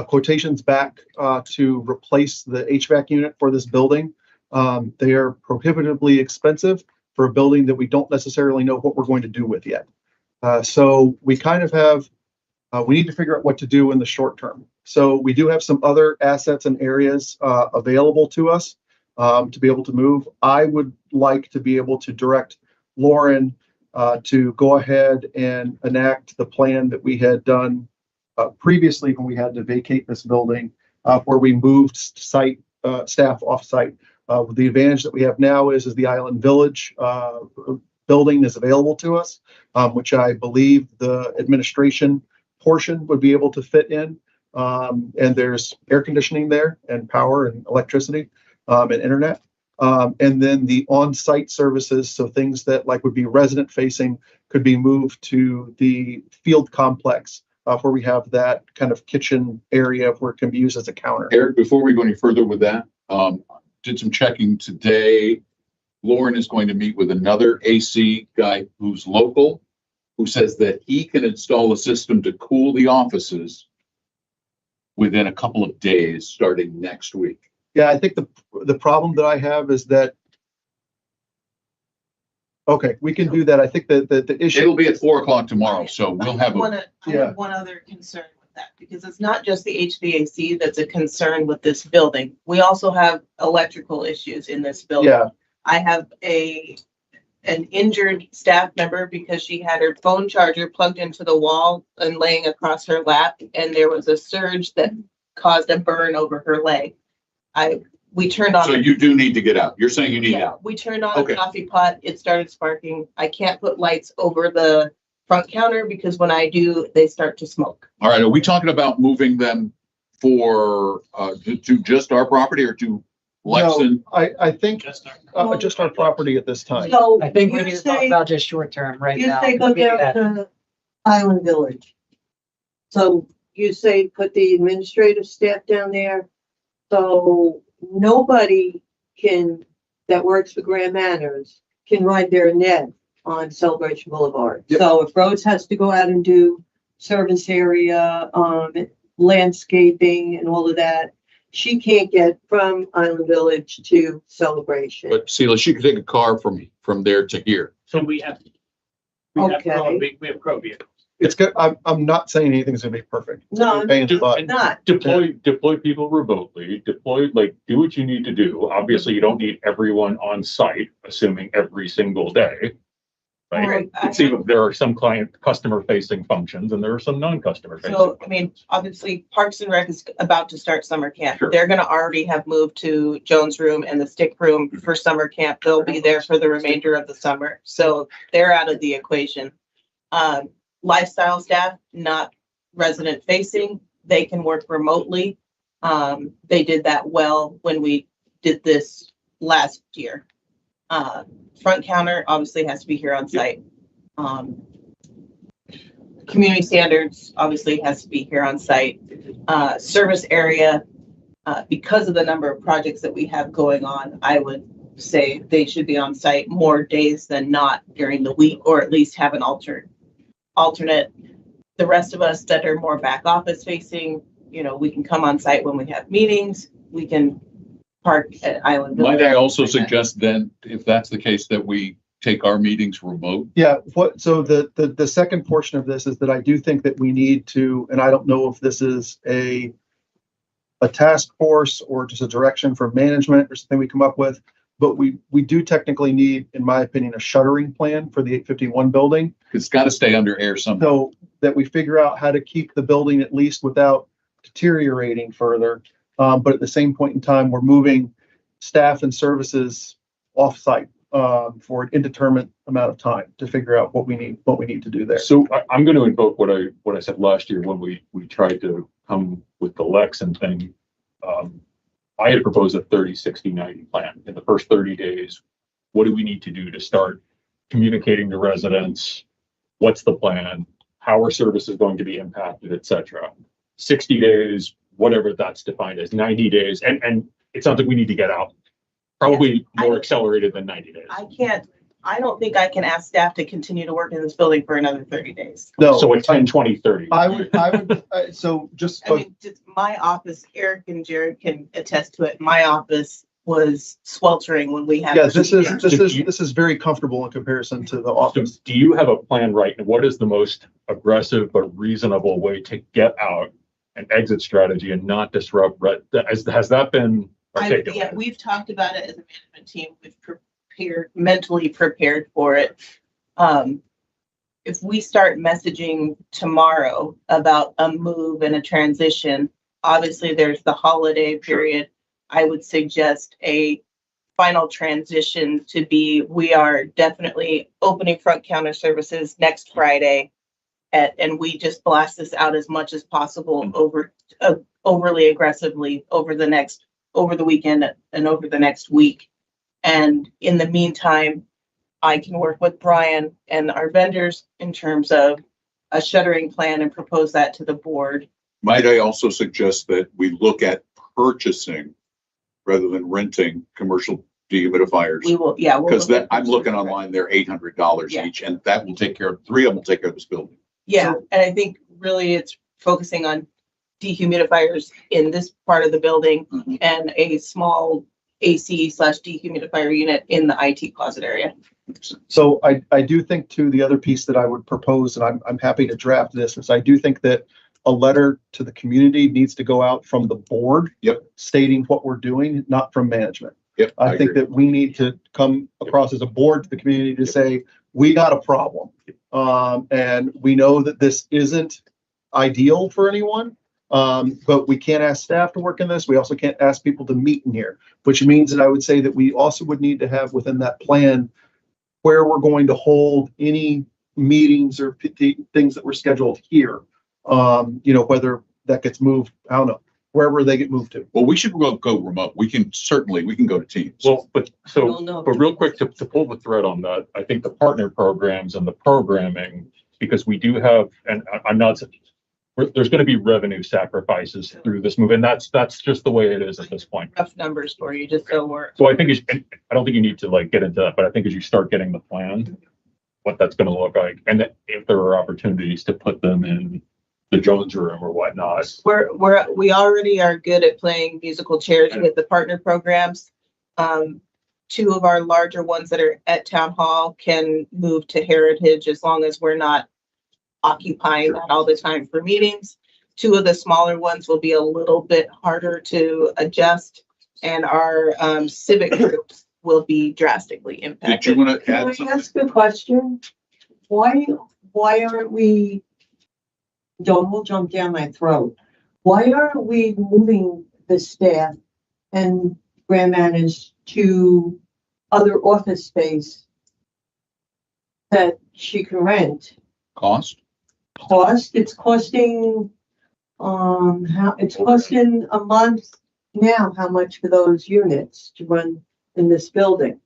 quotations back to replace the HVAC unit for this building. They are prohibitively expensive for a building that we don't necessarily know what we're going to do with yet. So we kind of have, we need to figure out what to do in the short term. So we do have some other assets and areas available to us to be able to move. I would like to be able to direct Lauren to go ahead and enact the plan that we had done previously when we had to vacate this building, where we moved staff off-site. The advantage that we have now is the Island Village building is available to us, which I believe the administration portion would be able to fit in. And there's air conditioning there and power and electricity and internet. And then the on-site services, so things that like would be resident facing, could be moved to the field complex where we have that kind of kitchen area where it can be used as a counter. Eric, before we go any further with that, did some checking today. Lauren is going to meet with another AC guy who's local, who says that he can install a system to cool the offices within a couple of days, starting next week. Yeah, I think the problem that I have is that, okay, we can do that. I think that the issue. It'll be at 4 o'clock tomorrow, so we'll have. I have one other concern with that, because it's not just the HVAC that's a concern with this building. We also have electrical issues in this building. Yeah. I have an injured staff member because she had her phone charger plugged into the wall and laying across her lap, and there was a surge that caused a burn over her leg. We turned on. So you do need to get out. You're saying you need out. We turned on Okay. a coffee pot. It started sparking. I can't put lights over the front counter because when I do, they start to smoke. All right. Are we talking about moving them for to just our property or to Lexington? No, I think just our property at this time. So I think we you need to talk say- about just short term right You now. say go down to Island Village. So you say put the administrative staff down there. So nobody that works for Grand Manners can ride their net on Celebration Boulevard. Yep. So if Rose has to go out and do service area, landscaping and all of that, she can't get from Island Village to Celebration. But Celia, she could take a car from there to here. So we have Okay. CROA vehicles. It's good. I'm not saying anything's gonna be perfect. No, Pain in the butt. not. Deploy people remotely, do what you need to do. Obviously, you don't need everyone on site, assuming every single day. Right? Right. It's even, there are some customer facing functions and there are some non-customer facing. So, I mean, obviously Parks and Rec is about to start summer camp. Sure. They're gonna already have moved to Jones Room and the stick room for summer camp. They'll be there for the remainder of the summer. So they're out of the equation. Lifestyle staff, not resident facing, they can work remotely. They did that well when we did this last year. Front counter obviously has to be here on site. Community standards obviously has to be here on site. Service area, because of the number of projects that we have going on, I would say they should be on site more days than not during the week, or at least have an alternate. The rest of us that are more back office facing, we can come on site when we have meetings. We can park at Island Village. Might I also suggest then, if that's the case, that we take our meetings remote? Yeah, so the second portion of this is that I do think that we need to, and I don't know if this is a task force or just a direction from management or something we come up with, but we do technically need, in my opinion, a shuttering plan for the 851 building. It's got to stay under air somehow. So that we figure out how to keep the building at least without deteriorating further. But at the same point in time, we're moving staff and services off-site for an indeterminate amount of time to figure out what we need to do there. So I'm going to invoke what I said last year when we tried to come with the Lexington thing. I had proposed a 30, 60, 90 plan. In the first 30 days, what do we need to do to start communicating to residents? What's the plan? How are services going to be impacted, et cetera? 60 days, whatever that's defined as, 90 days. And it sounds like we need to get out probably more accelerated than 90 days. I don't think I can ask staff to continue to work in this building for another 30 days. No, So at 10, 20, 30. I would, so just, I mean, just my office, Eric and Jared can attest to it. My office was sweltering when we had. yeah, this is very comfortable in comparison to the So office. do you have a plan right now? What is the most aggressive but reasonable way to get out an exit strategy and not disrupt? Has that been articulated? Yeah, we've talked about it as a management team. We've mentally prepared for it. If we start messaging tomorrow about a move and a transition, obviously there's the holiday period. I would suggest a final transition to be, we are definitely opening front counter services next Friday. And we just blast this out as much as possible overly aggressively over the weekend and over the next week. And in the meantime, I can work with Brian and our vendors in terms of a shuttering plan and propose that to the board. Might I also suggest that we look at purchasing rather than renting commercial dehumidifiers? We will, yeah. Because that, I'm looking online, they're $800 Yeah. each, and that will take care of, 3 of them will take care of this building. Yeah, and I think really it's focusing on dehumidifiers in this part of the building Mhm. and a small AC/dehumidifier unit in the IT closet area. So I do think too, the other piece that I would propose, and I'm happy to draft this, is I do think that a letter to the community needs to go out from the board. Yep. Stating what we're doing, not from management. Yep. I think agree. that we need to come across as a board to the community to say, we got a problem. And we know that this isn't ideal for anyone. But we can't ask staff to work in this. We also can't ask people to meet in here, which means that I would say that we also would need to have within that plan where we're going to hold any meetings or things that were scheduled here. Whether that gets moved, I don't know, wherever they get moved to. Well, we should go remote. We can go to Teams. Well, but We'll know. real quick to pull the thread on that, I think the partner programs and the programming, because we do have, and I'm not, there's going to be revenue sacrifices through this move, and that's just the way it is at this point. Rough numbers for you, just so we're. So I think I don't think you need to like get into that, but I think as you start getting the plan, what that's going to look like, and that if there are opportunities to put them in the Jones room or whatnot. We already are good at playing musical chairs with the partner programs. 2 of our larger ones that are at Town Hall can move to Heritage as long as we're not occupying that all the time for meetings. 2 of the smaller ones will be a little bit harder to adjust, and our civic groups will be drastically Did you impacted. want to Can add I something? ask a question? Why aren't we, Dawn will jump down my throat. Why aren't we moving the staff and grant managers to other office space that she can rent? Cost? It's costing, it's costing a month now, how much for those units to run in this building?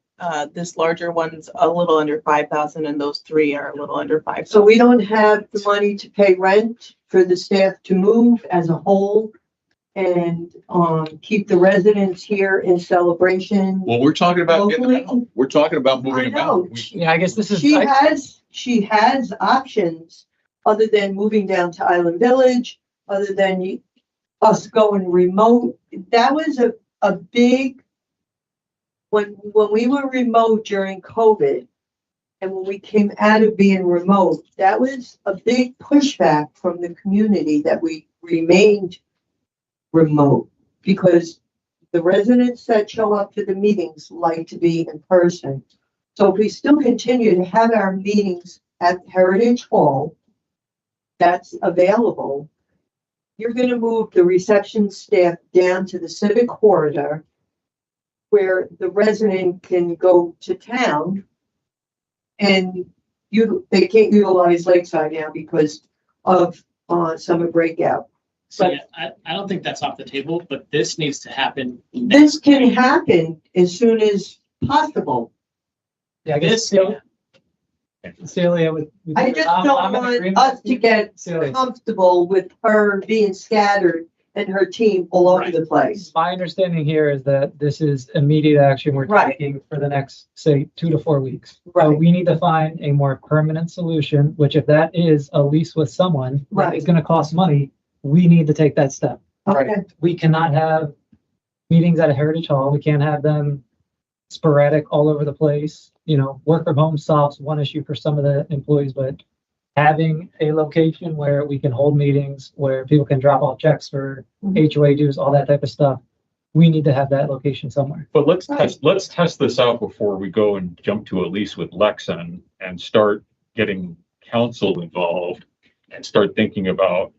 This larger one's a little under 5,000 and those 3 are a little under 5,000. So we don't have the money to pay rent for the staff to move as a whole and, keep the residents here in Celebration. Well, we're talking about getting them Locally? out. We're talking about moving I them out. know. Yeah, I guess this is. She has options other than moving down to Island Village, other than us going remote. That was a big, when we were remote during COVID and when we came out of being remote, that was a big pushback from the community that we remained remote because the residents that show up to the meetings like to be in person. So if we still continue to have our meetings at Heritage Hall, that's available, you're going to move the reception staff down to the civic corridor where the resident can go to town and they can't utilize Lakeside now because of summer breakout. So yeah, I don't think that's off the table, but this needs to happen. This can happen as soon as possible. Yeah, I guess Celia with. I just I'm don't in want agreement us with to you, get Celia. comfortable with her being scattered and her team all over the place. My understanding here is that this is immediate action we're Right. taking for the next, say, 2 to 4 weeks. So Right. we need to find a more permanent solution, which if that is a lease with someone that Right. is going to cost money, we need to take that step. Okay. We cannot have meetings at a Heritage Hall. We can't have them sporadic all over the place. Work from home solves one issue for some of the employees, but having a location where we can hold meetings, where people can drop off checks for HOA dues, all that type of stuff, we need to have that location somewhere. But let's test this out before we go and jump to a lease with Lexan and start getting council involved and start thinking about,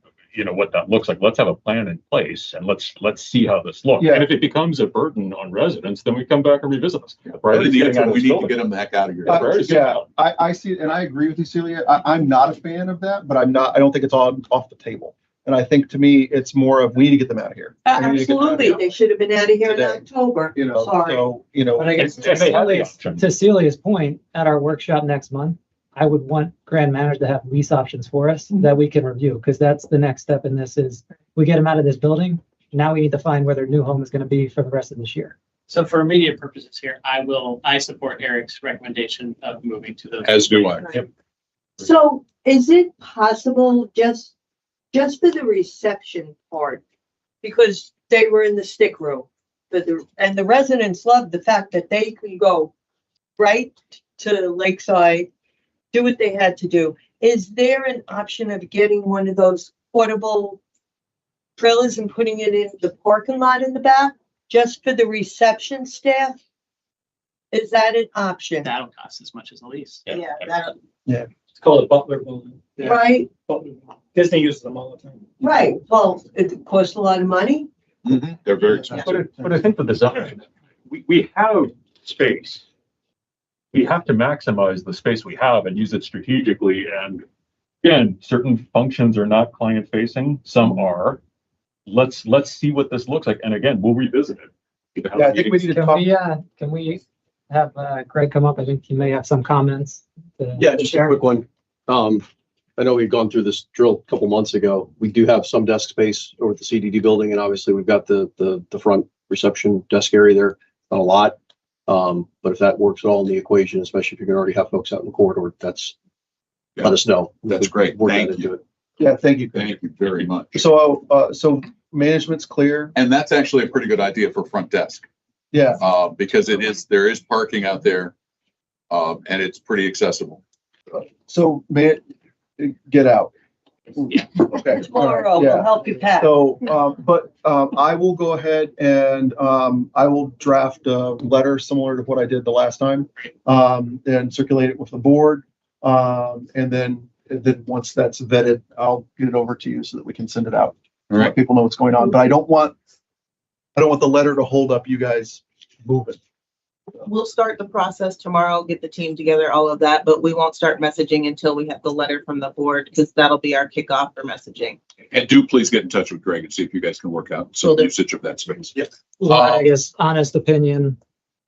what that looks like. Let's have a plan in place and let's see how this looks. Yeah. And if it becomes a burden on residents, then we come back and revisit this. Right, we need to get them the heck out of here. Yeah, I see, and I agree with you, Celia. I'm not a fan of that, but I don't think it's all off the table. And I think to me, it's more of, we need to get them out of here. We need to get them out of Absolutely, here, they should have been out of here in Today. October. You know, Sorry. so, you know. But I guess And they have the option. to Celia's point, at our workshop next month, I would want Grand Manager to have lease options for us that we can review, because that's the next step in this is we get them out of this building. Now we need to find where their new home is going to be for the rest of this year. So for immediate purposes here, I support Eric's recommendation of moving to those. As do I. Yep. So is it possible just for the reception part, because they were in the stick room, and the residents loved the fact that they can go right to Lakeside, do what they had to do. Is there an option of getting one of those portable trailers and putting it in the parking lot in the back, just for the reception staff? Is that an option? That'll cost as much as the lease. Yeah, that, It's called a Butler building. Yeah, Right, Butler. Disney uses them all the time. right. Well, it costs a lot of money. They're very expensive. But I think the design, we have space. We have to maximize the space we have and use it strategically. And again, certain functions are not client facing, some are. Let's see what this looks like. And again, we'll revisit it. Yeah, I think we need to talk. Can we have Greg come up? I think he may have some comments. Yeah, just a quick one. I know we've gone through this drill a couple months ago. We do have some desk space over at the CDD building, and obviously we've got the front reception desk area there, not a lot. But if that works at all in the equation, especially if you can already have folks out in the corridor, let us know. That's great. Work that Thank into you. it. Yeah, thank you. Thank you very much. So, so management's clear. And that's actually a pretty good idea for front desk, Yeah. because there is parking out there, and it's pretty accessible. So get out. Yeah. Okay. Tomorrow, Yeah. we'll help you pack. So, I will go ahead and, I will draft a letter similar to what I did the last time, and circulate it with the board. And then once that's vetted, I'll get it over to you so that we can send it out. All right. Let people know what's going on, but I don't want the letter to hold up you guys moving. we'll start the process tomorrow, get the team together, all of that, but we won't start messaging until we have the letter from the board, because that'll be our kickoff for messaging. And do please get in touch with Greg and see if you guys can work out some Will do. usage of that space. Well, I guess honest opinion,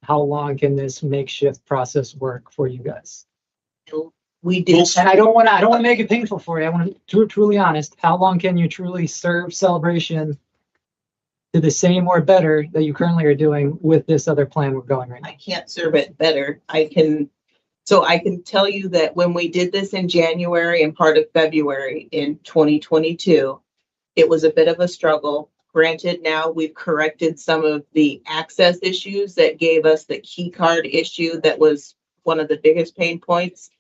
how long can this makeshift process work for you guys? We did. And I don't want to make it painful for you. I want to truly honest. How long can you truly serve Celebration to the same or better that you currently are doing with this other plan we're going right now? I can't serve it better. I can tell you that when we did this in January and part of February in 2022, it was a bit of a struggle. Granted, now we've corrected some of the access issues that gave us the key card issue that was one of the biggest pain points.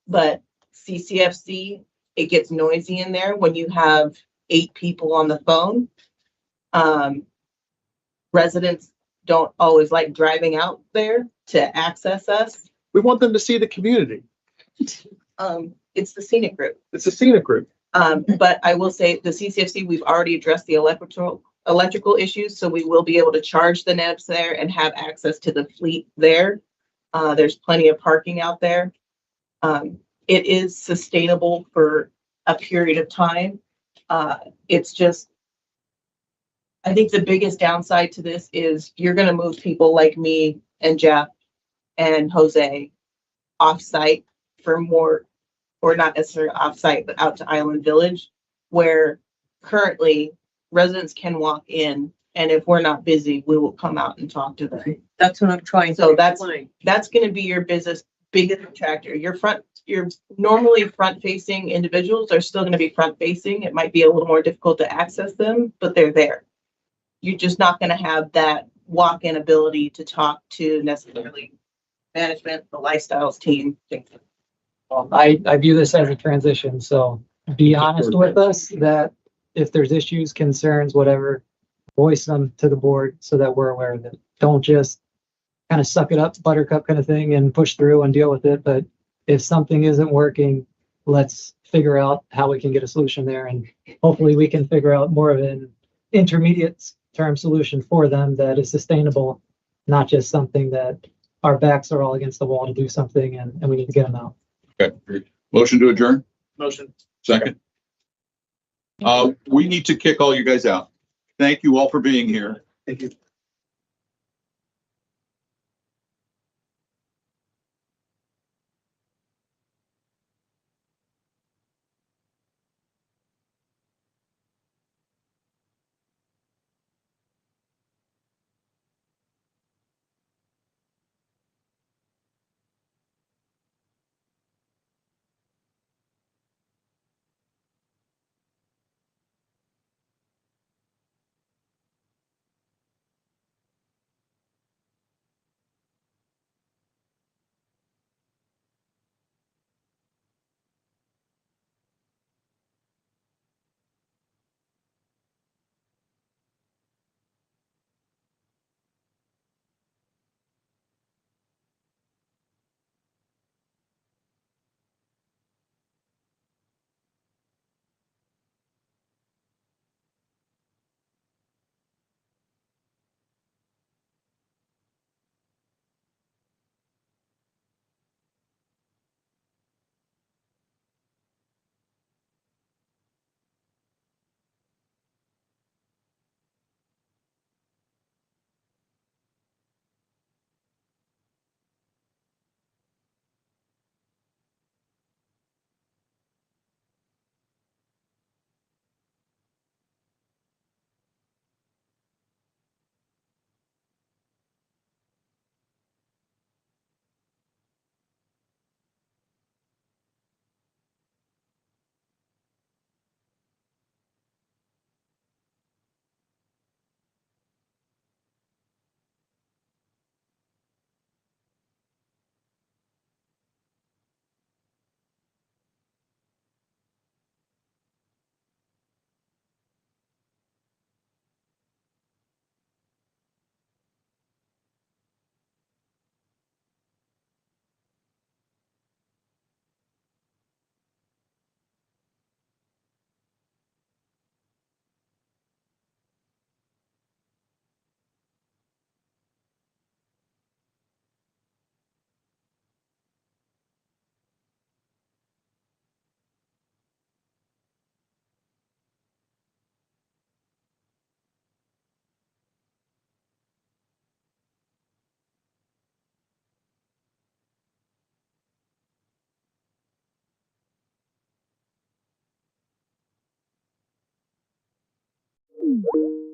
But CCFC, it gets noisy in there when you have 8 people on the phone. Residents don't always like driving out there to access us. We want them to see the community. It's the scenic route. It's a scenic route. But I will say the CCFC, we've already addressed the electrical issues, so we will be able to charge the NEBs there and have access to the fleet there. There's plenty of parking out there. It is sustainable for a period of time. It's just, I think the biggest downside to this is you're going to move people like me and Jeff and Jose off-site for more, or not necessarily off-site, but out to Island Village, where currently residents can walk in, and if we're not busy, we will come out and talk to them. That's what I'm trying to So that's explain. going to be your biggest attractor. Your normally front-facing individuals are still going to be front-facing. It might be a little more difficult to access them, but they're there. You're just not going to have that walk-in ability to talk to necessarily management, the lifestyles team, things like that. Well, I view this as a transition, so be honest with us that if there's issues, concerns, whatever, voice them to the board so that we're aware of it. Don't just kind of suck it up, buttercup kind of thing and push through and deal with it. But if something isn't working, let's figure out how we can get a solution there. And hopefully we can figure out more of an intermediate term solution for them that is sustainable, not just something that our backs are all against the wall to do something and we need to get them out. Okay. Motion to adjourn? Motion. Second? We need to kick all you guys out. Thank you all for being here. Thank you. you.